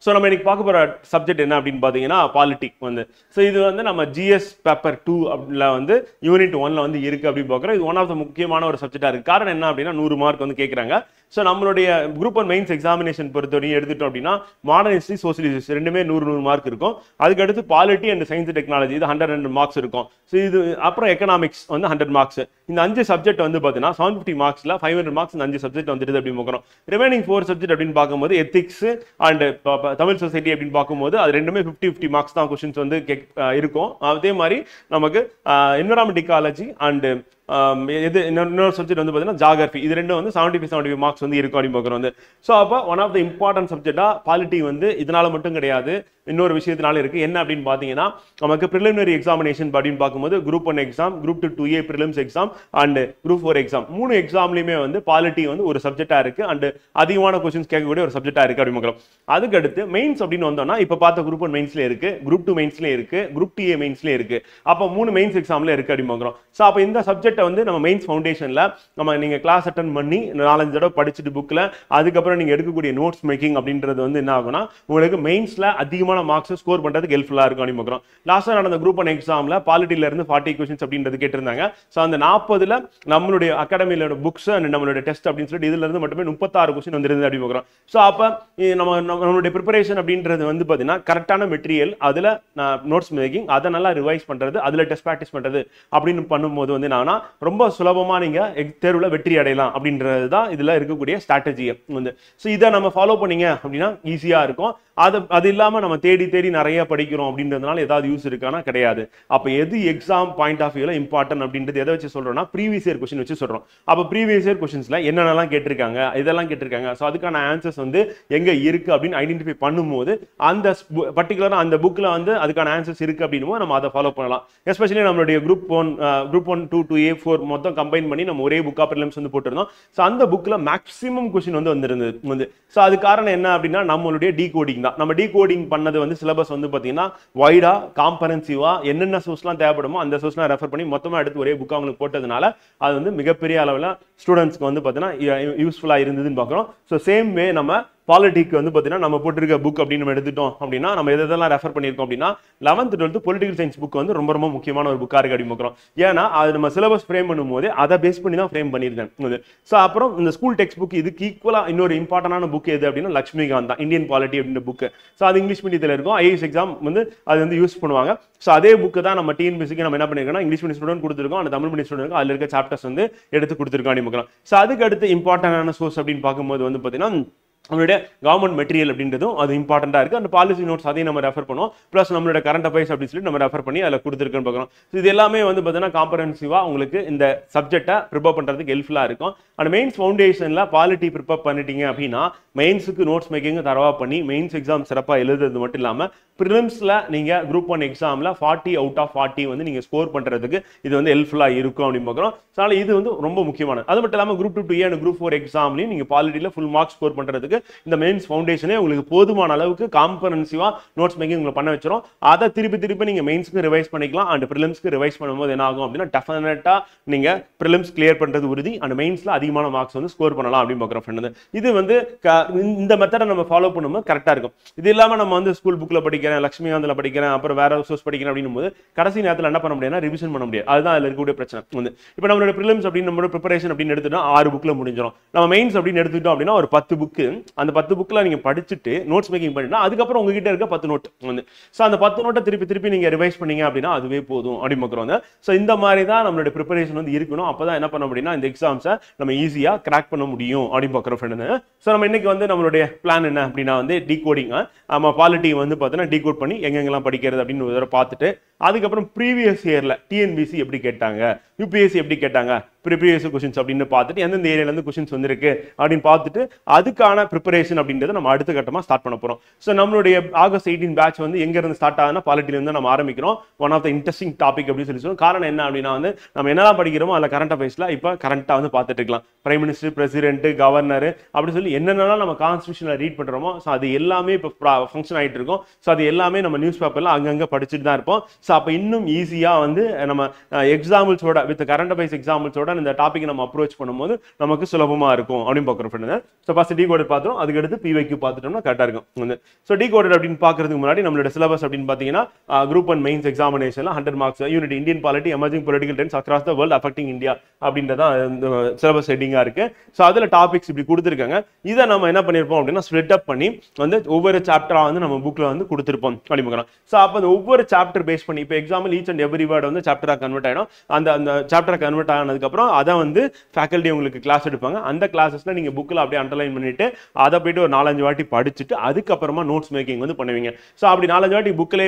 So நம்ம இன்னைக்கு பார்க்க போகிற சப்ஜெக்ட் என்ன அப்படின்னு பார்த்தீங்கன்னா பாலிட்டிக் வந்து. ஸோ இது வந்து நம்ம ஜிஎஸ் பேப்பர் 2 அப்படில வந்து யூனிட் 1ல வந்து இருக்குது அப்படின்னு பார்க்குறோம். இது ஒன் ஆஃப் த முக்கியமான ஒரு சப்ஜெக்டாக இருக்குது. காரணம் என்ன அப்படின்னா 100 மார்க் வந்து கேட்குறாங்க. ஸோ நம்மளுடைய குரூப் 1 மெயின்ஸ் எக்ஸாமினேஷன் பொறுத்தவரையும் எடுத்துட்டோம் அப்படின்னா மாடர்ன் ஹிஸ்ட்ரி, சோசியல் ஹிஸ்ட்ரி ரெண்டுமே 100 மார்க் இருக்கும். அதுக்கடுத்து பாலிட்டி அண்ட் சயின்ஸ் டெக்னாலஜி இது 100 மார்க்ஸ் இருக்கும். ஸோ இது அப்புறம் எக்கனாமிக்ஸ் வந்து 100 மார்க்ஸ். இந்த 5 சப்ஜெக்ட் வந்து பார்த்தீங்கன்னா 750 மார்க்ஸில் 500 மார்க்ஸ் இந்த 5 சப்ஜெக்ட் வந்துடுது அப்படின்னு பார்க்குறோம். ரிமைனிங் 4 சப்ஜெக்ட் அப்படின்னு பார்க்கும்போது எத்திக்ஸ் அண்ட் தமிழ் சொசைட்டி அப்படின்னு பார்க்கும்போது அது ரெண்டுமே 50-50 மார்க்ஸ் தான் கொஸ்டின்ஸ் வந்து இருக்கும். அதே மாதிரி நமக்கு என்விரான்மெண்ட் இக்காலஜி அண்ட் இது இன்னொரு சப்ஜெக்ட் வந்து பார்த்தீங்கன்னா ஜாகிரபி இது ரெண்டும் வந்து 75 மார்க்ஸ் வந்து இருக்கும் அப்படின்னு பார்க்குறோம் வந்து. ஸோ அப்போ ஒன் ஆஃப் த இம்பார்ட்டன்ட் சப்ஜெக்டாக பாலிட்டி வந்து இதனால மட்டும் கிடையாது, இன்னொரு விஷயத்தினால இருக்கு. என்ன அப்படின்னு பார்த்தீங்கன்னா நமக்கு ப்ரிலிமினரி எக்ஸாமினேஷன் அப்படின்னு பார்க்கும்போது group 1 exam, group 2 2A prelims exam and group 4 exam 3 எக்ஸாம்லையுமே வந்து பாலிட்டி வந்து ஒரு சப்ஜெக்டாக இருக்கு அண்ட் அதிகமான கொஸ்டின்ஸ் கேட்கக்கூடிய ஒரு சப்ஜெக்டாக இருக்கு அப்படின்னு பார்க்குறோம். அதுக்கடுத்து மெயின்ஸ் அப்படின்னு வந்தோம்னா இப்போ பார்த்த குரூப் 1 மெயின்ஸ்லேயே இருக்கு, குரூப் 2 மெயின்ஸ்லேயே இருக்கு, குரூப் TA மெயின்ஸ்லேயே இருக்கு. அப்போ 3 மெயின்ஸ் எக்ஸாம்ல இருக்கு அப்படின்னு பார்க்குறோம். ஸோ அப்போ இந்த சப்ஜெக்டை வந்து நம்ம மெயின்ஸ் ஃபவுண்டேஷன்ல நம்ம நீங்க கிளாஸ் அட்டன் பண்ணி 4-5 தடவை படிச்சுட்டு புக்ல அதுக்கப்புறம் நீங்க எடுக்கக்கூடிய நோட்ஸ் மேக்கிங் அப்படின்றது வந்து என்ன ஆகும்னா உங்களுக்கு மெயின்ஸ்ல அதிகமான மார்க்ஸ் ஸ்கோர் பண்றதுக்கு ஹெல்ப்ஃபுல்லா இருக்கும் அப்படின்னு பார்க்குறோம். லாஸ்டா நடந்த குரூப் 1 எக்ஸாம்ல பாலிட்டில இருந்து 40 கொஸ்டின்ஸ் அப்படின்றது கேட்டிருந்தாங்க. ஸோ அந்த 40ல நம்மளுடைய அகாடமியில புக்ஸ் அண்ட் நம்மளுடைய டெஸ்ட் அப்படின்னு சொல்லிட்டு இதுல இருந்து மட்டுமே 36 கொஸ்டின் வந்துருது அப்படின்னு பார்க்குறோம். ஸோ அப்போ நம்மளுடைய ப்ரிப்பரேஷன் அப்படின்றது வந்து பார்த்தீங்கன்னா கரெக்டான மெட்டீரியல், அதுல நோட்ஸ் மேக்கிங், அதை நல்லா ரிவைஸ் பண்றது, அதுல டெஸ்ட் ப்ராக்டிஸ் பண்றது அப்படின்னு பண்ணும்போது வந்து என்னன்னா ரொம்ப சுலபமா நீங்க தேர்வுல வெற்றி அடையலாம் அப்படின்றது தான் இதுல இருக்கக்கூடிய ஸ்ட்ராட்டஜி வந்து. ஸோ இதை நம்ம ஃபாலோ பண்ணீங்க அப்படின்னா ஈஸியா இருக்கும். அது இல்லாம நம்ம தேடி தேடி நிறைய படிக்கிறோம் அப்படின்றதுனால ஏதாவது யூஸ் இருக்கானா கிடையாது. அப்ப எது எக்ஸாம் பாயிண்ட் ஆஃப் வியூல இம்பார்ட்டன்ட் அப்படின்றது எதை வச்சு சொல்றோம்னா ப்ரீவியஸ் இயர் கொஸ்டின் வச்சு சொல்றோம். அப்ப ப்ரீவியஸ் இயர் கொஸ்டின்ஸ்ல என்னென்னலாம் கேட்டிருக்காங்க, இதெல்லாம் கேட்டிருக்காங்க, ஸோ அதுக்கான ஆன்சர்ஸ் வந்து எங்க இருக்கு அப்படின்னு ஐடென்டிஃபை பண்ணும்போது அந்த பர்டிகுலரா அந்த புக்ல வந்து அதுக்கான ஆன்சர்ஸ் இருக்கு அப்படின்னு நம்ம அதை ஃபாலோ பண்ணலாம். எஸ்பெஷலி நம்மளுடைய குரூப் 1 2 2A 4 மொத்தம் கம்பைன் பண்ணி நம்ம ஒரே புக்கா ப்ரிலிம்ஸ் வந்து போட்டிருந்தோம். ஸோ அந்த புக்ல மேக்ஸிமம் கொஸ்டின் வந்து வந்திருந்தது வந்து. ஸோ அது காரணம் என்ன அப்படின்னா நம்மளுடைய டீகோடிங் தான். நம்ம டீகோடிங் பண்ணது வந்து சிலபஸ் வந்து பார்த்தீங்கன்னா வைடா காம்பரன்சிவா என்னென்ன சோர்ஸ்லாம் தேவைப்படுமோ அந்த சோர்ஸ்லாம் ரெஃபர் பண்ணி மொத்தமாக எடுத்து ஒரே புக் அவங்களுக்கு போட்டதுனால அது வந்து மிகப்பெரிய அளவில் ஸ்டூடெண்ட்ஸ்க்கு வந்து பார்த்தீங்கன்னா யூஸ்ஃபுல்லாக இருந்ததுன்னு பார்க்குறோம். ஸோ சேம் வே நம்ம பாலிட்டிக் வந்து பார்த்தீங்கன்னா நம்ம போட்டிருக்க புக் அப்படின்னு நம்ம எடுத்துட்டோம் அப்படின்னா நம்ம எதெல்லாம் ரெஃபர் பண்ணியிருக்கோம் அப்படின்னா 11th 12th political science book வந்து ரொம்ப ரொம்ப முக்கியமான ஒரு புக்காக இருக்கு அப்படின்னு பார்க்குறோம். ஏன்னா அது நம்ம சிலபஸ் ஃப்ரேம் பண்ணும்போது அதை பேஸ் பண்ணி தான் ஃப்ரேம் பண்ணியிருந்தேன். ஸோ அப்புறம் இந்த ஸ்கூல் டெக்ஸ்ட் புக் இதுக்கு ஈக்குவலாக இன்னொரு இம்பார்ட்டன்டான புக் எது அப்படின்னா லக்ஷ்மிகாந்த் தான், இந்தியன் பாலிட்டி அப்படின்ற புக்கு. ஸோ அது இங்கிலீஷ் மீடியத்தில் இருக்கும், ஐஏஎஸ் எக்ஸாம் வந்து அது வந்து யூஸ் பண்ணுவாங்க. ஸோ அதே புக்கு தான் நம்ம டிஎன்பிசிக்கு நம்ம என்ன பண்ணிருக்கோம், இங்கிலீஷ் மீடியம் ஸ்டூடெண்ட் கொடுத்துருக்கோம், அந்த தமிழ் மீடியம் ஸ்டூடெண்ட் அதில் இருக்க சாப்டர்ஸ் வந்து எடுத்து கொடுத்துருக்கோம் அப்படின்னு பார்க்கலாம். ஸோ அதுக்கு அடுத்து இம்பார்ட்டன்டான சோர்ஸ் அப்படின்னு பார்க்கும்போது வந்து பார்த்தீங்கன்னா நம்மளுடைய கவர்மெண்ட் மெட்டீரியல் அப்படின்றதும் அது இம்பார்ட்டண்டா இருக்கு. அந்த பாலிசி நோட்ஸ் அதையும் நம்ம ரெஃபர் பண்ணுவோம். பிளஸ் நம்மளோட கரண்ட் அஃபேர்ஸ் அப்படின்னு சொல்லி நம்ம ரெஃபர் பண்ணி அதில் கொடுத்துருக்குன்னு பார்க்கணும். இது எல்லாமே வந்து பார்த்தீங்கன்னா காம்பரன்சிவா உங்களுக்கு இந்த சப்ஜெக்டை ப்ரிப்பேர் பண்றதுக்கு ஹெல்ப்ஃபுல்லா இருக்கும். அண்ட் மெயின்ஸ் ஃபவுண்டேஷன்ல பாலிட்டி ப்ரிப்பேர் பண்ணிட்டீங்க அப்படின்னா மெயின்ஸுக்கு நோட்ஸ் மேக்கிங் தரவா பண்ணி மெயின்ஸ் எக்ஸாம் சிறப்பாக எழுதுறது மட்டும் இல்லாமல் ப்ரிலிம்ஸ்ல நீங்க குரூப் 1 எக்ஸாம்ல 40 அவுட் ஆஃப் 40 வந்து நீங்க ஸ்கோர் பண்றதுக்கு இது வந்து ஹெல்ப்ஃபுல்லா இருக்கும் அப்படின்னு பார்க்குறோம். அதனால இது வந்து ரொம்ப முக்கியமானது. அது மட்டும் இல்லாமல் குரூப் 2 2A அண்ட் குரூப் 4 எக்ஸாம்லையும் நீங்க பாலிட்டியில் ஃபுல் மார்க்ஸ் ஸ்கோர் பண்றதுக்கு இந்த மெயின்ஸ் ஃபவுண்டேஷனே உங்களுக்கு போதுமான அளவுக்கு காம்பரன்சிவா நோட்ஸ் மேக்கிங் உங்களை பண்ண வச்சிரும். அதை திருப்பி நீங்க மெயின்ஸ்க்கு ரிவைஸ் பண்ணிக்கலாம் அண்ட் ப்ரிலிம்ஸ்க்கு ரிவைஸ் பண்ணும்போது என்ன ஆகும் அப்படின்னா டெஃபினட்டா நீங்க ப்ரிலிம்ஸ் கிளியர் பண்றது உறுதி அண்ட் மெயின்ஸ்ல அதிகமான மார்க்ஸ் வந்து ஸ்கோர் பண்ணலாம் அப்படின்னு பார்க்குறோம். இது வந்து இந்த மெத்தடை நம்ம ஃபாலோ பண்ணும்போது கரெக்டா இருக்கும். இது இல்லாம நம்ம வந்து ஸ்கூல் புக்ல படிக்கிறேன், லட்சுமிகாந்த்ல படிக்கிறேன், அப்புறம் வேற சோர்ஸ் படிக்கிறேன் அப்படின்னும் போது கடைசி நேரத்தில் என்ன பண்ண முடியாது, ரிவிஷன் பண்ண முடியாது. அதுதான் அதுல இருக்கக்கூடிய பிரச்சனை வந்து. இப்போ நம்மளோட ப்ரிலிம்ஸ் அப்படின்னு நம்ம ப்ரிப்பரேஷன் அப்படின்னு எடுத்துட்டோம் 6 புக்ல முடிஞ்சிடும். நம்ம மெயின்ஸ் அப்படின்னு எடுத்துட்டோம் அப்படின்னா ஒரு 10 புக்கு, அந்த 10 புக்ல நீங்க படிச்சுட்டு நோட்ஸ் மேக்கிங் பண்ணிட்டா அதுக்கப்புறம் உங்ககிட்ட இருக்க 10 நோட் வந்து ஸோ அந்த 10 நோட்டை திருப்பி நீங்க ரிவைஸ் பண்ணீங்க அப்படின்னா அதுவே போதும் அப்படின்னு பார்க்குறோம். ஸோ இந்த மாதிரி தான் நம்மளுடைய ப்ரிப்பரேஷன் வந்து இருக்கணும். அப்பதான் என்ன பண்ண முடியும்னா இந்த எக்ஸாம்ஸை நம்ம ஈஸியா கிராக் பண்ண முடியும் அப்படின்னு பார்க்குறோம் ஃப்ரெண்டு. ஸோ நம்ம இன்னைக்கு வந்து நம்மளுடைய பிளான் என்ன அப்படின்னா வந்து டீகோடிங், நம்ம பாலிட்டி வந்து பார்த்தீங்கன்னா டீகோட் பண்ணி எங்கெங்கெல்லாம் படிக்கிறது அப்படின்னு ஒரு தடவை பார்த்துட்டு அதுக்கப்புறம் ப்ரீவியஸ் இயர்ல டிஎன்பிசி எப்படி கேட்டாங்க, யூபிஎஸ்சி எப்படி கேட்டாங்க, ப்ரீவியஸ் கொஸ்டின்ஸ் அப்படின்னு பார்த்துட்டு எந்தெந்த ஏரியால இருந்து கொஸ்டின்ஸ் வந்திருக்கு அப்படின்னு பார்த்துட்டு அதுக்கான ப்ரிப்பரேஷன் அப்படின்றத நம்ம அடுத்த கட்டமா ஸ்டார்ட் பண்ண போறோம். ஸோ நம்மளுடைய ஆகஸ்ட் 18 பேட்ச் வந்து எங்க இருந்து ஸ்டார்ட் ஆகுதுன்னா பாலிட்டில இருந்து நம்ம ஆரம்பிக்கிறோம். One of the interesting topic அப்படின்னு சொல்லி சொல்லுவோம். காரணம் என்ன அப்படின்னா வந்து நம்ம என்னெல்லாம் படிக்கிறோமோ அதில் கரண்ட் அஃபேர்ஸ்ல இப்போ கரண்டா வந்து பார்த்துட்டு இருக்கலாம். பிரைம் மினிஸ்டர், பிரசிடென்ட், கவர்னர் அப்படி சொல்லி என்னென்னலாம் நம்ம கான்ஸ்டியூஷன்ல ரீட் பண்றோமோ ஸோ அது எல்லாமே இப்போ ஃபங்க்ஷன் ஆகிட்டு இருக்கும். ஸோ அது எல்லாமே நம்ம நியூஸ் பேப்பர்ல அங்கங்க படிச்சுட்டு தான் இருப்போம். ஸோ அப்போ இன்னும் ஈஸியாக வந்து நம்ம எக்ஸாம்பிள்ஸோட வித் கரண்ட் அஃபேர்ஸ் எக்ஸாம்பிள்ஸோட இந்த டாபிக் நம்ம அப்ரோச் பண்ணும்போது நமக்கு சுலபமாக இருக்கும் அப்படின்னு பார்க்குறோம் ஃப்ரெண்ட். ஸோ ஃபர்ஸ்ட் டிகோடர் பார்த்தோம், அதுக்கு அடுத்து பிவைக்யூ பார்த்துட்டோம்னா கரெக்டாக இருக்கும். ஸோ டிகோடர் அப்படின்னு பார்க்கறதுக்கு முன்னாடி நம்மளோட சிலபஸ் அப்படின்னு பார்த்தீங்கன்னா குரூப் அண்ட் மெயின்ஸ் எக்ஸாமினேஷன்ல 100 marks unit Indian polity emerging political trends across the world affecting India அப்படின்றதான் சிலபஸ் ஹெட்டிங்காக இருக்கு. ஸோ அதில் டாபிக்ஸ் இப்படி கொடுத்துருக்காங்க. இதை நம்ம என்ன பண்ணியிருப்போம் அப்படின்னா ஸ்ப்ளிட் அப் பண்ணி வந்து ஒவ்வொரு சாப்டரா வந்து நம்ம புக்ல வந்து கொடுத்துருப்போம் அப்படின்னு. ஸோ அப்போ அந்த ஒவ்வொரு சாப்டர் பேஸ் பண்ணி இப்போ example each and every word வந்து சாப்டரா கன்வெர்ட் ஆகிடும். அந்த சாப்டர் கன்வெர்ட் ஆனதுக்கப்புறம் அதை வந்து ஃபேக்கல்ட்டி உங்களுக்கு கிளாஸ் எடுப்பாங்க. அந்த கிளாஸஸ்ல நீங்க புக்கில் அப்படியே அண்டர்லைன் பண்ணிட்டு அதை போயிட்டு ஒரு 4-5 வாட்டி படிச்சுட்டு அதுக்கப்புறமா நோட்ஸ் மேக்கிங் வந்து பண்ணுவீங்க. ஸோ அப்படி 4-5 வாட்டி புக்கிலே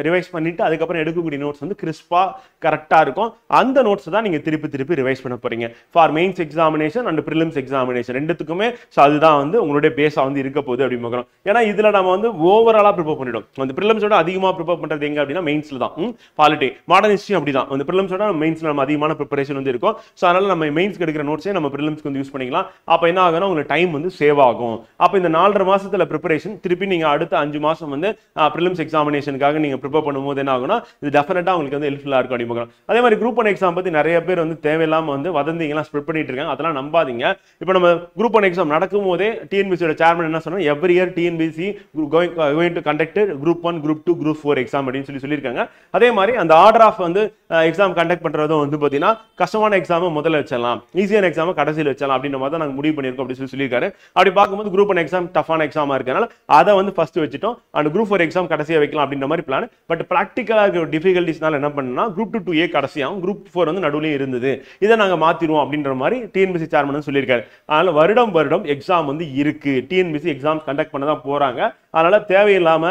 ரிவைஸ் பண்ணிட்டு அதுக்கப்புறம் எடுக்கக்கூடிய நோட்ஸ் வந்து கிறிஸ்பா கரெக்டா இருக்கும். அந்த நோட்ஸ் தான் நீங்க திருப்பி ரிவைஸ் பண்ண போறீங்க for mains examination and prelims examination ரெண்டுத்துக்குமே. ஸோ அதுதான் வந்து உங்களுடைய பேஸா வந்து இருக்க போகுது அப்படின்னு பார்க்குறோம். ஏன்னா இதுல நம்ம வந்து ஓவராலா ப்ரிப்பேர் பண்ணிடும். அந்த பிரிலிம்ஸோட அதிகமா ப்ரிப்பேர் பண்றது எங்க அப்படின்னா மெயின்ஸ்ல தான். பாலிட்டி மாடர்ன் ஹிஸ்டரி அப்படிதான். அந்த பிரிலிம்ஸோட மெயின்ஸ்ல நம்ம அதிகமான ப்ரிப்பரேஷன் வந்து இருக்கும். ஸோ அதனால நம்ம மெயின்ஸ்க்கு எடுக்கிற நோட்ஸே நம்ம பிரிலிம்ஸ்க்கு வந்து யூஸ் பண்ணிக்கலாம். அப்போ என்ன ஆகும்னா உங்களுக்கு டைம் வந்து சேவ் ஆகும். அப்போ இந்த 4.5 மாசத்துல ப்ரிப்பரேஷன் திருப்பி நீங்க அடுத்த 5 மாசம் வந்து பிரிலிம்ஸ் எக்ஸாமினேஷனுக்காக நீங்க ப்ரிப்பேர் பண்ணும்போது என்ன ஆகும்னா இது டெஃபினட்டா உங்களுக்கு வந்து ஹெல்ப்ஃபுல்லா இருக்கும் அப்படின்னு பார்க்கலாம். அதே மாதிரி குரூப் 1 எக்ஸாம் பத்தி நிறைய பேர் வந்து தேவையில்லாம வந்து வதந்திங்கெல்லாம் ஸ்ப்ரெட் பண்ணிட்டு இருக்காங்க. அதெல்லாம் நம்பாதீங்க. இப்போ நம்ம குரூப் 1 எக்ஸாம் நடக்கும் போதே டிஎன்பிசியோட சேர்மன் என்ன சொன்னா every year TNPSC going to conduct group 1 group 2 group 4 exam அப்படின்னு சொல்லியிருக்காங்க. அதே மாதிரி அந்த ஆர்டர் ஆஃப் வந்து எக்ஸாம் கண்டக்ட் பண்றதும் வந்து பாத்தீங்கன்னா கஷ்டமான எக்ஸாம் முதல்ல வச்சிடலாம், ஈஸியான எக்ஸாம் கடைசியில் வச்சலாம் அப்படின்ற மாதிரி தான் நாங்கள் முடிவு பண்ணியிருக்கோம் அப்படின்னு சொல்லியிருக்காரு. அப்படி பார்க்கும்போது குரூப் 1 எக்ஸாம் டஃபான எக்ஸாமா இருக்கனால அதை வந்து ஃபர்ஸ்ட் வச்சுட்டோம் அண்ட் குரூப் 4 எக்ஸாம் கடைசியாக வைக்கலாம் அப்படின்ற மாதிரி பிளான். பட் ப்ராக்டிக்கலாக இருக்கிற டிஃபிகல்ட்டிஸ்னால என்ன பண்ணா குரூப் 2 2A கடைசியாகவும் குரூப் 4 வந்து நடுவுலையும் இருந்தது. இதை நாங்கள் மாத்திடுவோம் அப்படின்ற மாதிரி டிஎன்பிசி சேர்மன் சொல்லியிருக்காரு. அதனால வருடம் எக்ஸாம் வந்து இருக்கு, டிஎன்பிசி எக்ஸாம் கண்டக்ட் பண்ண தான் போறாங்க. அதனால தேவையில்லாம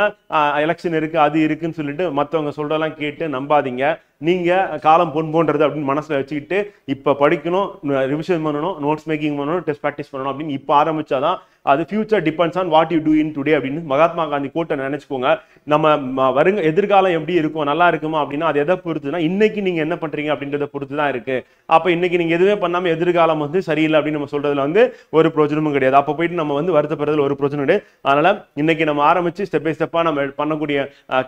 எலெக்ஷன் இருக்கு அது இருக்குன்னு சொல்லிட்டு மற்றவங்க சொல்றதெல்லாம் கேட்டு நம்பாதீங்க. நீங்க காலம் பொன்போன்றது அப்படின்னு மனசுல வச்சுக்கிட்டு இப்ப படிக்கணும், ரிவிஷன் பண்ணணும், நோட்ஸ் மேக்கிங் பண்ணணும், டெஸ்ட் ப்ராக்டிஸ் பண்ணணும் அப்படின்னு இப்ப ஆரம்பிச்சாதான் அது future depends on what you do in today அப்படின்னு மகாத்மா காந்தி கோட்டை நினைச்சுக்கோங்க. நம்ம வருங்க எதிர்காலம் எப்படி இருக்கும், நல்லா இருக்குமா அப்படின்னா அது எதை பொறுத்துனா இன்னைக்கு நீங்க என்ன பண்றீங்க அப்படின்றத பொறுத்து தான் இருக்கு. அப்ப இன்னைக்கு நீங்க எதுவுமே பண்ணாம எதிர்காலம் வந்து சரியில்லை அப்படின்னு நம்ம சொல்றதுல வந்து ஒரு பிரோஜனமும் கிடையாது. அப்ப போயிட்டு நம்ம வந்து வருத்தப்படுறதுல ஒரு பிரோஜனம் கிடையாது. அதனால இன்னைக்கு நம்ம ஆரம்பிச்சு ஸ்டெப் பை ஸ்டெப்பா நம்ம பண்ணக்கூடிய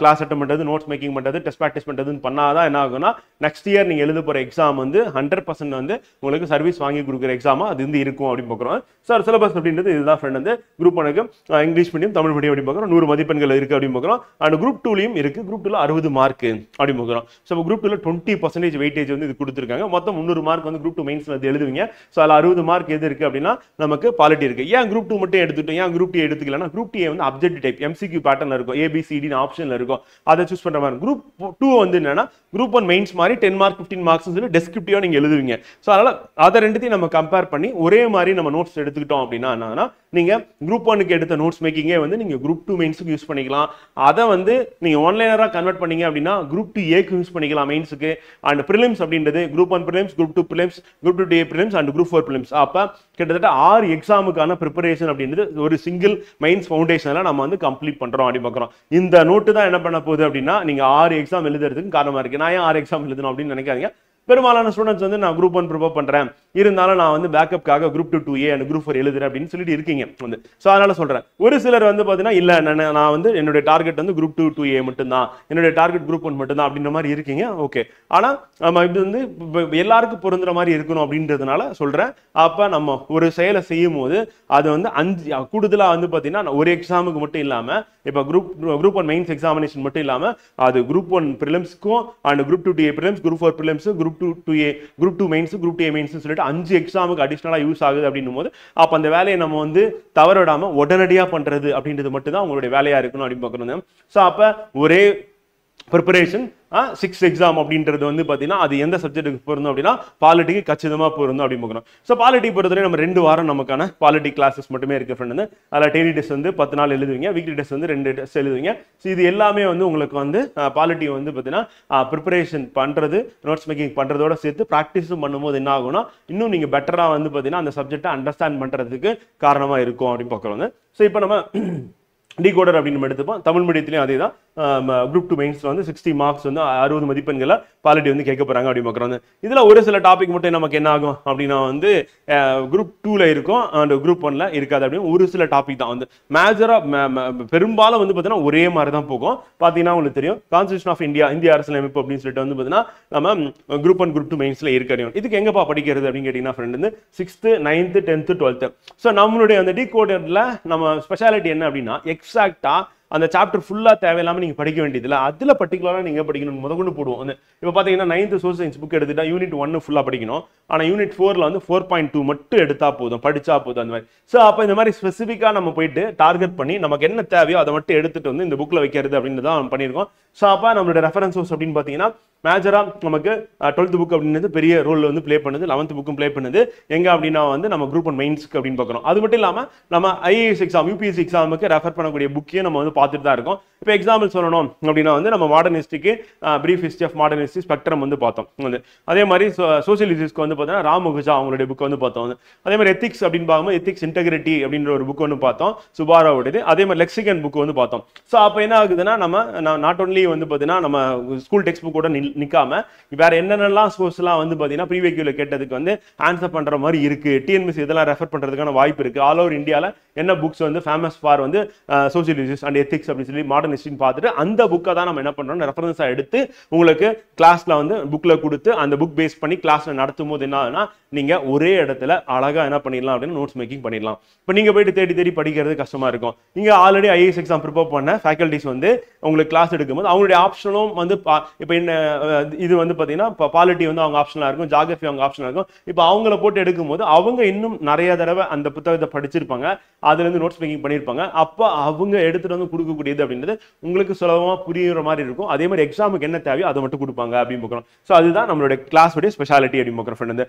கிளாஸ் அட்டன் பண்றது, நோட்ஸ் மேக்கிங் பண்றது, டெஸ்ட் ப்ராக்டிஸ் பண்றதுன்னு பண்ணாதான் என்ன ஆகும்னா நெக்ஸ்ட் இயர் நீங்க எழுத போற எக்ஸாம் வந்து 100% வந்து உங்களுக்கு சர்வீஸ் வாங்கி கொடுக்குற எக்ஸாமா அது வந்து இருக்கும் அப்படின்னு பார்க்குறோம். சார் சிலபஸ் அப்படின்றது இதுதான் ஃப்ரெண்ட். வந்து குரூப் 1க்கு இங்கிலீஷ் மீடியம் தமிழ் மீடியம் அப்படின்னு பார்க்குறோம் 100 மதிப்பெண்கள் இருக்கு அப்படின்னு பார்க்குறோம். அண்ட் குரூப் 2லயும் இருக்கு. குரூப் 2ல 60 மார்க் அப்படின்னு பார்க்குறோம். ஸோ குரூப் 2ல 20% வெயிட்டேஜ் வந்து இது கொடுத்துருக்காங்க. மொத்தம் 300 மார்க் வந்து குரூப் 2 மெயின்ஸ்ல வந்து எழுதுவீங்க. ஸோ அதில் 60 மார்க் எது இருக்கு அப்படின்னா நமக்கு பாலிட்டி இருக்கு. ஏன் குரூப் 2 மட்டும் எடுத்துட்டோம், ஏன் குரூப் 2 எடுத்துக்கலன்னா குரூப் 2 வந்து அப்ஜெக்டிவ் டைப் MCQ பேட்டர்ல இருக்கும், ABCD ஆப்ஷன்ல இருக்கும், அதை சூஸ் பண்ற மாதிரி. குரூப் 2 வந்து என்னன்னா குரூப் 1 மெயின்ஸ் மாதிரி 10 மார்க் 15 மார்க்ஸ் சொல்லி டெஸ்கிரிப்டிவா நீங்க எழுதுவீங்க. ஸோ அதனால அதை ரெண்டுத்தையும் நம்ம கம்பேர் பண்ணி ஒரே மாதிரி நம்ம நோட்ஸ் எடுத்துக்கிட்டோம் அப்படின்னா என்னன்னா நீங்க குரூப் 1க்கு எடுத்த நோட்ஸ் மேக்கிங்கே வந்து நீங்க குரூப் 2 மெயின்ஸ்க்கு யூஸ் பண்ணிக்கலாம். அதை வந்து நீங்க ஆன்லைனரா கன்வெர்ட் பண்ணீங்க அப்படின்னா குரூப் 2Aக்கு யூஸ் பண்ணிக்கலாம் மெயின்ஸ்க்கு. அண்ட் பிரிலிம்ஸ் அப்படின்றது group 1 prelims, group 2 prelims, group 2A prelims and group 4 prelims. அப்ப கிட்டத்தட்ட 6 எக்ஸாமுக்கான ப்ரிப்பரேஷன் அப்படின்றது ஒரு சிங்கிள் மெயின்ஸ் ஃபவுண்டேஷன்ல நம்ம வந்து கம்ப்ளீட் பண்றோம் அப்படி பார்க்குறோம். இந்த நோட்டு தான் என்ன பண்ண போகுது அப்படின்னா நீங்க 6 எக்ஸாம் எழுதுறதுக்கு காரணமா இருக்கு. நான் ஏன் 6 எக்ஸாம் எழுதணும் அப்படின்னு நினைக்காதீங்க. பெரும்பாலான ஸ்டூடெண்ட்ஸ் வந்து நான் குரூப் 1 ப்ரிப்பேர் பண்றேன், இருந்தாலும் நான் வந்து பேக்கப்காக குரூப் 2 2A அண்ட் குரூப் 4 எழுதுறேன் அப்படின்னு சொல்லிட்டு இருக்கீங்க வந்து. ஸோ அதனால சொல்றேன். ஒரு சிலர் வந்து பாத்தீங்கன்னா இல்ல நான் வந்து என்னுடைய டார்கெட் வந்து குரூப் 2 2A மட்டும்தான், என்னுடைய டார்கெட் குரூப் 1 மட்டும்தான் அப்படின்ற மாதிரி இருக்கீங்க. ஓகே, ஆனா நம்ம இது வந்து எல்லாருக்கும் பொருந்துற மாதிரி இருக்கணும் அப்படின்றதுனால சொல்றேன். அப்ப நம்ம ஒரு செயலை செய்யும் போது அது வந்து 5 கூடுதலா வந்து பாத்தீங்கன்னா ஒரு எக்ஸாமுக்கு மட்டும் இல்லாம இப்ப குரூப் 1 மெயின்ஸ் எக்ஸாமினேஷன் மட்டும் இல்லாம அது குரூப் 1 பிரிலிம்ஸ்க்கும் and group 2 2A prelims, group 4 prelims, group 2 2A, group 2 mains, group 2A mains சொல்லிட்டு 5 எக்ஸாமுக்கு அடிஷனலா யூஸ் ஆகுது அப்படின்னும் போது அப்ப அந்த வேலையை நம்ம வந்து தவறவிடாம உடனடியா பண்றது அப்படின்றது மட்டும் தான் உங்களுடைய வேலையா இருக்கணும் அப்படின்னு பார்க்கணும். ஸோ அப்ப ஒரே ப்ரிப்பரேஷன் 6 எக்ஸாம் அப்படின்றது வந்து பார்த்தீங்கன்னா அது எந்த சப்ஜெக்ட்டுக்கு பொருந்தும் அப்படின்னா பாலிட்டிக்கு கச்சிதமாக பொருந்தும் அப்படின்னு பார்க்குறோம். ஸோ பாலிட்டி பொறுத்தவரை நம்ம 2 வாரம் நமக்கான பாலிட்டி கிளாஸஸ் மட்டுமே இருக்கு ஃப்ரெண்ட். வந்து அதில் டெய்லி டெஸ்ட் வந்து 10 நாள் எழுதுவீங்க, வீக்லி டெஸ்ட் வந்து 2 டெஸ்ட் எழுதுவீங்க. ஸோ இது எல்லாமே வந்து உங்களுக்கு வந்து பாலிட்டி வந்து பார்த்தீங்கன்னா ப்ரிப்பரேஷன் பண்ணுறது, நோட்ஸ் மேக்கிங் பண்ணுறதோட சேர்த்து ப்ராக்டிஸும் பண்ணும்போது என்ன ஆகும்னா இன்னும் நீங்கள் பெட்டராக வந்து பார்த்தீங்கன்னா அந்த சப்ஜெக்டை அண்டர்ஸ்டாண்ட் பண்ணுறதுக்கு காரணமாக இருக்கும் அப்படின்னு பார்க்குறோம். ஸோ இப்போ நம்ம டிகோடர் அப்படின்னு எடுத்துப்போம். தமிழ் மீடியத்திலையும் அதே தான். குரூப் 2 மெயின்ஸ்ல வந்து 60 மார்க்ஸ் வந்து 60 மதிப்பெண்களை பாலிட்டி வந்து கேட்க போறாங்க அப்படின்னு பார்க்குறோம். இதுல ஒரு சில டாபிக் மட்டும் நமக்கு என்ன ஆகும் அப்படின்னா வந்து குரூப் 2ல இருக்கும் அண்ட் குரூப் 1ல இருக்காது அப்படின்னு ஒரு சில டாபிக் தான் வந்து மேஜரா பெரும்பாலும் வந்து பார்த்தீங்கன்னா ஒரே மாதிரி தான் போகும். பார்த்தீங்கன்னா உங்களுக்கு தெரியும் கான்ஸ்டிடியூஷன் ஆஃப் இந்தியா, இந்திய அரசியலமைப்பு அப்படின்னு சொல்லிட்டு வந்து பார்த்தீங்கன்னா நம்ம குரூப் 1 குரூப் 2 மெயின்ஸ்ல இருக்கிறோம். இதுக்கு எங்கப்பா படிக்கிறது அப்படின்னு கேட்டீங்கன்னா ஃப்ரெண்ட் வந்து 6th 9th 10th 12th. So நம்மளுடைய அந்த டிகோடர்ல நம்ம ஸ்பெஷாலிட்டி என்ன அப்படின்னா எக்ஸாக்டா அந்த சாப்டர் ஃபுல்லா தேவையில்லாம நீங்க படிக்க வேண்டியதுல அதுல பர்டிகுலரா நீங்க படிக்கணும் முதற்கொண்டு போடுவோம். இப்போ பாத்தீங்கன்னா 9th சோசியல் சயின்ஸ் புக் எடுத்துட்டா யூனிட் 1 ஃபுல்லா படிக்கணும். ஆனா யூனிட் 4ல வந்து 4.2 மட்டும் எடுத்தா போதும், படிச்சா போதும் அந்த மாதிரி. ஸோ அப்ப இந்த மாதிரி ஸ்பெசிஃபிக்கா நம்ம போயிட்டு டார்கெட் பண்ணி நமக்கு என்ன தேவையோ அதை மட்டும் எடுத்துட்டு வந்து இந்த புக்ல வைக்கிறது அப்படின்னு தான் பண்ணியிருக்கோம். ஸோ அப்ப நம்மளோட ரெஃபரன்ஸ் சோர்ஸ் அப்படின்னு பாத்தீங்கன்னா மேஜரா நமக்கு 12th புக் அப்படின்றது பெரிய ரோல் வந்து பிளே பண்ணுது, 11th புக்கும் பிளே பண்ணுது. எங்க அப்படின்னா வந்து நம்ம குரூப் 1 மெயின்ஸ்க்கு அப்படின்னு பார்க்குறோம். அது மட்டும் இல்லாம நம்ம ஐஏஎஸ் எக்ஸாம், யூபிஎஸ்சி எக்ஸாமுக்கு ரெஃபர் பண்ணக்கூடிய புக்கையும் நம்ம வந்து பார்த்துட்டு தான் இருக்கோம். இப்போ எக்ஸாம்பிள் சொல்லணும் அப்படின்னா வந்து நம்ம மாடர்ன் ஹிஸ்ட்ரிக்கு brief history of modern history spectrum வந்து பார்த்தோம். அதே மாதிரி சோசியல் ஹிஸ்ட்ரிக்கு வந்து பார்த்தீங்கன்னா ராமுகுஜா அவங்களுடைய புக் வந்து பார்த்தோம். அதே மாதிரி எத்திக்ஸ் அப்படின்னு பார்க்கும்போது எத்திக்ஸ் இன்டெகிரிட்டி அப்படின்ற ஒரு புக் வந்து பார்த்தோம், சுபாராவுடையது. அதே மாதிரி லெக்சிகன் புக் வந்து பார்த்தோம். ஸோ அப்போ என்ன ஆகுதுன்னா நம்ம நாட் ஒன்லி வந்து பார்த்தீங்கன்னா நம்ம ஸ்கூல் டெக்ஸ்ட் புக்கோட நிற்காம வேற என்னென்னலாம் சோர்ஸ்லாம் வந்து பார்த்தீங்கன்னா ப்ரீவியஸ்ல கேட்டதுக்கு வந்து ஆன்சர் பண்ற மாதிரி இருக்கு. டிஎன்பிஎஸ்சி இதெல்லாம் ரெஃபர் பண்றதுக்கான வாய்ப்பு இருக்கு. ஆல் ஓவர் இந்தியாவில் என்ன புக்ஸ் வந்து ஃபேமஸ் ஃபார் வந்து சோசியல் ஹிஸ்ட்ரி அண்ட் எத்திக்ஸ் அப்படின்னு சொல்லி மாடர்ன் ஹிஸ்ட்ரின்னு பார்த்துட்டு அந்த புக்கை தான் நம்ம என்ன பண்றோம் ரெஃபரன்ஸா எடுத்து உங்களுக்கு கிளாஸ்ல வந்து புக்ல கொடுத்து அந்த புக் பேஸ் பண்ணி கிளாஸ்ல நடத்தும் போது என்ன ஆகுதுன்னா நீங்க ஒரே இடத்துல அழகா என்ன பண்ணிடலாம் அப்படின்னு நோட்ஸ் மேக்கிங் பண்ணிடலாம். இப்போ நீங்க போயிட்டு தேடி தேடி படிக்கிறது கஷ்டமா இருக்கும். இங்க ஆல்ரெடி ஐஏஎஸ் எக்ஸாம் ப்ரிப்பேர் பண்ண ஃபேக்கல்டிஸ் வந்து உங்களுக்கு கிளாஸ் எடுக்கும்போது அவங்களுடைய ஆப்ஷனும் வந்து இப்போ என்ன இது வந்து பாத்தீங்கன்னா பாலிட்டி வந்து அவங்க ஆப்ஷனா இருக்கும், ஜியோகிராஃபி அவங்க ஆப்ஷனா இருக்கும். இப்போ அவங்கள போட்டு எடுக்கும்போது அவங்க இன்னும் நிறைய தடவை அந்த புத்தகத்தை படிச்சிருப்பாங்க, அதுல இருந்து நோட்ஸ் மேக்கிங் பண்ணியிருப்பாங்க. அப்போ அவங்க எடுத்துட்டு வந்து கொடுக்கக்கூடியது அப்படின்றது உங்களுக்கு சுலபமா புரியுற மாதிரி இருக்கும். அதே மாதிரி எக்ஸாமுக்கு என்ன தேவையோ அதை மட்டும் கொடுப்பாங்க அப்படின்னு பார்க்குறோம். ஸோ அதுதான் நம்மளுடைய கிளாஸோடைய ஸ்பெஷாலிட்டி அப்படின்னு பார்க்குறோம் ஃப்ரெண்ட் வந்து.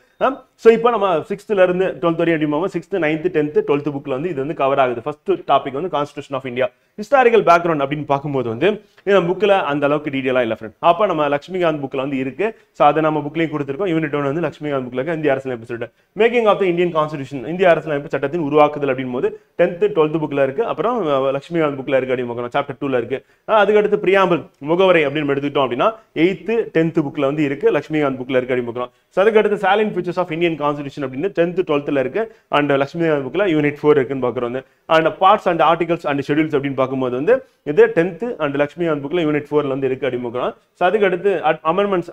ஸோ இப்போ நம்ம 6th இருந்து 12th வரையும் அப்படின்னு 6th 9th 10th 12th புக்ல வந்து இது வந்து கவர் ஆகுது. ஃபர்ஸ்ட் டாபிக் வந்து constitution of India. Historical background அப்படின்னு பார்க்கும்போது வந்து நம்ம புக்ல அந்த அளவுக்கு டீடைலா இல்ல ஃப்ரெண்ட். அப்போ நம்ம லட்சுமிகாந்த் புக்ல வந்து இருக்கு. ஸோ அதை நம்ம புக்லையும் கொடுத்துருக்கோம். யூனிட் 1 வந்து லட்சுமிகாந்த் புக்ல இந்திய அரசியலமைப்பு சொல்லிட்டு making of the Indian constitution, இந்திய அரசியலமைப்பு சட்டத்தின் உருவாக்குதல் அப்படின் போது 10th 12th புக்ல இருக்கு. அப்புறம் லட்சுமிகாந்த் புக்ல இருக்கு அப்படின்னு சாப்டர் 2ல இருக்கு. அதுக்கடுத்து பிரியாம்பிள் முகவரை அப்படின்னு எடுத்துக்கிட்டோம் அப்படின்னா 8th 10th புக்ல வந்து இருக்கு, லட்சுமிகாந்த் புக்ல இருக்கு அப்படின்னு பார்க்குறோம். ஸோ அதுக்கடுத்து சாலின் ஃபீச்சர்ஸ் ஆஃப் இந்தியன் கான்ஸ்டிடியூஷன் அப்படின்னு 10th 12th இருக்கு அண்ட் லட்சுமிகாந்த் புக்ல யூனிட் 4 இருக்குன்னு பார்க்குறோம். And parts and articles and schedules அப்படின்னு பார்க்கும்போது வந்து இது 10th அண்ட் லட்சுமிகாந்த் புக்ல யூனிட் 4ல வந்து இருக்கு அப்படின்னு பார்க்குறோம். ஸோ அதுக்கடுத்து அமெண்ட்மெண்ட்ஸ்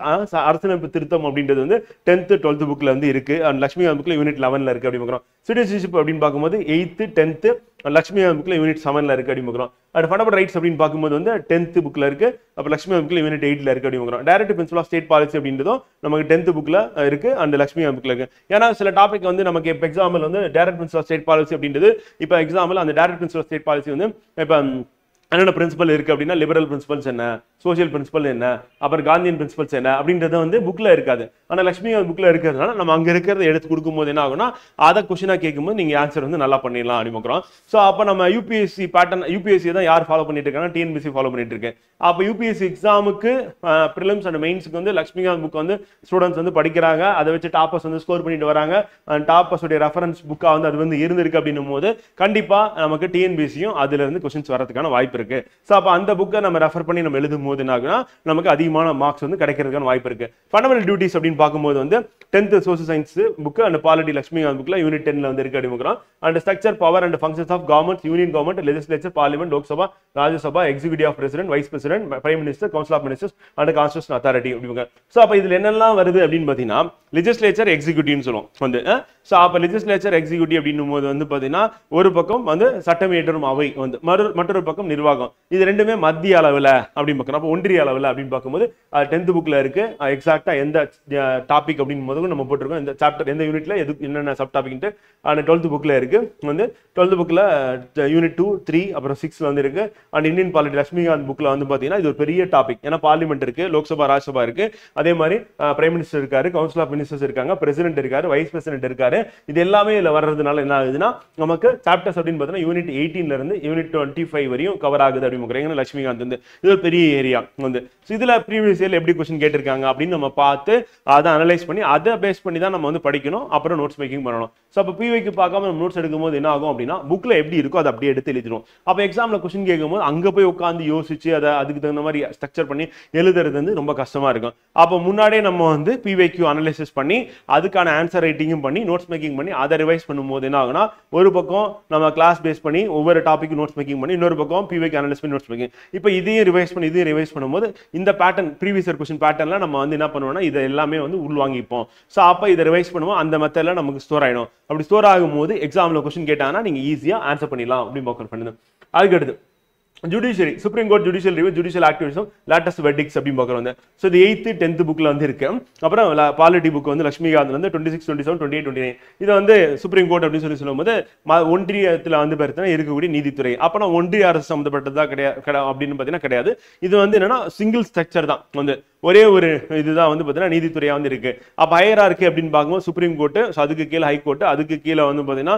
அரசியலமைப்பு திருத்தம் அப்படின்றது வந்து 10th 12th புக்ல வந்து இருக்கு அண்ட் லட்சுமிகாந்த் புக்ல யூனிட் 11ல இருக்கு அப்படின்னு பார்க்குறோம். சிட்டிசன்ஷிப் அப்படின்னு பார்க்கும்போது 8th 10th லட்சுமிகாந்த் புக்ல யூனிட் 7ல இருக்கு அப்படின்னு பார்க்குறோம். அண்ட் ஃபண்டமெண்டல் ரைட்ஸ் அப்படின்னு பார்க்கும்போது வந்து 10th புக்ல இருக்கு, அப்போ லட்சுமிகாந்த் புக்ல யூனிட் 8ல இருக்கு அப்படின்னு பார்க்குறோம். Direct principle of state policy அப்படின்றதும் நமக்கு 10th புக்ல இருக்கு அண்ட் லட்சுமிகாந்த் புக்ல இருக்கு. ஏன்னா சில டாபிக் வந்து நமக்கு இப்போ எக்ஸாம்பிள் வந்து direct principle of state policy அப்படின்றது இப்போ எக்ஸாம்பிள் அந்த direct principle of state policy வந்து இப்போ என்னென்ன பிரின்சிபல் இருக்கு அப்படின்னா லிபரல் பிரின்சிபல்ஸ் என்ன, சோசியல் பிரின்சிபல் என்ன, அப்புறம் காந்தியன் பிரின்சிபல்ஸ் என்ன அப்படின்றது வந்து புக்ல இருக்காது. ஆனால் லட்சுமிகாந்த் புக்ல இருக்கிறதுனால நம்ம அங்க இருக்கிறத எடுத்து கொடுக்கும்போது என்ன ஆகும்னா அதை கொஸ்டினா கேட்கும்போது நீங்க ஆன்சர் வந்து நல்லா பண்ணிடலாம் அப்படின்னு. ஸோ அப்போ நம்ம யூபிஎஸ்சி பேட்டர்ன், யூபிஎஸ்சி தான் யார் ஃபாலோ பண்ணிட்டு இருக்காங்க, டிஎன்பிஎஸ்சி ஃபாலோ பண்ணிட்டு இருக்கேன். அப்போ யூபிஎஸ்சி எக்ஸாமுக்கு ப்ரிலிம்ஸ் அண்ட் மெயின்ஸுக்கு வந்து லட்சுமிகாந்த் புக் வந்து ஸ்டூடெண்ட்ஸ் வந்து படிக்கிறாங்க, அதை வச்சு டாப்பர்ஸ் வந்து ஸ்கோர் பண்ணிட்டு வராங்க. டாப்பர்ஸ் உடைய ரெஃபரன்ஸ் புக்கா வந்து அது வந்து இருந்திருக்கு அப்படின்னும் போது கண்டிப்பா நமக்கு டிஎன்பிஎஸ்சியும் அதுல இருந்து கொஸ்டின்ஸ் வரதுக்கான வாய்ப்பு இருக்கு. ஸோ அப்போ அந்த புக்கை நம்ம ரெஃபர் பண்ணி நம்ம எழுதும் போது என்ன ஆகுனா நமக்கு அதிகமான மார்க்ஸ் வந்து கிடைக்கிறதுக்கான வாய்ப்பு இருக்கு. ஃபண்டமெண்டல் டியூட்டிஸ் அப்படின்னு பார்க்கும்போது வந்து 10th social science book and polity Lakshmikanth புக்ல யூனிட் 10ல வந்து இருக்கு அப்படின்னு. And structure, power and functions of government, union government, legislature, parliament, Lok Sabha, Rajya Sabha, executive of president, vice president, prime minister, council of ministers and constitution authority அப்படிங்க. So அப்போ இதுல என்னெல்லாம் வருது அப்படின்னு பார்த்தீங்கன்னா லெஜிஸ்லேச்சர், எக்ஸிக்யூட்டிவ்னு சொல்லுவோம் வந்து. ஸோ அப்போ லெஜிஸ்லேச்சர், எக்ஸிக்யூட்டிவ் அப்படின்னும் போது வந்து பார்த்தீங்கன்னா ஒரு பக்கம் வந்து சட்டம் இயற்றும் அவை வந்து, மற்றொரு பக்கம் நிர்வாகம். இது ரெண்டுமே மத்திய அளவில் அப்படின்னு பார்க்கணும். அப்போ ஒன்றிய அளவில் அப்படின்னு பார்க்கும்போது 10th புக்ல இருக்கு. எக்ஸாக்டா எந்த டாபிக் அப்படின்னு போது நம்ம போட்டிருக்கோம், இந்த சாப்டர் எந்த யூனிட்ல எது என்னென்ன சப் டாபிக். அண்ட் 12th புக்ல இருக்கு வந்து 12th புக்ல யூனிட் 2, 3 அப்புறம் 6ல வந்து இருக்கு. அண்ட் இந்தியன் பாலிட்டி லட்சுமிகாந்த் புக்ல வந்து பாத்தீங்கன்னா இது ஒரு பெரிய டாபிக். ஏன்னா பார்லிமெண்ட் இருக்கு, லோக்சபா, ராஜ்யசபா இருக்கு, அதே மாதிரி பிரைம் மினிஸ்டர் இருக்காரு, கவுன்சில் ஆஃப் மினிஸ்டர்ஸ் இருக்காங்க, பிரசிடென்ட் இருக்காரு, வைஸ் பிரசிடென்ட் இருக்காரு. இது எல்லாமே இதுல வர்றதுனால என்ன ஆகுதுன்னா நமக்கு சாப்டர்ஸ் அப்படின்னு பார்த்தீங்கன்னா யூனிட் 18ல இருந்து யூனிட் 25 வரையும் கவர் கவர் ஆகுது அப்படின்னு பார்க்குறேன். லட்சுமிகாந்த் வந்து இது ஒரு பெரிய ஏரியா வந்து. ஸோ இதில் ப்ரீவியஸ் இயர்ல எப்படி கொஸ்டின் கேட்டிருக்காங்க அப்படின்னு நம்ம பார்த்து அதை அனலைஸ் பண்ணி அதை பேஸ் பண்ணி தான் நம்ம வந்து படிக்கணும், அப்புறம் நோட்ஸ் மேக்கிங் பண்ணணும். ஸோ அப்போ பிவைக்கு பார்க்காம நம்ம நோட்ஸ் எடுக்கும்போது என்ன ஆகும் அப்படின்னா புக்கில் எப்படி இருக்கோ அதை அப்படியே எடுத்து எழுதிடும். அப்போ எக்ஸாமில் கொஸ்டின் கேட்கும்போது அங்கே போய் உட்காந்து யோசிச்சு அதை அதுக்கு தகுந்த மாதிரி ஸ்ட்ரக்சர் பண்ணி எழுதுறது வந்து ரொம்ப கஷ்டமா இருக்கும். அப்போ முன்னாடியே நம்ம வந்து பிவைக்யூ அனலைசிஸ் பண்ணி அதுக்கான ஆன்சர் ரைட்டிங்கும் பண்ணி நோட்ஸ் மேக்கிங் பண்ணி அதை ரிவைஸ் பண்ணும்போது என்ன ஆகுனா ஒரு பக்கம் நம்ம கிளாஸ் பேஸ் பண்ணி ஒவ்வொரு டாபிக் நோட்ஸ் மேக்கிங் பண்ணி இன்னொரு பக்கம் பிவைக்கு அனலைஸ் பண்ணி நோட்ஸ் மேக்கிங். இப்போ இதையும் ரிவைஸ் பண்ணும்போது இந்த பேட்டர்ன் ப்ரீவியஸ் இயர் கொஸ்டின் பேட்டர்ன்ல நம்ம வந்து என்ன பண்ணுவோம்னா இதை எல்லாமே வந்து உள்வாங்கிப்போம். ஸோ அப்போ இதை ரிவைஸ் பண்ணுவோம், அந்த மெத்தட்ல நமக்கு ஸ்டோர் ஆயிடும். அப்படி ஸ்டோர் ஆகும்போது எக்ஸாம்ல கொஸ்டின் கேட்டாங்கன்னா நீங்க ஈஸியா ஆன்சர் பண்ணிடலாம் அப்படின்னு பார்க்க பண்ணுது. அதுக்கடுத்து judiciary, supreme court judicial review, judicial activism, latest vertices அப்படின்னு பார்க்குறோம். ஸோ இது 8th 10th புக்ல வந்து இருக்கு. அப்புறம் பாலிட்டி புக் வந்து லட்சுமிகாந்த் வந்து 26, 27, 28, 29 இதை வந்து சுப்ரீம் கோர்ட் அப்படின்னு சொல்லும்போது ஒன்றியத்தில் வந்து பார்த்தீங்கன்னா இருக்கக்கூடிய நீதித்துறை. அப்போ ஒன்றிய அரசு சம்மந்தப்பட்டதா கிடையாது அப்படின்னு பார்த்தீங்கன்னா கிடையாது. இது வந்து என்னன்னா சிங்கிள் ஸ்ட்ரக்சர் தான் வந்து ஒரே ஒரு இதுதான் வந்து பார்த்தீங்கன்னா நீதித்துறையா வந்து இருக்கு. அப்போ ஹையரா இருக்கு அப்படின்னு பார்க்கும்போது சுப்ரீம் கோர்ட்டு, அதுக்கு கீழே ஹை கோர்ட்டு, அதுக்கு கீழே வந்து பார்த்தீங்கன்னா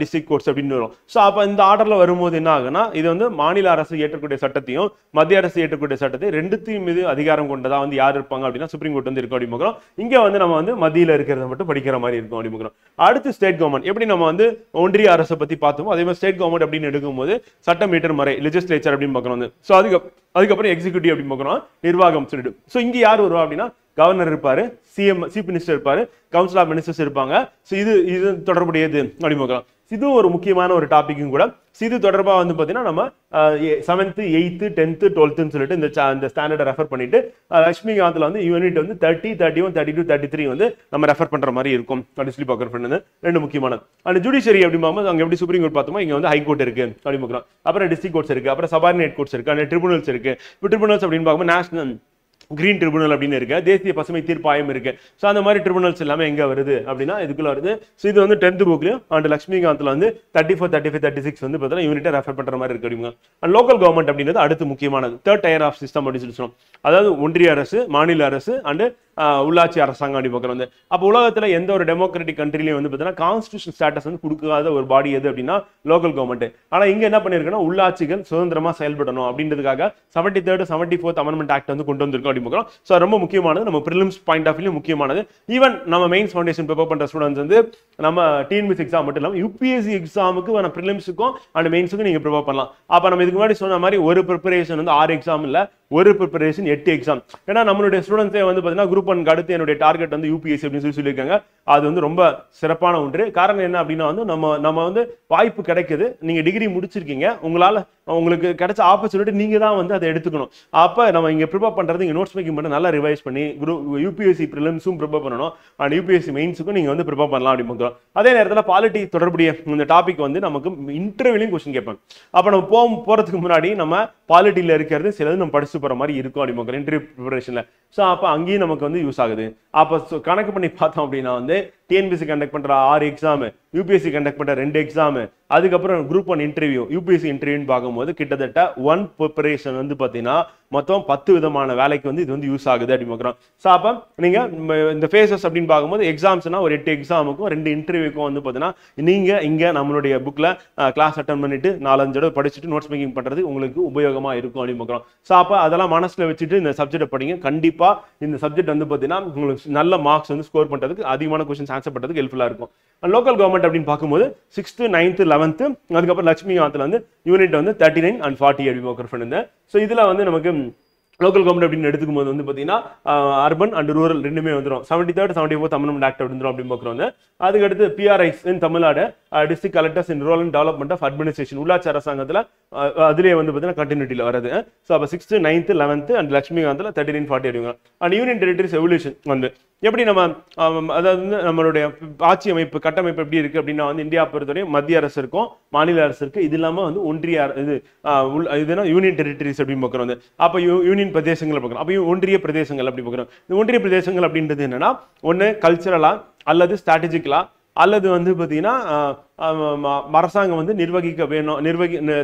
டிஸ்ட்ரிக்ட் கோர்ட்ஸ் அப்படின்னு வரும். ஸோ அப்போ இந்த ஆர்டர்ல வரும்போது என்ன ஆகுனா இது வந்து மாநில அரசு ஏற்றக்கூடிய சட்டத்தையும் மத்திய அரசு ஏற்றக்கூடிய சட்டத்தை ரெண்டுத்தையும் மீது அதிகாரம் கொண்டதா வந்து யார் இருப்பாங்க அப்படின்னா சுப்ரீம் கோர்ட் வந்து இருக்கும் அப்படின்னு பார்க்குறோம். இங்க வந்து நம்ம வந்து மத்தியில இருக்கிறத மட்டும் படிக்கிற மாதிரி இருக்கும் அப்படின்னு பார்க்குறோம். அடுத்து ஸ்டேட் கவர்மெண்ட், எப்படி நம்ம வந்து ஒன்றிய அரசை பத்தி பார்த்தோமோ அதே மாதிரி ஸ்டேட் கவர்மெண்ட் அப்படின்னு எடுக்கும்போது சட்டம் இயற்றும் முறை லெஜிஸ்லேச்சர் அப்படின்னு பார்க்குறோம். ஸோ அதுக்கப்புறம் எக்ஸிக்யூட்டிவ் அப்படின்னு பார்க்குறோம், நிர்வாகம் சொல்லிட்டு. ஸோ இங்க யார் வருவா அப்படின்னா கவர்னர் இருப்பாரு, சிஎம் சீஃப் மினிஸ்டர் இருப்பாரு, கவுன்சில் ஆஃப் மினிஸ்டர்ஸ் இருப்பாங்க. ஸோ இது தொடர்புடையது அப்படின்னு பார்க்கலாம். இதுவும் ஒரு முக்கியமான ஒரு டாபிக்கும் கூட. இது தொடர்பாக வந்து பார்த்தீங்கன்னா நம்ம 7th 8th 10th 12th சொல்லிட்டு இந்த ஸ்டாண்டர்டை ரெஃபர் பண்ணிட்டு லட்சுமிகாந்த்ல வந்து யூனிட் வந்து 30, 31, 32, 33 வந்து நம்ம ரெஃபர் பண்ற மாதிரி இருக்கும் அப்படின்னு சொல்லி பார்க்குறது ரெண்டு முக்கியமானது. அண்ட் ஜுடிஷியரி அப்படின்னு பார்க்கும்போது அங்கே எப்படி சுப்ரீம் கோர்ட் பார்த்தோமோ இங்கே வந்து ஹை கோர்ட் இருக்கு அப்படின்னு பார்க்குறோம். அப்புறம் டிஸ்ட்ரிக்ட் கோர்ட்ஸ் இருக்கு, அப்புறம் சபார்டினேட் கோர்ட்ஸ் இருக்கு, அண்ட் ட்ரிபுனல்ஸ் இருக்கு. இப்போ ட்ரிபுனல்ஸ் அப்படின்னு பார்க்கும்போது நேஷனல் கிரீன் ட்ரிபுனல் அப்படின்னு இருக்கு, தேசிய பசுமை தீர்ப்பாயம் இருக்கு. ஸோ அந்த மாதிரி ட்ரிபுனல்ஸ் எல்லாமே எங்க வருது அப்படின்னா இதுக்குள்ள வருது. ஸோ இது வந்து 10th புக்லயும் அண்ட் லட்சுமிகாந்த்ல வந்து 34, 35, 36 வந்து பார்த்தீங்கன்னா யூனிட்டை ரெஃபர் பண்ற மாதிரி இருக்கு அப்படிங்க. அண்ட் லோக்கல் கவர்மெண்ட் அப்படின்றது அடுத்து முக்கியமானது, 3rd tier ஆஃப் சிஸ்டம் அப்படின்னு சொல்லுவோம். அதாவது ஒன்றிய அரசு, மாநில அரசு அண்ட் உள்ளாட்சி அரசாங்கம் அப்படி பார்க்குறது. அப்போ உலகத்துல எந்த ஒரு டெமோக்ராட்டிக் கண்ட்ரிலையும் வந்து பார்த்தீங்கன்னா கான்ஸ்டியூஷன் ஸ்டேட்டஸ் வந்து கொடுக்காத ஒரு பாடி எது அப்படின்னா லோக்கல் கவர்மெண்ட். ஆனா இங்க என்ன பண்ணிருக்குன்னா உள்ளாட்சிகள் சுதந்திரமா செயல்படணும் அப்படின்றதுக்காக 73rd 74th அமெண்ட்மெண்ட் ஆக்ட் வந்து கொண்டு வந்திருக்கோம் அப்படி பார்க்குறோம். ஸோ ரொம்ப முக்கியமானது, நம்ம ப்ரிலிம்ஸ் பாயிண்ட் ஆஃப் வியூ முக்கியமானது. ஈவன் நம்ம மெயின்ஸ் ஃபவுண்டேஷன் ப்ரிப்பேர் பண்ற ஸ்டூடெண்ட்ஸ் வந்து நம்ம டிஎன்பிஎஸ்சி எக்ஸாம் மட்டும் இல்லாமல் யூபிஎஸ்சி எக்ஸாமுக்கு ப்ரிலிம்ஸுக்கும் அண்ட் மெயின்ஸுக்கும் நீங்க ப்ரிப்பேர் பண்ணலாம். அப்ப நம்ம இதுக்கு முன்னாடி சொன்ன மாதிரி ஒரு ப்ரிப்பரேஷன் வந்து 6 எக்ஸாம் இல்ல, ஒரு ப்ரிப்பரேஷன் 8 எக்ஸாம். ஏன்னா நம்மளுடைய ஸ்டூடெண்ட்ஸே வந்து பார்த்தீங்கன்னா குரூப் 1 அடுத்து என்னுடைய டார்கெட் வந்து யூபிஎஸ்சி அப்படின்னு சொல்லியிருக்காங்க. அது வந்து ரொம்ப சிறப்பான ஒன்று. காரணம் என்ன அப்படின்னா வந்து நம்ம வந்து வாய்ப்பு கிடைக்குது, நீங்க டிகிரி முடிச்சிருக்கீங்க, உங்களுக்கு கிடைச்ச ஆப்பர்ச்சுனிட்டி நீங்க தான் வந்து அதை எடுத்துக்கணும். அப்ப நம்ம இங்க ப்ரிப்பேர் பண்றது இங்க நோட்ஸ் மேக்கிங் பண்ணி நல்லா ரிவைஸ் பண்ணி யூபிஎஸ்சி ப்ரிலிம்ஸும் ப்ரிப்பேர் பண்ணணும் அண்ட் யூபிஎஸ்சி மெயின்ஸுக்கும் நீங்க வந்து ப்ரிப்பேர் பண்ணலாம் அப்படின்னு பார்க்குறோம். அதே நேரத்தில் பாலிட்டி தொடர்புடைய இந்த டாபிக் வந்து நமக்கு இன்டர்வியூலையும் கொஸ்டின் கேட்பாங்க. அப்ப நம்ம போறதுக்கு முன்னாடி நம்ம பாலிட்டியில இருக்கிறது சிலது நம்ம படிச்சு போற மாதிரி இருக்கும் அப்படின்னு பார்க்குறோம் இன்டர்வியூ ப்ரிப்பரேஷன்ல. ஸோ அப்போ அங்கேயும் நமக்கு வந்து யூஸ் ஆகுது. அப்போ கணக்கு பண்ணி பார்த்தோம் அப்படின்னா வந்து டிஎன்பிஎஸ்சி கண்டக்ட் பண்ற 6 எக்ஸாம், யூபிஎஸ்சி கண்டக்ட் பண்ற 2 எக்ஸாம், அதுக்கப்புறம் குரூப் 1 இன்டர்வியூ, யூபிஎஸ்சி இன்டர்வியூன்னு பார்க்கும்போது கிட்டத்தட்ட 1 ப்ரிப்பரேஷன் வந்து பார்த்தீங்கன்னா மொத்தம் 10 விதமான வேலைக்கு வந்து இது வந்து யூஸ் ஆகுது அப்படின்னு பார்க்குறோம். ஸோ அப்போ நீங்க இந்த ஃபேஸஸ் அப்படின்னு பார்க்கும்போது எக்ஸாம்ஸ்னா ஒரு 8 எக்ஸாமுக்கும் 2 இன்டர்வியூக்கும் வந்து பார்த்தீங்கன்னா நீங்க இங்க நம்மளுடைய புக்ல கிளாஸ் அட்டன் பண்ணிட்டு 4-5 தடவை படிச்சுட்டு நோட்ஸ் மேக்கிங் பண்றது உங்களுக்கு உபயோகமா இருக்கும் அப்படின்னு பார்க்குறோம். ஸோ அப்போ அதெல்லாம் மனசுல வச்சுட்டு இந்த சப்ஜெக்ட் படிங்க. கண்டிப்பா இந்த சப்ஜெக்ட் வந்து பார்த்தீங்கன்னா உங்களுக்கு நல்ல மார்க்ஸ் வந்து ஸ்கோர் பண்றதுக்கு, அதிகமான கொஸ்டின்ஸ் ஆன்சர் பண்றதுக்கு ஹெல்ப்ஃபுல்லா இருக்கும். லோக்கல் கவர்மெண்ட் அப்படின்னு பார்க்கும்போது 6th 9th 11th அதுக்கப்புறம் லட்சுமிகாந்த்ல வந்து யூனிட் வந்து 39 and 40 அப்படி பார்க்குறேன். ஸோ இதுல வந்து நமக்கு லோக்கல் கவர்மெண்ட் அப்படின்னு எடுத்துக்கும் போது வந்து பார்த்தீங்கன்னா அர்பன் அண்ட் ரூரல் ரெண்டுமே வந்துடும். 73rd 74th அமெண்ட்மெண்ட் ஆக்ட் வந்துடும் அப்படின்னு பார்க்குறோம். அதுக்கடுத்து PRIs in Tamil Nadu, district collectors in rural development of administration, உள்ளாட்சி அரசாங்கத்தில் அதுலேயே வந்து பார்த்தீங்கன்னா கண்டினியூட்டியில் வருது. ஸோ அப்போ 6th 9th 11th அண்ட் லட்சுமிகாந்தில் 39 40 அப்படிங்க. அண்ட் யூனியன் டெரிட்டரிஸ் எவல்யூஷன் வந்து எப்படி நம்ம அதாவது வந்து நம்மளுடைய ஆட்சி அமைப்பு கட்டமைப்பு எப்படி இருக்கு அப்படின்னா வந்து இந்தியா பொறுத்தவரையும் மத்திய அரசு இருக்கும், மாநில அரசு இருக்கு, இது இல்லாம வந்து ஒன்றிய இதுனா யூனியன் டெரிட்டரிஸ் அப்படின்னு பார்க்குறோம். அப்போ யூனியன் பிரதேசங்கள் பார்க்குறோம். அப்போ ஒன்றிய பிரதேசங்கள் அப்படி பார்க்குறோம். இந்த ஒன்றிய பிரதேசங்கள் அப்படின்றது என்னன்னா ஒன்று கல்ச்சரலா அல்லது ஸ்ட்ராட்டஜிக்கலா அல்லது வந்து பார்த்தீங்கன்னா அரசாங்கம் வந்து நிர்வகிக்க வேணும்,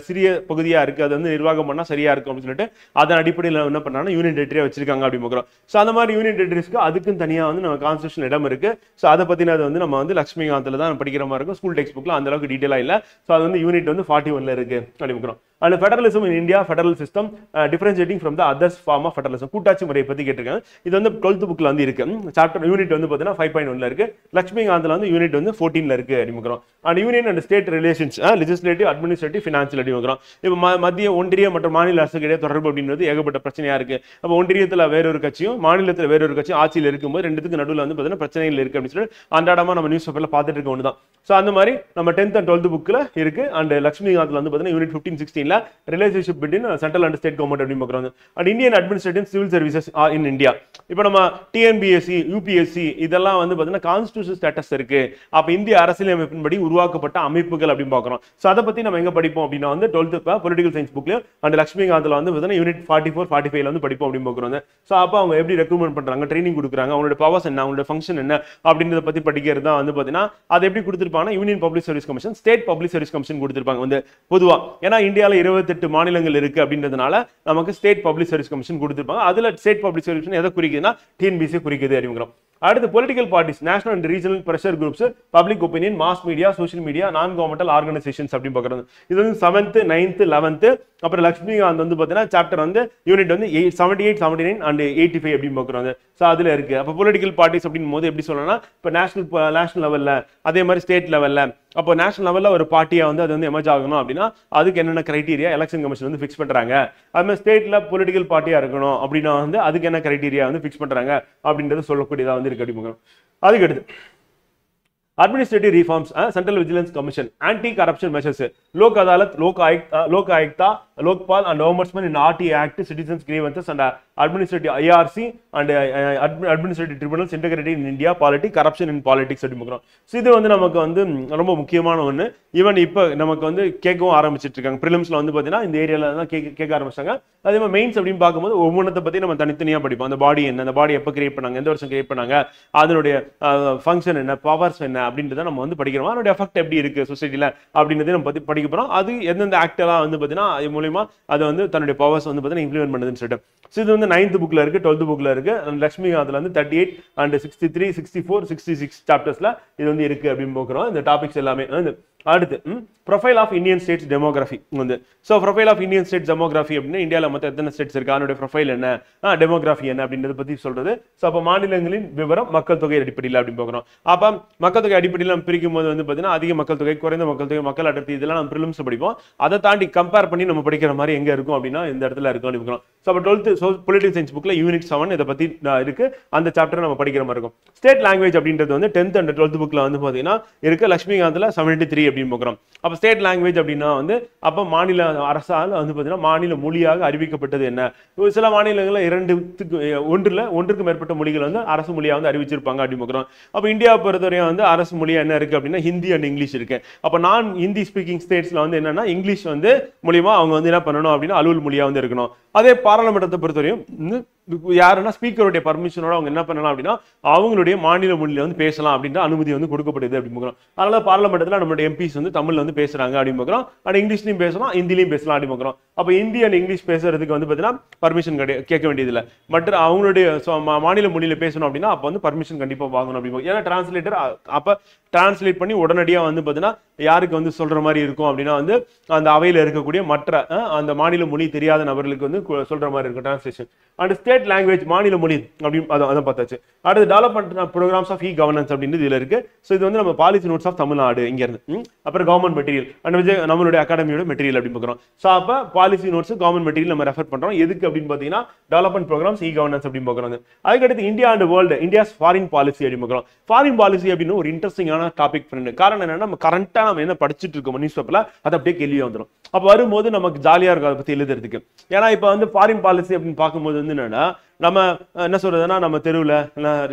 சிறிய பகுதியா இருக்கு, அது வந்து நிர்வாகம் பண்ணா சரியா இருக்கும் அப்படின்னு சொல்லிட்டு அதன் அடிப்படையில் என்ன பண்ணாங்கன்னா யூனியன் டெரிட்டரியா வச்சிருக்காங்க அப்படின்னு பார்க்குறோம். ஸோ அந்த மாதிரி யூனியன் டெரிட்டரிஸ்க்கு அதுக்கும் தனியாக வந்து நம்ம கான்ஸ்டியூஷன் இடம் இருக்கு. ஸோ அதை பத்தினது வந்து நம்ம வந்து லட்சுமிகாந்தில் தான் படிக்கிற மாதிரி இருக்கும். ஸ்கூல் டெக்ஸ்ட் புக்ல அந்த அளவுக்கு டீட்டெயிலா இல்லை. ஸோ அது வந்து யூனிட் வந்து 41ல இருக்கு அப்படி பார்க்குறோம். And federalism in India federal system differentiating from the others form of federalism, கூட்டாட்சி முறையை பத்தி கேட்டிருக்காங்க. இது வந்து 12th புக்ல வந்து இருக்கு. சாப்டர் யூனிட் வந்து பாத்தீங்கன்னா 5.1ல இருக்கு. லட்சுமிகாந்த்ல வந்து யூனிட் வந்து 14ல இருக்கு அப்படிங்கறோம். And union and state relations, legislative, administrative, financial அப்படிங்கறோம். இப்போ மத்திய ஒன்றிய மற்றும் மாநில அரசுக்கு இடையே தொடர்பு அப்படின்றது ஏகப்பட்ட பிரச்சனையா இருக்கு. அப்போ ஒன்றியத்துல வேறொரு கட்சியும் மாநிலத்துல வேறொரு கட்சியும் ஆட்சியில் இருக்கும்போது ரெண்டுத்துக்கு நடுவில் வந்து பாத்தீங்கன்னா பிரச்சனைகள் இருக்கு அப்படின்னு சொல்லி அன்றாடமா நம்ம நியூஸ் பேப்பர்ல பார்த்துட்டு இருக்க ஒண்ணுதான். சோ அந்த மாதிரி நம்ம 10th and 12th புக்ல இருக்கு. அண்ட் லட்சுமிகாந்த்ல வந்து பாத்தீங்கன்னா யூனிட் 15-16ல relationship between central and state government அப்படின்னு பார்க்கறோம். And Indian administrative civil services in India. இப்போ நம்ம டிஎன்பிஎஸ்சி, யூபிஎஸ்சி இதெல்லாம் வந்து பாத்தீங்கன்னா கான்ஸ்டிடியூஷன் ஸ்டேட்டஸ் இருக்கு. அப்ப இந்திய அரசியலமைப்பின்படி உருவாக்கப்பட்ட அமைப்புகள் அப்படின்னு பார்க்கறோம். சோ அதை பத்தி நம்ம எங்க படிப்போம் அப்படின்னா வந்து 12th பொலிட்டிக்கல் சயின்ஸ் புக்ல அண்ட் லட்சுமிகாந்த்ல வந்து பாத்தீங்கன்னா யூனிட் 44-45ல வந்து படிப்போம் அப்படின்னு பார்க்கறோம். சோ அப்ப அவங்க எப்படி ரெக்ரூட்மெண்ட் பண்றாங்க, ட்ரைனிங் கொடுக்குறாங்க, அவங்களோட பவர்ஸ் என்ன, அவங்களோட ஃபங்க்ஷன் என்ன அப்படின்றத பத்தி படிக்கிறது தான் வந்து பாத்தீங்கன்னா அது எப்படி கொடுத்திருப்பாங்கன்னா union public service commission, state public service commission கொடுத்திருப்பாங்க வந்து பொதுவா. ஏன்னா இந்தியால 28 மாநிலங்கள் இருக்கு அப்படின்றதுனால நமக்கு ஸ்டேட் பப்ளிக் சர்வீஸ் கமிஷன் கொடுத்திருப்பாங்க. அதுல ஸ்டேட் பப்ளிக் சர்வீஸ் எதை குறிக்குதுன்னா டிஎன்பிசி குறிக்குது அப்படிங்கிறோம். அடுத்து political parties, national and regional pressure groups, public opinion, mass media, social media, நான் கவர்மெண்டல் ஆர்கனைசேஷன்ஸ் அப்படின்னு பார்க்கறது. இது வந்து 7th, 9th, 11th. அப்புறம் லட்சுமிகாந்த் வந்து பாத்தீங்கன்னா சாப்டர் வந்து யூனிட் வந்து 78, 79 அண்ட் 85 அப்படின்னு பார்க்கறோம். சோ அதுல இருக்கு. அப்ப பொலிட்டிக்கல் பார்ட்டிஸ் அப்படின் போது எப்படி சொல்லணும்னா இப்ப நேஷனல் லெவல்ல, அதே மாதிரி ஸ்டேட் லெவல்ல, அப்போ நேஷனல் லெவல்ல ஒரு பார்ட்டியா வந்து அது வந்து எமர்ஜ் ஆகணும் அப்படின்னா அதுக்கு என்னென்ன கிரைட்டீரியா எலெக்ஷன் கமிஷன் வந்து ஃபிக்ஸ் பண்றாங்க. அது மாதிரி ஸ்டேட்ல பொலிட்டிக்கல் பார்ட்டியா இருக்கணும் அப்படின்னா வந்து அதுக்கு என்ன கிரைட்டீரியா வந்து ஃபிக்ஸ் பண்றாங்க அப்படின்றது சொல்லக்கூடியதா வந்து இருக்கு அப்படி. அதுக்கு அடுத்து administrative reforms, central vigilance commission, anti corruption measures, lok adalat, lok ayukta, lokpal and ombudsman in RT act, citizens grievances and administrative IRC and administrative tribunals, integrity in India, politics, corruption in politics அப்படிங்கறோம். So இது வந்து நமக்கு வந்து ரொம்ப முக்கியமான ஒண்ணு. Even இப்ப நமக்கு வந்து கேட்கவும் ஆரம்பிச்சிட்டு இருக்காங்க. பிரிலிம்ஸ்ல வந்து பாத்தீங்கன்னா இந்த ஏரியால தான் கேட்க ஆரம்பிச்சாங்க. அதே மாதிரி மெயின்ஸ் அப்படின்னு பார்க்கும்போது ஒவ்வொன்றத்தை பத்தி நம்ம தனித்தனியா படிப்போம். அந்த பாடி என்ன, அந்த பாடி எப்ப கிரியேட் பண்ணாங்க, எந்த வருஷம் கிரியேட் பண்ணாங்க, அதனுடைய ஃபங்க்ஷன் என்ன, பவர்ஸ் என்ன அப்படின்றத நம்ம வந்து படிக்கிறோம். அதனுடைய எஃபெக்ட் எப்படி இருக்கு சொசைட்டில அப்படின்றத நம்ம பத்தி படிக்க போறோம். அது எந்தெந்த ஆக்ட் எல்லாம் வந்து பாத்தீங்கன்னா அது மூலமா அது வந்து தன்னுடைய பவர்ஸ் வந்து பாத்தீங்கன்னா இம்ப்ளிமெண்ட் பண்ணுதுன்னு சொல்லிட்டு. சோ இது வந்து 9th புக்ல இருக்கு, 12th புக்ல இருக்கு. லட்சுமிகாந்த்ல வந்து 38 and 63, 64, 66 சாப்டர்ஸ்ல இது வந்து இருக்கு அப்படின்னு பார்க்கிறோம். இந்த டாபிக்ஸ் எல்லாமே. அடுத்து profile of Indian states demography வந்து. So profile of Indian states demography அப்படின்னா இந்தியாவில் மொத்தம் எத்தனை ஸ்டேட்ஸ் இருக்கு, அதனுடைய ப்ரொஃபைல் என்ன, டெமோகிராஃபி என்ன அப்படின்றத பத்தி சொல்றது. ஸோ அப்போ மாநிலங்களின் விவரம் மக்கள் தொகை அடிப்படையில் அப்படின்னு பார்க்குறோம். அப்போ மக்கள் தொகை அடிப்படையில் நம்ம பிரிக்கும் போது வந்து பார்த்தீங்கன்னா அதிக மக்கள் தொகை, குறைந்த மக்கள் தொகை, மக்கள் அடர்த்தி இதெல்லாம் நம்ம பிரிலிம்ஸ் படிப்போம். அதை தாண்டி கம்பேர் பண்ணி நம்ம படிக்கிற மாதிரி எங்க இருக்கும் அப்படின்னா இந்த இடத்துல இருக்கும் அப்படின்னு. ஸோ அப்போ 12th பொலிட்டிக்கல் சயின்ஸ் புக்ல யூனிட் 7 இதை பத்தி இருக்கு. அந்த சாப்டர் நம்ம படிக்கிற மாதிரி இருக்கும். ஸ்டேட் லாங்குவேஜ் அப்படின்றது வந்து 10th and 12th புக்ல வந்து பாத்தீங்கன்னா இருக்கு. லட்சுமிகாந்த்ல 73 அப்படின்னு பார்க்குறோம். அப்ப ஸ்டேட் லாங்குவேஜ் அப்படின்னா வந்து அப்ப மாநில அரசால் வந்து பாத்தீங்கன்னா மாநில மொழியாக அறிவிக்கப்பட்டது என்ன. சில மாநிலங்கள்ல ஒன்றுக்கு மேற்பட்ட மொழிகள் வந்து அரசு மொழியா வந்து அறிவிச்சிருப்பாங்க அப்படின்னு பார்க்கிறோம். அப்ப இந்தியாவை பொறுத்தவரையும் வந்து அரசு மொழியா என்ன இருக்கு அப்படின்னா ஹிந்தி அண்ட் இங்கிலீஷ் இருக்கு. அப்ப நான் ஹிந்தி ஸ்பீக்கிங் ஸ்டேட்ஸ்ல வந்து என்னன்னா இங்கிலீஷ் வந்து மூலியமா அவங்க வந்து என்ன பண்ணணும் அப்படின்னா அலுவல் மொழியா வந்து இருக்கணும். அதே பாராளுமன்றத்தை பொறுத்தவரையும் யாருன்னா ஸ்பீக்கருடைய பர்மிஷனோட அவங்க என்ன பண்ணலாம் அப்படின்னா அவங்களுடைய மாநில மொழியில வந்து பேசலாம் அப்படின்ற அனுமதி வந்து கொடுக்கப்படுது அப்படின்னு பார்க்கிறோம். அதனால பார்லிமெண்ட்ல நம்மளுடைய எம்பிஸ் வந்து தமிழ்ல வந்து பேசுறாங்க அப்படின்னு பார்க்கிறோம். அண்ட் இங்கிலீஷ்லயும் பேசலாம், ஹிந்திலையும் பேசலாம் அப்படின்னு பார்க்கிறோம். அப்ப ஹிந்தி அண்ட் இங்கிலீஷ் பேசுறதுக்கு வந்து பாத்தீங்கன்னா பர்மிஷன் கேட்க வேண்டியது இல்லை. மற்ற அவங்களுடைய மாநில மொழியில பேசணும் அப்படின்னா அப்ப வந்து பர்மிஷன் கண்டிப்பா வாங்கணும் அப்படின்னு. ஏன்னா டிரான்ஸ்லேட்டர் அப்ப டிரான்ஸ்லேட் பண்ணி உடனடியா வந்து பாத்தீங்கன்னா யாருக்கு வந்து சொல்ற மாதிரி இருக்கும் அப்படின்னா வந்து அந்த அவையில இருக்கக்கூடிய மற்ற அந்த மாநில மொழி தெரியாத நபர்களுக்கு வந்து சொல்ற மாதிரி இருக்கும் டிரான்ஸ்லேஷன். அண்ட் ஸ்டேட் லாங்குவேஜ் மாநில மொழி அப்படின்னு அதான் பார்த்தாச்சு. அடுத்து டெவலப்மெண்ட் ப்ரோக்ராம்ஸ் ஆஃப் கவர்னன்ஸ் அப்படின்றது இதுல இருக்கு. ஸோ இது வந்து நம்ம பாலிசி நோட்ஸ் ஆஃப் தமிழ்நாடு இங்க இருந்து. அப்புறம் கவர்மெண்ட் மெட்டீரியல் அண்ட் நம்மளுடைய அகாடமியோட மெட்டீரியல் அப்படின்னு பார்க்குறோம். ஸோ அப்ப பாலிசி நோட்ஸ் கவர்மெண்ட் மெட்டீரியல் நம்ம ரெஃபர் பண்றோம். எதுக்கு அப்படின்னு பாத்தீங்கன்னா டெவலப்மெண்ட் ப்ரோக்ராம்ஸ் கவர்னன்ஸ் அப்படின்னு பார்க்குறோம். அதுக்கடுத்து India and world, India's foreign policy அப்படின்னு பார்க்குறோம். ஃபாரின் பாலிசி அப்படின்னு ஒரு இன்ட்ரெஸ்டிங்கான டாபிக் ஃப்ரெண்ட். காரணம் என்னன்னா நம்ம கரண்டா நம்ம என்ன படிச்சுட்டு இருக்கோம் நியூஸ் பேப்பர்ல அது அப்படியே கேள்வியா வந்துடும். அப்ப வரும்போது நமக்கு ஜாலியா இருக்கும் அதை பத்தி எழுதுறதுக்கு. ஏன்னா இப்ப வந்து ஃபாரின் பாலிசி அப்படின்னு பார்க்கும்போது வந்து என்னன்னா நம்ம என்ன சொல்றதுன்னா நம்ம தெருவில்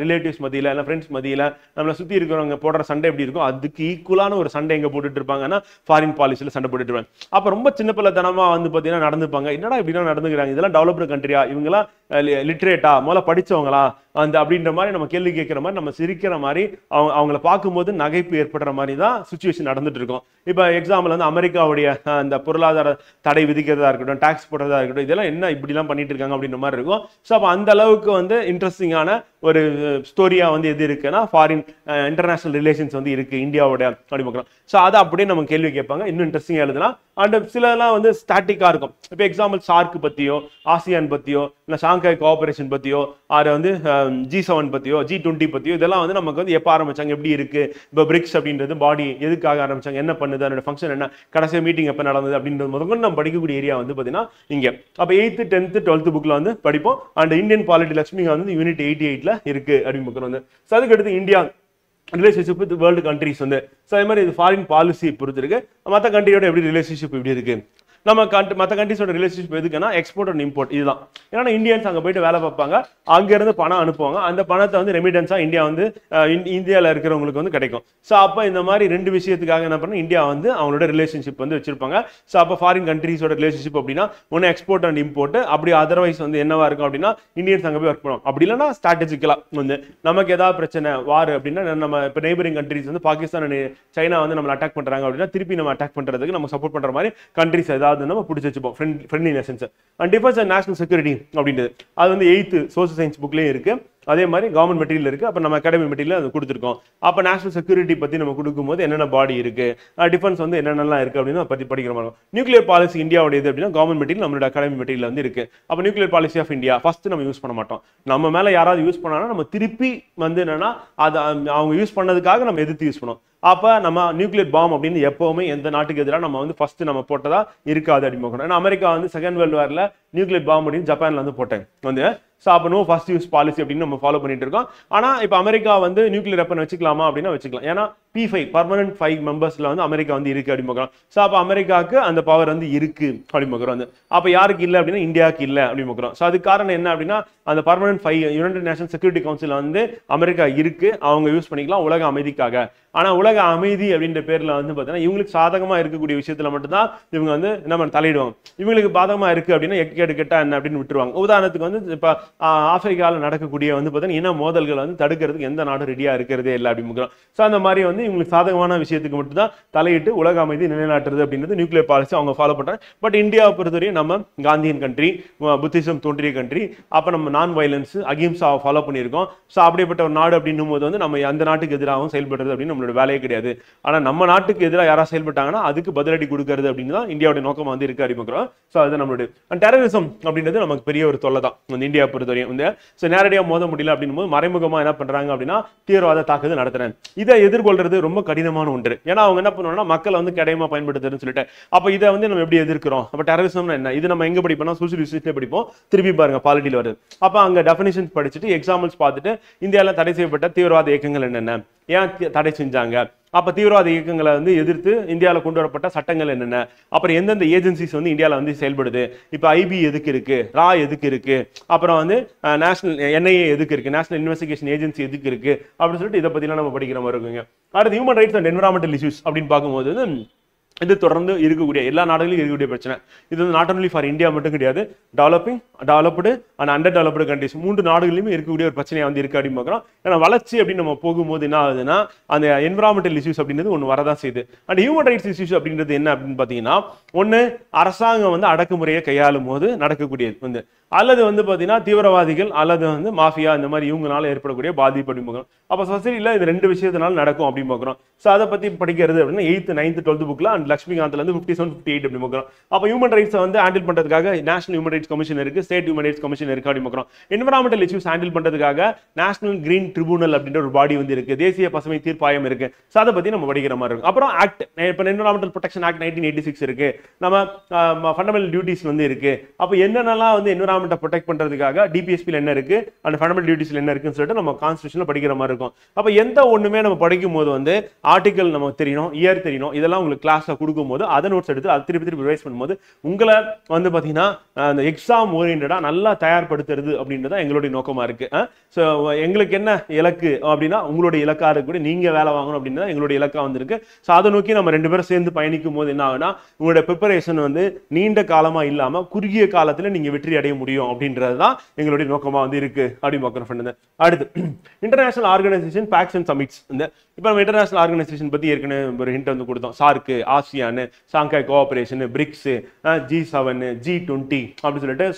ரிலேட்டிவ்ஸ் மத்தியில இல்லை ஃப்ரெண்ட்ஸ் மத்தியில நம்மளை சுத்தி இருக்கிறவங்க போடுற சண்டை எப்படி இருக்கும் அதுக்கு ஈக்குவலான ஒரு சண்டை எங்க போட்டுட்டு இருப்பாங்கன்னா ஃபாரின் பாலிசியில சண்டை போட்டுட்டு இருப்பாங்க. அப்ப ரொம்ப சின்ன பிள்ளைத்தனமா வந்து பாத்தீங்கன்னா நடந்துப்பாங்க. என்னடா இப்படிலாம் நடந்துக்கிறாங்க, இதெல்லாம் டெவலப்டு கண்ட்ரியா, இவங்கெல்லாம் லிட்ரேட்டா, முதல்ல படிச்சவங்களா அந்த அப்படின்ற மாதிரி நம்ம கேள்வி கேட்கிற மாதிரி, நம்ம சிரிக்கிற மாதிரி, அவங்கள பார்க்கும்போது நகைப்பு ஏற்படுற மாதிரி தான் சுச்சுவேஷன் நடந்துட்டு இருக்கும். இப்போ எக்ஸாம்பிள் வந்து அமெரிக்காவுடைய அந்த பொருளாதார தடை விதிக்கிறதா இருக்கட்டும், டாக்ஸ் போடுறதா இருக்கட்டும், இதெல்லாம் என்ன இப்படிலாம் பண்ணிட்டு இருக்காங்க அப்படின்ற மாதிரி இருக்கும். ஸோ அப்போ அந்த அளவுக்கு வந்து இன்ட்ரெஸ்டிங்கான ஒரு ஸ்டோரியா வந்து எது இருக்குன்னா ஃபாரின் இன்டர்நேஷனல் ரிலேஷன்ஸ் வந்து இருக்கு இந்தியாவோட அப்படி. ஸோ அதை அப்படியே நம்ம கேள்வி கேட்பாங்க, இன்னும் இன்ட்ரெஸ்டிங்காக எழுதலாம். அண்ட் சிலலாம் வந்து ஸ்டாட்டிக்காக இருக்கும். இப்போ எக்ஸாம்பிள் சார்க் பற்றியோ, ஆசியான் பற்றியோ, இல்லை ஷாங்காய் கோஆபரேஷன் பற்றியோ, அது வந்து G7 பற்றியோ, G20 பற்றியோ, இதெல்லாம் வந்து நமக்கு வந்து எப்போ ஆரம்பிச்சாங்க, எப்படி இருக்கு, இப்போ பிரிக்ஸ் அப்படின்றது பாடி எதுக்காக ஆரம்பிச்சாங்க, என்ன பண்ணுது, அதோட ஃபங்க்ஷன் என்ன, கடைசி மீட்டிங் எப்போ நடந்தது அப்படின்றது முதல்ல நம்ம படிக்கக்கூடிய ஏரியா வந்து பார்த்தீங்கன்னா இங்கே. அப்போ 8th 10th 12th புக்கில் வந்து படிப்போம். அண்ட் இந்தியன் பாலிட்டி லட்சுமி வந்து யூனிட் 88ல இருக்கு அப்படின்னு புக் வந்து. ஸோ அதுக்கு அடுத்து India relationship with world countries வந்து. ஸோ அது மாதிரி இது ஃபாரின் பாலிசி பொறுத்து இருக்கு. மற்ற கண்ட்ரியோட எப்படி ரிலேஷன்ஷிப் எப்படி இருக்கு, நம்ம மற்ற கண்ட்ரிஸோட ரிலேஷன்ஷிப் எதுக்குன்னா எக்ஸ்போர்ட் அண்ட் இம்போர்ட் இதுதான். ஏன்னா இந்தியன்ஸ் அங்கே போயிட்டு வேலை பார்ப்பாங்க, அங்கேருந்து பணம் அனுப்புவாங்க, அந்த பணத்தை வந்து ரெமிடன்ஸாக இந்தியா வந்து இந்தியாவில் இருக்கிறவங்களுக்கு வந்து கிடைக்கும். ஸோ அப்போ இந்த மாதிரி ரெண்டு விஷயத்துக்காக என்ன பண்ண இந்தியா வந்து அவங்களோட ரிலேஷன்ஷிப் வந்து வச்சிருப்பாங்க. ஸோ அப்போ ஃபாரின் கண்ட்ரிஸோட ரிலேஷன்ஷிப் அப்படின்னா ஒன்று எக்ஸ்போர்ட் அண்ட் இம்போர்ட், அப்படி அதர்வைஸ் வந்து என்னவா இருக்கும் அப்படின்னா இந்தியன்ஸ் அங்கே போய் ஒர்க் பண்ணுவோம். அப்படி இல்லைன்னா ஸ்ட்ராட்டஜிக்கலாக வந்து நமக்கு ஏதாவது பிரச்சனை வார் அப்படின்னா, நம்ம இப்போ நெய்பரிங் கண்ட்ரிஸ் வந்து பாகிஸ்தான் அண்ட் சைனா வந்து நம்மளை அட்டாக் பண்ணுறாங்க அப்படின்னா திருப்பி நம்ம அட்டாக் பண்ணுறதுக்கு நம்ம சப்போர்ட் பண்ணுற மாதிரி கண்ட்ரிஸ் ஏதாவது நம்ம பிடிச்சி வச்சுப்போம், friendly Nations. And defence and national security அப்படின்றது அது வந்து 8th சோசியல் சயின்ஸ் புக்லேயும் இருக்கு. அதே மாதிரி கவர்மெண்ட் மெட்டீரியல் இருக்கு. அப்போ நம்ம அகாடமி மெட்டீரியல் அது கொடுத்துருக்கோம். அப்போ நேஷனல் செக்யூரிட்டி பற்றி நம்ம கொடுக்கும்போது என்னென்ன பாடி இருக்கு, டிஃபென்ஸ் வந்து என்னென்னலாம் இருக்கு அப்படின்னு பற்றி படிக்கிற மாதிரி. நியூக்ளியர் பாலிசி இந்தியாவுடைய இது அப்படின்னா கவர்மெண்ட் மெட்டீரியல் நம்மளோட அகாடமி மெட்டீரியல் வந்து இருக்கு. அப்போ nuclear policy of India first நம்ம யூஸ் பண்ண மாட்டோம். நம்ம மேலே யாராவது யூஸ் பண்ணாங்கன்னா நம்ம திருப்பி வந்து என்னன்னா அதை அவங்க யூஸ் பண்ணதுக்காக நம்ம எதிர்த்து யூஸ் பண்ணுவோம். அப்போ நம்ம நியூக்ளியர் பாம் அப்படின்னு எப்பவுமே எந்த நாட்டுக்கு எதிராக நம்ம வந்து ஃபர்ஸ்ட் நம்ம போட்டதா இருக்காது அப்படின்னு. ஏன்னா அமெரிக்கா வந்து செகண்ட் வேர்ல்டு வார்ல நியூக்ளியர் பாம் அப்படின்னு ஜப்பான்ல வந்து போட்டாங்க வந்து. ஸோ அப்போ நோ ஃபர்ஸ்ட் யூஸ் பாலிசி அப்படின்னு நம்ம ஃபாலோ பண்ணிட்டு இருக்கோம். ஆனால் இப்போ அமெரிக்கா வந்து நியூக்ளியர் வெப்பன் வச்சுக்கலாமா அப்படின்னா வச்சுக்கலாம். ஏன்னா P5 பர்மனன்ட் 5 மெம்பர்ஸ்ல வந்து அமெரிக்கா வந்து இருக்கு அப்படின்னு பார்க்கலாம். ஸோ அப்போ அமெரிக்காவுக்கு அந்த பவர் வந்து இருக்கு அப்படின்னு பார்க்குறோம் வந்து. அப்போ யாருக்கு இல்லை அப்படின்னா இந்தியாவுக்கு இல்லை அப்படின்னு பார்க்குறோம். ஸோ அதுக்கு காரணம் என்ன அப்படின்னா அந்த permanent 5 United nation security council வந்து அமெரிக்கா இருக்கு, அவங்க யூஸ் பண்ணிக்கலாம் உலக அமைதிக்காக. ஆனால் உலக அமைதி அப்படின்ற பேர்ல வந்து பார்த்தீங்கன்னா இவங்களுக்கு சாதகமா இருக்கக்கூடிய விஷயத்துல மட்டும்தான் இவங்க வந்து நம்ம தலையிடுவாங்க. இவங்களுக்கு பாதகமா இருக்கு அப்படின்னா எக்கேடு கெட்டா என்ன அப்படின்னு விட்டுருவாங்க. உதாரணத்துக்கு வந்து இப்போ ஆப்பிரிக்காவில் நடக்கக்கூடிய வந்து பார்த்தீங்கன்னா இன மோதல்களை வந்து தடுக்கிறதுக்கு எந்த நாடும் ரெடியா இருக்கிறதே இல்லை அப்படின்னு. ஸோ அந்த மாதிரி வந்து இவங்களுக்கு சாதகமான விஷயத்துக்கு மட்டும் தான் தலையிட்டு உலக அமைதி நிலைநாட்டுறது அப்படின்றது நியூக்ளியர் பாலிசி அவங்க ஃபாலோ பண்றாங்க. பட் இந்தியாவை பொறுத்தவரையும் நம்ம காந்தியன் கண்ட்ரி, புத்திசம் தோன்றிய கண்ட்ரி, அப்போ நம்ம நான் வயலன்ஸ் அகிம்சாவை ஃபாலோ பண்ணியிருக்கோம். ஸோ அப்படிப்பட்ட ஒரு நாடு அப்படின்னும் போது வந்து நம்ம அந்த நாட்டுக்கு எதிராகவும் செயல்படுறது அப்படின்னு நம்மளோட வேலையே கிடையாது. ஆனால் நம்ம நாட்டுக்கு எதிராக யாராவது செயல்பட்டாங்கன்னா அதுக்கு பதிலடி கொடுக்கறது அப்படின்னு தான் இந்தியாவுடைய நோக்கம் வந்து இருக்கு அப்படிங்கிறோம். ஸோ அது நம்மளுடைய டெரரிசம் அப்படின்றது நமக்கு பெரிய ஒரு தொல்லை தான் வந்து இந்தியா பொறுத்தவரையும் வந்து. ஸோ நேரடியாக மோத முடியல அப்படின்னும் போது மறைமுகமாக என்ன பண்றாங்க அப்படின்னா தீவிரவாத தாக்குதல் நடத்துறேன். இதை எதிர்கொள்றது ரொம்ப கடினமான ஒன்று. ஏன்னா அவங்க என்ன பண்ணுவாங்கன்னா மக்களை வந்து கடையமா பயன்படுத்துறதுன்னு சொல்லிட்டு. அப்போ இதை வந்து நம்ம எப்படி எதிர்க்கிறோம்? அப்போ டெரரிசம் என்ன? இது நம்ம எங்க படிப்போம்னா சோசியல் ஹிஸ்டரியில படிப்போம். திருப்பி பாருங்க பாலிட்டியில் வருது. அப்போ அங்க டெஃபினிஷன் படிச்சுட்டு எக்ஸாம்பிள்ஸ் பார்த்துட்டு இந்தியாவில் தடை செய்யப்பட்ட தீவிரவாத இயக்கங்கள் என்னென்ன, ஏன் தடை செஞ்சாங்க, அப்ப தீவிரவாத இயக்கங்களை வந்து எதிர்த்து இந்தியாவில் கொண்டு வரப்பட்ட சட்டங்கள் என்னென்ன, அப்புறம் எந்தெந்த ஏஜென்சிஸ் வந்து இந்தியாவில் வந்து செயல்படுது, இப்போ IB எதுக்கு இருக்கு, ரா எதுக்கு இருக்கு, அப்புறம் வந்து நேஷனல் NIA எதுக்கு இருக்கு, நேஷனல் இன்வெஸ்டிகேஷன் ஏஜென்சி எதுக்கு இருக்கு அப்படின்னு சொல்லிட்டு இதை பத்திலாம் நம்ம படிக்கிற மாதிரி இருக்குங்க. அடுத்து human rights and environmental issues அப்படின்னு பார்க்கும்போது இது தொடர்ந்து இருக்கக்கூடிய எல்லா நாடுகளிலும் இருக்கக்கூடிய பிரச்சனை. இது வந்து நாட் ஒன்லி ஃபார் இந்தியா மட்டும் கிடையாது, developed and under developed countries 3 நாடுகளிலுமே இருக்கக்கூடிய ஒரு பிரச்சனையா வந்து இருக்கு அப்படின்னு பார்க்குறோம். ஏன்னா வளர்ச்சி அப்படின்னு நம்ம போகும்போது என்ன ஆகுதுன்னா அந்த என்விரான்மெண்டல் இஷ்யூஸ் அப்படின்றது ஒன்று வரதான் செய்யுது. அண்ட் ஹியூமன் ரைட்ஸ் இஷ்யூஸ் அப்படின்றது என்ன அப்படின்னு பார்த்தீங்கன்னா ஒன்று அரசாங்கம் வந்து அடக்குமுறையை கையாளும் போது நடக்கக்கூடியது வந்து, அல்லது வந்து பார்த்தீங்கன்னா தீவிரவாதிகள் அல்லது வந்து மாஃபியா இந்த மாதிரி இவங்களால ஏற்படக்கூடிய பாதிப்பு அப்படின்னு பார்க்குறோம். அப்போ சொசைட்டியில் இது 2 விஷயத்தினால நடக்கும் அப்படின்னு பார்க்குறோம். ஸோ அதை பற்றி படிக்கிறது அப்படின்னா 8th 9th 12th புக்கில் அண்ட் லட்சுமிகாந்த்ல இருந்து 57 58 அப்படி பார்க்குறோம். அப்போ ஹியூமன் ரைட்ஸை வந்து ஹேண்டில் பண்ணுறதுக்காக நேஷனல் ஹியூமன் ரைட்ஸ் கமிஷன் இருக்கு, ஸ்டேட் ஹியூமன் ரைட்ஸ் கமிஷன் இருக்கு அப்படின்னு பார்க்குறோம். என்விரான்மெண்டல் இஷ்யூஸ் ஹேண்டில் பண்ணுறதுக்காக நேஷனல் கிரீன் ட்ரிபியூனல் அப்படின்ற ஒரு பாடி வந்து இருக்கு, தேசிய பசுமை தீர்ப்பாயம் இருக்கு. ஸோ அதை பற்றி நம்ம படிக்கிற மாதிரி இருக்கும். அப்புறம் ஆக்ட், இப்போ என்விரான்மெண்டல் ப்ரொடெக்ஷன் ஆக்ட் 1986 இருக்கு, நம்ம ஃபண்டமெண்டல் டியூட்டிஸ் வந்து இருக்கு. அப்போ என்னென்னலாம் வந்து என்விரான்மெண்ட்டை ப்ரொடெக்ட் பண்ணுறதுக்காக DPSP என்ன இருக்கு அண்ட் ஃபண்டமெண்டல் டியூட்டிஸ்ல என்ன இருக்குன்னு சொல்லிட்டு நம்ம கான்ஸ்டியூஷன்ல படிக்கிற மாதிரி இருக்கும். அப்போ எந்த ஒண்ணுமே நம்ம படிக்கும் போது வந்து ஆர்டிகல் நமக்கு தெரியணும், இயர் தெரியணும், இதெல்லாம் உங்களுக்கு கிளாஸ்ல கொடுக்கும்போது அதை நோட்ஸ் எடுத்து அதை திருப்பி ரிவைஸ் பண்ணும்போது உங்களை வந்து பார்த்தீங்கன்னா அந்த எக்ஸாம் ஓரியன்டா நல்லா தயார்படுத்துறது அப்படின்றது எங்களுடைய நோக்கமா இருக்கு. ஸோ எங்களுக்கு என்ன இலக்கு அப்படின்னா உங்களுடைய இலக்கா இருக்கக்கூடிய நீங்க வேலை வாங்கணும் அப்படின்னு தான் எங்களுடைய இலக்கா வந்திருக்கு. ஸோ அதை நோக்கி நம்ம 2 பேரும் சேர்ந்து பயணிக்கும் போது என்ன ஆகுனா உங்களுடைய ப்ரிப்பரேஷன் வந்து நீண்ட காலமா இல்லாம குறுகிய காலத்துல நீங்க வெற்றி அடைய முடியும் முடியும் அப்படின்றது தான் எங்களுடைய நோக்கமா வந்து இருக்கு அப்படின்னு பார்க்குறோம் ஃப்ரெண்ட். அடுத்து international organisation packs and summits. இந்த இப்போ நம்ம இன்டர்நேஷனல் ஆர்கனைசேஷன் பத்தி ஏற்கனவே ஒரு ஹிண்ட் வந்து கொடுத்தோம். SAARC, ASEAN, Shanghai cooperation, BRICS, G7, G20 அப்படி சொல்லிட்டு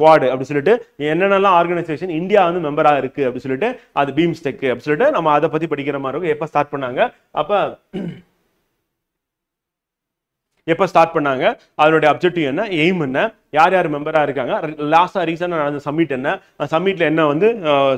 குவாட் அப்படி சொல்லிட்டு என்னென்னலாம் ஆர்கனைசேஷன் இந்தியா வந்து மெம்பரா இருக்கு அப்படி சொல்லிட்டு அது பீம்ஸ்டெக் அப்படி சொல்லிட்டு நம்ம அதை பத்தி படிக்கிற மாதிரி இருக்கும். எப்ப ஸ்டார்ட் பண்ணாங்க, எப்போ ஸ்டார்ட் பண்ணாங்க, அதனுடைய அப்ஜெக்டிவ் என்ன, எய்ம் என்ன, யார் யார் மெம்பரா இருக்காங்க, லாஸ்டா ரீசெண்டா நடந்த சமிட் என்ன, சமிட்ல என்ன வந்து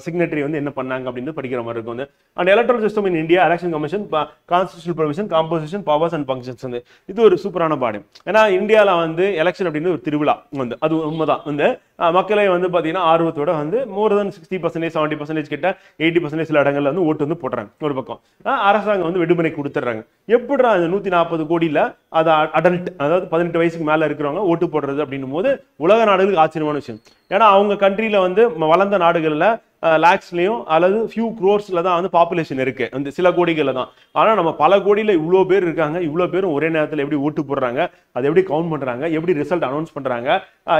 சிக்னேட்டரி வந்து என்ன பண்ணாங்க அப்படின்னு படிக்கிற மாதிரி இருக்கும். And electoral system in India, election commission, constitutional provision, composition, powers and functions வந்து இது ஒரு சூப்பரான பாடம். ஏன்னா இந்தியாவில் வந்து எலெக்ஷன் அப்படின்னு ஒரு திருவிழா வந்து அது உண்மைதான். வந்து மக்களை வந்து பார்த்தீங்கன்னா ஆர்வத்தோட வந்து மோர் தென் 60%, 70% கிட்ட 80% சில இடங்கள்ல வந்து ஓட்டு வந்து போடுறாங்க. ஒரு பக்கம் அரசாங்கம் வந்து விடுமுறை கொடுத்துட்றாங்க. எப்படிடா அந்த 140 கோடியில் அது அடல்ட், அதாவது 18 வயசுக்கு மேல இருக்கிறவங்க ஓட்டு போடுறது அப்படின்னும் போது உலக நாடுகளுக்கு ஆச்சரியமான விஷயம். ஏன்னா அவங்க கண்ட்ரியில வந்து வளர்ந்த நாடுகள்ல லேக்ஸ்லயும் அல்லது ஃபியூ க்ரோர்ஸ்ல தான் வந்து பாப்புலேஷன் இருக்கு, அந்த சில கோடிகள்ல தான். ஆனா நம்ம பல கோடியில இவ்வளோ பேர் இருக்காங்க. இவ்வளோ பேரும் ஒரே நேரத்தில் எப்படி ஓட்டு போடுறாங்க, அதை எப்படி கவுண்ட் பண்றாங்க, எப்படி ரிசல்ட் அனௌன்ஸ் பண்றாங்க,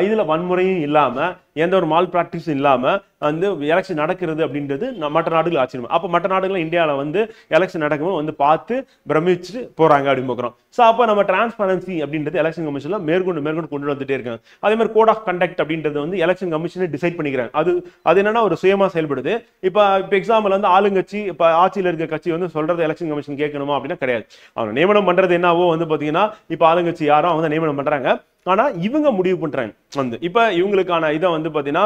இதுல வன்முறையும் இல்லாம எந்த ஒரு மால் பிராக்டிஸும் இல்லாம வந்து எலெக்ஷன் நடக்கிறது அப்படின்றது மற்ற நாடுகள் ஆச்சரியம். அப்போ மற்ற நாடுகள் இந்தியாவில் வந்து எலெக்ஷன் நடக்கும்போது வந்து பார்த்து பிரமிச்சுட்டு போறாங்க அப்படின்னு பார்க்குறோம். ஸோ அப்போ நம்ம டிரான்ஸ்பரன்சி அப்படின்றது எலெக்ஷன் கமிஷன்ல மேற்கொண்டு கொண்டு வந்துட்டே இருக்காங்க. அதே மாதிரி கோட் ஆஃப் கண்டக்ட் அப்படின்றது வந்து எலெக்ஷன் கமிஷனே டிசைட் பண்ணிக்கிறாங்க. அது என்னன்னா ஒரு சுயமா செயல்படுது. இப்போ எக்ஸாம்பிள் வந்து ஆளுங்கட்சி, இப்போ ஆட்சியில் இருக்க கட்சி வந்து சொல்றது எலெக்ஷன் கமிஷன் கேட்கணுமா அப்படின்னா கிடையாது. அவங்க நியமனம் பண்றது என்னவோ வந்து பாத்தீங்கன்னா இப்போ ஆளுங்கட்சி யாரும் அவங்க நியமனம் பண்றாங்க. ஆனா இவங்க முடிவு பண்றாங்க வந்து இப்ப இவங்களுக்கான இதை வந்து பாத்தீங்கன்னா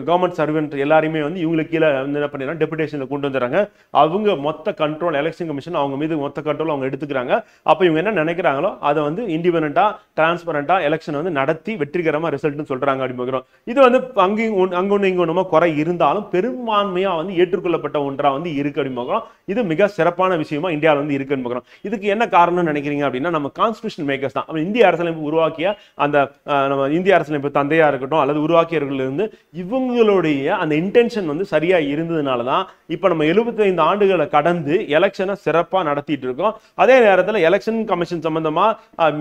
கவர்மெண்ட் சர்வெண்ட் எல்லாருமே வந்து இவங்களுக்கு கீழே வந்து என்ன பண்ணிடுறாங்க, டெபுடேஷன்ல கொண்டு வந்துடுறாங்க. அவங்க மொத்த கண்ட்ரோல், எலெக்ஷன் கமிஷன் அவங்க மீது மொத்த கண்ட்ரோல் அவங்க எடுத்துக்கிறாங்க. அப்ப இவங்க என்ன நினைக்கிறாங்களோ அதை வந்து இண்டிபெண்டா டிரான்ஸ்பரண்டா எலெக்ஷன் வந்து நடத்தி வெற்றிகரமா ரிசல்ட்னு சொல்றாங்க அப்படின்னு. இது வந்து அங்கொன்னு இங்கொன்னுமா குறை இருந்தாலும் பெரும்பான்மையா வந்து ஏற்றுக்கொள்ளப்பட்ட ஒன்றா வந்து இருக்கு அப்படின்னு. இது மிக சிறப்பான விஷயமா இந்தியாவில் வந்து இருக்குன்னு பார்க்கிறோம். இதுக்கு என்ன காரணம்னு நினைக்கிறீங்க அப்படின்னா நம்ம கான்ஸ்டிடியூஷன் மேக்கர்ஸ் தான். இந்திய அரசியலமைப்பு உருவாக்கிய அந்த நம்ம இந்திய அரசியலமைப்பு தந்தையா இருக்கட்டும் அல்லது உருவாக்கியவர்கள் இருந்து இவங்களுடைய அந்த இன்டென்ஷன் வந்து சரியா இருந்ததுனாலதான் இப்ப நம்ம 75 ஆண்டுகளை கடந்து எலெக்ஷனை சிறப்பா நடத்திட்டு இருக்கோம். அதே நேரத்தில் எலெக்ஷன் கமிஷன் சம்பந்தமா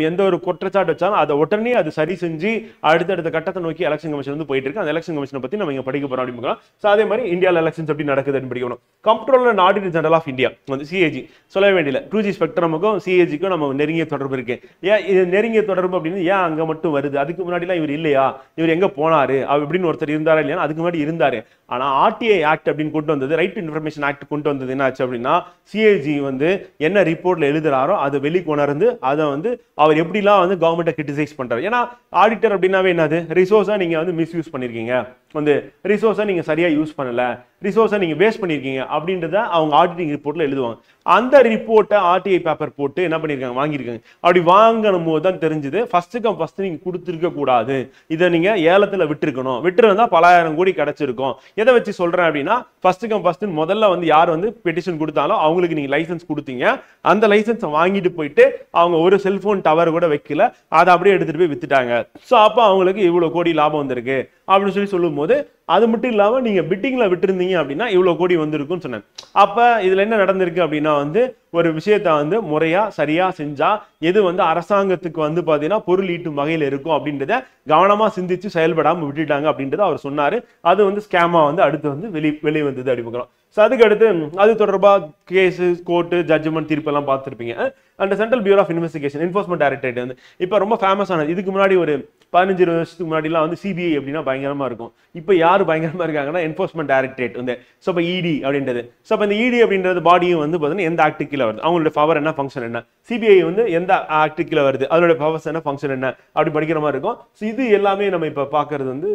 எந்த ஒரு குற்றச்சாட்டு வச்சாலும் அதை உடனே அது சரி செஞ்சு அடுத்தடுத்த கட்டத்தை நோக்கி எலெக்ஷன் கமிஷன் வந்து போயிட்டு இருக்கு. அந்த எலெக்ஷன் கமிஷனை பத்தி நம்ம இங்க படிக்க போறோம் அப்படின்னு. அதே மாதிரி இந்தியாவில் எலெக்ஷன்ஸ் எப்படி நடக்குதுன்னு படிக்கணும். Comptroller and auditor general of India வந்து CAG சொல்ல வேண்டியல. 2G ஸ்பெக்ட்ரமுக்கும் CAGக்கும் நம்ம நெருங்கிய தொடர்பு இருக்கு. ஏன் இது நெருங்கிய தொடர்பு அப்படின்னு ஏன் அங்க மட்டும் வருது? அதுக்கு முன்னாடி எல்லாம் இவர் இல்லையா, இவர் எங்க போனாரு அப்படின்னு ஒருத்தர் இருந்தாரா இல்லையா? அதுக்கு முன்னாடி இருந்தாரு. ஆனா RTI ஆக்ட் அப்படின்னு கொண்டு வந்தது, ரைட் டு இன்ஃபர்மேஷன் ஆக்ட் கொண்டு வந்தது என்ன ஆச்சு அப்படின்னா CAG வந்து என்ன ரிப்போர்ட்ல எழுதுறாரோ அதை வெளிக்கொணர்ந்து அதை வந்து அவர் எப்படிலாம் வந்து கவர்மெண்ட்டை கிரிட்டிசைஸ் பண்றாரு. ஏன்னா ஆடிட்டர் அப்படின்னாவே என்னது, ரிசோர்ஸை நீங்க வந்து மிஸ்யூஸ் பண்ணிருக்கீங்க, வந்து ரிசோர்ஸை நீங்க சரியா யூஸ் பண்ணல, ரிசோர்ஸை நீங்க வேஸ்ட் பண்ணிருக்கீங்க அப்படின்றத அவங்க ஆடிட்டிங் ரிப்போர்ட்ல எழுதுவாங்க. அந்த ரிப்போர்ட்டை RTI பேப்பர் போட்டு என்ன பண்ணிருக்காங்க, வாங்கியிருக்காங்க. அப்படி வாங்கணும் போது தான் தெரிஞ்சது ஃபர்ஸ்ட் கம் ஃபர்ஸ்ட் நீங்க கொடுத்துருக்க கூடாது, இதை நீங்க ஏலத்துல விட்டுருக்கணும், விட்டுருந்தா பல ஆயிரம் கோடி கிடைச்சிருக்கும். எதை வச்சு சொல்றேன் அப்படின்னா ஃபர்ஸ்ட் கம் ஃபர்ஸ்ட் முதல்ல வந்து யார் வந்து பெட்டிஷன் கொடுத்தாலும் அவங்களுக்கு நீங்க லைசன்ஸ் கொடுத்தீங்க, அந்த லைசன்ஸை வாங்கிட்டு போயிட்டு அவங்க ஒரு செல்போன் டவர் கூட வைக்கல, அதை அப்படியே எடுத்துட்டு போய் வித்துட்டாங்க. ஸோ அப்போ அவங்களுக்கு இவ்வளவு கோடி லாபம் வந்திருக்கு அப்படின்னு சொல்லி சொல்லும் போது அது மட்டும் இல்லாம நீங்க பிட்டிங்ல விட்டுருந்தீங்க அப்படின்னா இவ்வளவு கோடி வந்திருக்குன்னு சொன்னேன். அப்ப இதுல என்ன நடந்திருக்கு அப்படின்னா வந்து ஒரு விஷயத்த வந்து முறையா சரியா செஞ்சா எது வந்து அரசாங்கத்துக்கு வந்து பாத்தீங்கன்னா பொருள் ஈட்டும் வகையில இருக்கும் அப்படின்றத கவனமா சிந்திச்சு செயல்படாம விட்டுட்டாங்க அப்படின்றத அவர் சொன்னாரு. அது வந்து ஸ்கேமா வந்து அடுத்து வந்து வெளியே வந்தது அப்படிங்கிறோம். அதுக்கு அடுத்து அது தொடர்பா கேஸ், கோர்ட்டு, ஜட்ஜ்மெண்ட், தீர்ப்பு எல்லாம் பார்த்துருப்பீங்க. And central bureau of investigation, enforcement directorate வந்து இப்போ ரொம்ப ஃபேமஸ் ஆனது. இதுக்கு முன்னாடி ஒரு 15-20 வருஷத்துக்கு முன்னாடிலாம் வந்து CBI அப்படின்னா பயங்கரமா இருக்கும். இப்போ யார் பயங்கரமா இருக்காங்கன்னா என்ஃபோர்ஸ்மெண்ட் டைரக்டரேட் வந்து. ஸோ இப்போ ED அப்படின்றது. ஸோ இப்போ இந்த ED அப்படின்றது பாடியும் வந்து பார்த்தீங்கன்னா எந்த ஆக்ட் கீழே வருது, அவங்களோட பவர் என்ன, ஃபங்க்ஷன் என்ன. CBI வந்து எந்த ஆக்ட் கீழே வருது, அதோட பவர்ஸ் என்ன, ஃபங்க்ஷன் என்ன, அப்படி படிக்கிற மாதிரி இருக்கும். ஸோ இது எல்லாமே நம்ம இப்போ பார்க்கறது வந்து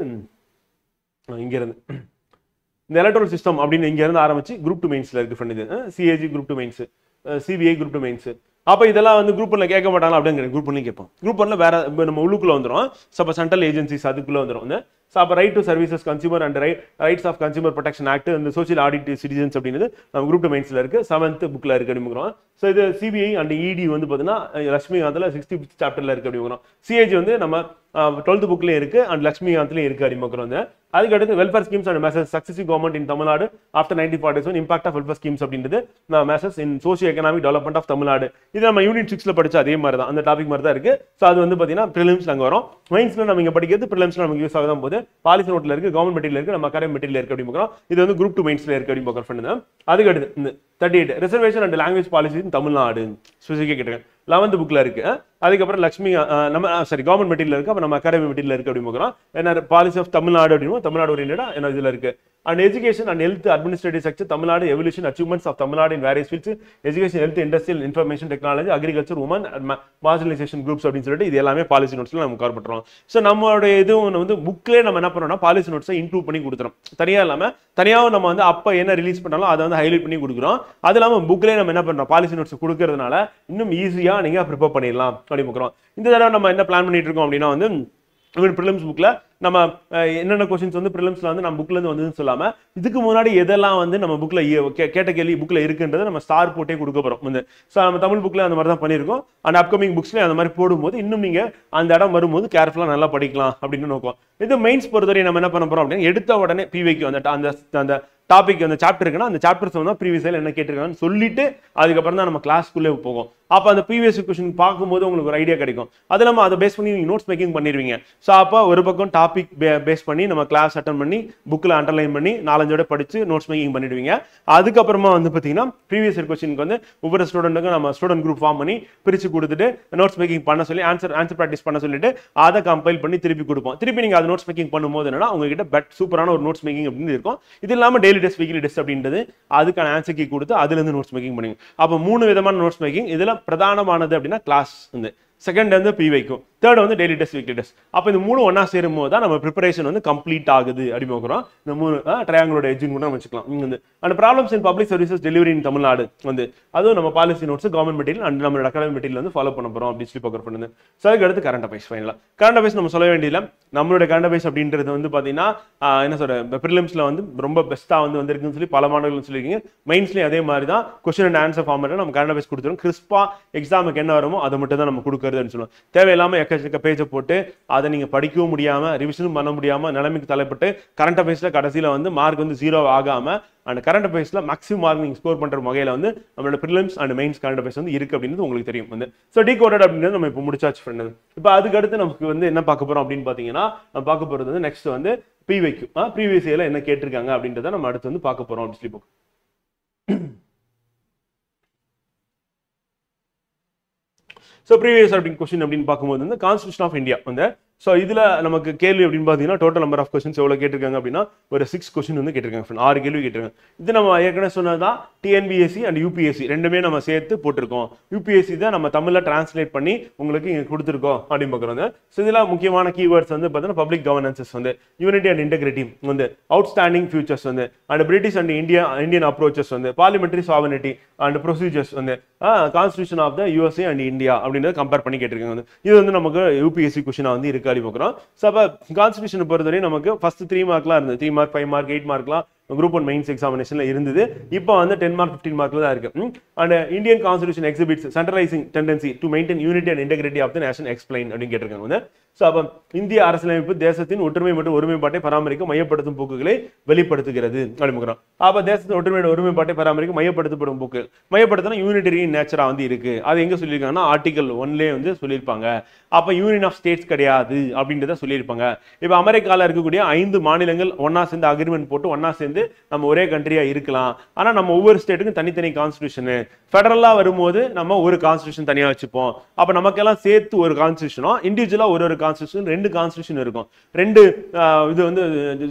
இங்க இருந்து இந்த எலக்ட்ரல் சிஸ்டம் அப்படின்னு இங்க இருந்து ஆரம்பிச்சு குரூப் 2 மெயின்ஸ்ல இருக்கு ஃப்ரெண்ட். இது CAG group 2 mains, CBI group 2 mains. அப்ப இதெல்லாம் வந்து குரூப் 1ல கேட்க மாட்டாங்க அப்படிங்கிற குரூப் 1ல கேட்போம். குரூப் 1ல வேற நம்ம உள்ளுக்குள்ள வந்துடும். சப்ப சென்ட்ரல் ஏஜென்சிஸ் அதுக்குள்ள வந்துடும். அப்ப right to services consumer and rights of consumer protection act, இந்த சோசியல் ஆடிட் சிட்டிசன்ஸ் அப்படிங்கிறது நம்ம குரூப் 2 மெயின்ஸ்ல இருக்கு. 7th புக்ல இருக்கு அப்படிங்கிறோம். ஸோ இது CBI அண்ட் ED வந்து பார்த்தீங்கன்னா லட்சுமிகாந்தில் 65th சாப்டர்ல இருக்கு அப்படிங்கிறோம். CAG வந்து நம்ம 12th புக்லயும் இருக்கு அண்ட் லட்சுமிகாந்த்லயும் இருக்கு அப்படின்னு பார்க்குறோம். அதுக்கு அடுத்து welfare schemes and message successive government in Tamil Nadu after 1947 impact of welfare schemes அப்படின்றது message in socio economic development of Tamil Nadu. இது நம்ம யூனிட் 6ல படிச்ச அதே மாதிரி தான், அந்த டாபிக் மாதிரி தான் இருக்கு. ஸோ அது வந்து பார்த்தீங்கன்னா ப்ரிலிம்ஸ்ல அங்கே வரும், மெயின்ஸ்ல நம்ம இங்கே படிக்கிறது, ப்ரிலிம்ஸ்ல நமக்கு யூஸ் ஆகுதான் போது பாலிசி நோட்ல இருக்கு, கவர்மெண்ட் மெட்டீரியல் இருக்கு, நம்ம அகாடமிக் மெட்டீரியல் இருக்கு அப்படின்னு பார்க்குறோம். இது வந்து குரூப் 2 மெயின்ஸ்ல இருக்கு அப்படின்னு பார்க்குறோம். அதுக்கு அடுத்து இந்த 38 ரிசர்வேஷன் அண்ட் லாங்குவேஜ் பாலிசி இன் தமிழ்நாடு ஸ்பெசிஃபிக்காக கேட்டிருக்கேன், 11th புக்ல இருக்கு. அதுக்கப்புறம் லட்சுமி நம்ம கவர்மெண்ட் மெட்டீரியல் இருக்கு, அப்போ நம்ம அகாடமி மெட்டீரியல் இருக்கு அப்படின்னு பார்க்குறோம். என்ன பாலிசி ஆஃப் தமிழ்நாடு அப்படின்னு தமிழ்நாடு ஓரியன்டா என்ன இதுல இருக்கு. And education and health administrative sector Tamil Nadu evolution achievements of Tamil Nadu in various fields education health industrial information technology agriculture woman marginalisation groups அப்படின்னு சொல்லிட்டு இது எல்லாமே பாலிசி நோட்ஸ்ல நம்ம கவர் பண்றோம். ஸோ நம்மளோட இதுவும் வந்து புக்லேயே நம்ம என்ன பண்ணோம்னா பாலிசி நோட்ஸை இன்க்ளூட் பண்ணி கொடுத்துறோம். தனியாக இல்லாமல் தனியாகவும் நம்ம வந்து அப்போ என்ன ரிலீஸ் பண்ணாலும் அதை வந்து ஹைலைட் பண்ணி கொடுக்குறோம். அது இல்லாமல் புக்லேயே நம்ம என்ன பண்ணுறோம் பாலிசி நோட்ஸ் கொடுக்கறதுனால இன்னும் ஈஸியாக நீங்கள் ப்ரிப்பேர் பண்ணிடலாம் அப்படின்னு பார்க்குறோம். இந்த தடவை நம்ம என்ன பிளான் பண்ணிட்டு இருக்கோம் அப்படின்னா வந்து ப்ரிலிம்ஸ் புக்ல நம்ம என்னென்ன கொஸ்டின்ஸ் வந்து ப்ரிலிம்ஸ்ல வந்து நம்ம புக்ல இருந்து வந்ததுன்னு சொல்லாம இதுக்கு முன்னாடி எதெல்லாம் வந்து நம்ம புக்ல கேட்ட கேள்வி புக்ல இருக்குன்றதை நம்ம ஸ்டார் போட்டே கொடுக்க போறோம் வந்து. ஸோ நம்ம தமிழ் புக்ல அந்த மாதிரி தான் பண்ணியிருக்கோம். அண்ட் அப்கமிங் புக்ஸ்ல அந்த மாதிரி போடும்போது இன்னும் நீங்க அந்த இடம் வரும்போது கேர்ஃபுல்லா நல்லா படிக்கலாம் அப்படின்னு நோக்கம். இது மெயின்ஸ் பொறுத்தவரை நம்ம என்ன பண்ண போறோம் அப்படின்னா எடுத்த உடனே பிவைக்கு அந்த டாபிக் அந்த சாப்டர் இருக்குன்னா அந்த சாப்டர்ஸ் வந்து ப்ரீவியஸ் இயர்ல என்ன கேட்டிருக்காங்கன்னு சொல்லிட்டு அதுக்கப்புறம் தான் நம்ம கிளாஸ்க்குள்ளே போகும். அப்போ அந்த ப்ரீவியஸ் கொஸ்டின் பார்க்கும்போது உங்களுக்கு ஒரு ஐடியா கிடைக்கும். அது இல்லாமல் அதை பேஸ் பண்ணி நீங்கள் நோட்ஸ் மேக்கிங் பண்ணிடுவீங்க. ஸோ அப்போ ஒரு பக்கம் டாபிக் பேஸ் பண்ணி நம்ம கிளாஸ் அட்டன் பண்ணி புக்கில் அண்டர்லைன் பண்ணி 4-5 படிச்சு நோட்ஸ் மேக்கிங் பண்ணிடுவீங்க. அதுக்கப்புறமா வந்து பார்த்தீங்கன்னா ப்ரீவியஸ் இயர் கொஸ்டினுக்கு வந்து ஒவ்வொரு ஸ்டூடெண்ட்டுக்கும் நம்ம ஸ்டூடெண்ட் குரூப் ஃபார்ம் பண்ணி பிரித்து கொடுத்துட்டு நோட்ஸ் மேக்கிங் பண்ண சொல்லி ஆன்சர் ப்ராக்டிஸ் பண்ண சொல்லிட்டு அதை கம்பைல் பண்ணி திருப்பி கொடுப்போம். திருப்பி நீங்கள் அதை நோட்ஸ் மேக்கிங் பண்ணும்போது என்னன்னா உங்ககிட்ட சூப்பரான ஒரு நோட்ஸ் மேக்கிங் அப்படின்னு இருக்கும். இது இல்லாமல் டெய்லி டெஸ்ட் வீக்லி டெஸ்ட் அப்படின்றது அதுக்கான ஆன்சர் கீ கொடுத்து அதுலேருந்து நோட்ஸ் மேக்கிங் பண்ணுங்க. அப்போ 3 விதமான நோட்ஸ் மேக்கிங். இதில் பிரதானமானது அப்படின்னா கிளாஸ் வந்து, செகண்ட் வந்து பிவைக்கும், தேர்ட் வந்து டெய்லி டெஸ்ட் வீக்லி டெஸ்ட். அப்போ இந்த 3 ஒன்னா சேரும் போது தான் நம்ம ப்ரிப்பரேஷன் வந்து கம்ப்ளீட் ஆகுது அப்படின்னு பார்க்குறோம். இந்த 3 ட்ரையாங்கிளோட எஜ்ஜின் கூட வச்சுக்கலாம். And problems in public services delivery இன் தமிழ்நாடு வந்து அதுவும் நம்ம policy notes government material and நம்மளோட அகாடமிக் மெட்டீரியல் வந்து ஃபாலோ பண்ண போறோம் அப்படின்னு சொல்லி பார்க்குறது. ஸோ அதுக்கு அடுத்து கரண்ட் அஃபேர்ஸ். ஃபைனலாக கரண்ட் அஃபேர்ஸ் நம்ம சொல்ல வேண்டியதில்லை. நம்மளோட கரண்ட் அஃபேர்ஸ் அப்படின்றது வந்து பார்த்தீங்கன்னா என்ன சொல்ற ப்ரிலிம்ஸ்ல வந்து ரொம்ப பெஸ்ட்டாக வந்து வந்திருக்குன்னு சொல்லி பல மாணவர்கள் சொல்லியிருக்கீங்க. மெயின்ஸ்லேயும் அதே மாதிரி தான் கொஸ்டின் அண்ட் ஆன்சர் ஃபார்மேட்டில் நம்ம கரண்ட் அஃபேர்ஸ் கொடுத்துருவோம். கிறிஸ்பா எக்ஸாமுக்கு என்ன வருமோ அதை மட்டும் தான் நம்ம கொடுக்கறதுன்னு சொல்லுவோம். தேவையில்லாமல் எக்கச்சக்க பேஜை போட்டு அதை நீங்க படிக்கவும் முடியாம ரிவிஷனும் பண்ண முடியாம நிலைமைக்கு தலைப்பட்டு கரண்ட் அஃபேர்ஸ்ல கடைசியில வந்து மார்க் வந்து 0 ஆகாம அந்த கரண்ட் அஃபேர்ஸ்ல மேக்ஸிமம் மார்க் நீங்க ஸ்கோர் பண்ற வகையில வந்து நம்மளோட prelims and mains current affairs வந்து இருக்கு அப்படின்னு உங்களுக்கு தெரியும் வந்து. ஸோ டிகோடட் அப்படின்றது நம்ம இப்போ முடிச்சாச்சு ஃப்ரெண்ட். இப்போ அதுக்கு அடுத்து நமக்கு வந்து என்ன பார்க்க போறோம் அப்படின்னு பாத்தீங்கன்னா நம்ம பார்க்க போறது வந்து நெக்ஸ்ட் வந்து பிவைக்யூ ப்ரீவியஸ் இயர்ல என்ன கேட்டிருக்காங்க அப்படின்றத நம்ம அடுத்து வந்து பார்க்க போறோம் அப்படின்னு சொல்லி. ஸோ ப்ரீவியஸ் அப்படின்னு கொஸ்டின் அப்படின்னு பார்க்கும்போது வந்து கான்ஸ்டியூஷன் ஆஃப் இந்தியா வந்து ஸோ இதில் நமக்கு கேள்வி அப்படின்னு பார்த்தீங்கன்னா டோட்டல் நம்பர் ஆஃப் கொஸ்டின்ஸ் எவ்வளோ கேட்டிருக்காங்க அப்படின்னா ஒரு 6 கொஸ்டின் வந்து கேட்டிருக்காங்க ஃப்ரெண்ட். 6 கேள்வி கேட்டிருக்காங்க. இது நம்ம ஏற்கனவே சொன்னதான் டிஎன்பிஎஸ்சி அண்ட் யூபிஎஸ்சி ரெண்டுமே நம்ம சேர்த்து போட்டிருக்கோம். யூபிஎஸ்சி தான் நம்ம தமிழில் டிரான்ஸ்லேட் பண்ணி உங்களுக்கு இங்கே கொடுத்துருக்கோம் அப்படின்னு பார்க்குறோம். ஸோ இதில் முக்கியமான கீவேர்ட்ஸ் வந்து பார்த்தீங்கன்னா பப்ளிக் கவர்னன்சஸ் வந்து யூனிட்டி அண்ட் இன்டெகிரிட்டி வந்து அவுட்ஸ்டாண்டிங் ஃபியூச்சர்ஸ் வந்து and British and Indian approaches வந்து பார்லிமெண்ட்ரி சாவர்னிட்டி அண்ட் ப்ரொசீஜர்ஸ் வந்து constitution of the USA and India அப்படின்றத கம்பேர் பண்ணி கேட்டிருக்காங்க வந்து. இது வந்து நமக்கு யூபிஎஸ்சி கொஸ்டினாக வந்து இருக்கு பார்க்குறோம். ஸோ அப்போ கான்ஸ்டியூஷன் பொறுத்தவரை நமக்கு ஃபர்ஸ்ட் 3 மார்க்லாம் இருந்தது. 3 மார்க் 5 மார்க் 8 மார்க்லாம் குரூப் 1 மெயின்ஸ் எக்ஸாமினேஷன்ல இருந்தது. இப்போ வந்து 10 மார்க் 15 மார்க்ல தான் இருக்கு. And Indian constitution exhibits centralising tendency to maintain unity and integrity of the nation explain அப்படின்னு கேட்டிருக்காங்க வந்து. ஸோ அப்போ இந்திய அரசியலமைப்பு தேசத்தின் ஒற்றுமை மற்றும் ஒருமைப்பாட்டை பராமரிக்க மையப்படுத்தும் போக்குகளை வெளிப்படுத்துகிறது அப்படின்னு. அப்போ தேசத்தின் ஒற்றுமையோட ஒருமைப்பாட்டை பராமரிக்க மையப்படுத்தப்படும் போக்கு மையப்படுத்தினா யூனிட்டரியின் நேச்சரா வந்து இருக்கு. அது எங்க சொல்லியிருக்காங்கன்னா ஆர்டிகல் 1லேயே வந்து சொல்லியிருப்பாங்க. அப்போ யூனியன் ஆஃப் ஸ்டேட்ஸ் கிடையாது அப்படின்றத சொல்லியிருப்பாங்க. இப்போ அமெரிக்காவில் இருக்கக்கூடிய 5 மாநிலங்கள் ஒன்னா சேர்ந்து அக்ரிமெண்ட் போட்டு ஒன்னா சேர்ந்து நம்ம ஒரே கண்ட்ரியா இருக்கலாம். ஆனா நம்ம ஒவ்வொரு ஸ்டேட்டுக்கும் தனித்தனி கான்ஸ்டியூஷன். ஃபெடரலா வரும்போது நம்ம ஒரு கான்ஸ்டியூஷன் தனியா வச்சுப்போம். அப்ப நமக்கெல்லாம் சேர்த்து ஒரு கான்ஸ்டியூஷனும் இண்டிவிஜுவலா ஒரு கான்ஸ்டியூஷன் 2 கான்ஸ்டியூஷன் இருக்கும். 2 இது வந்து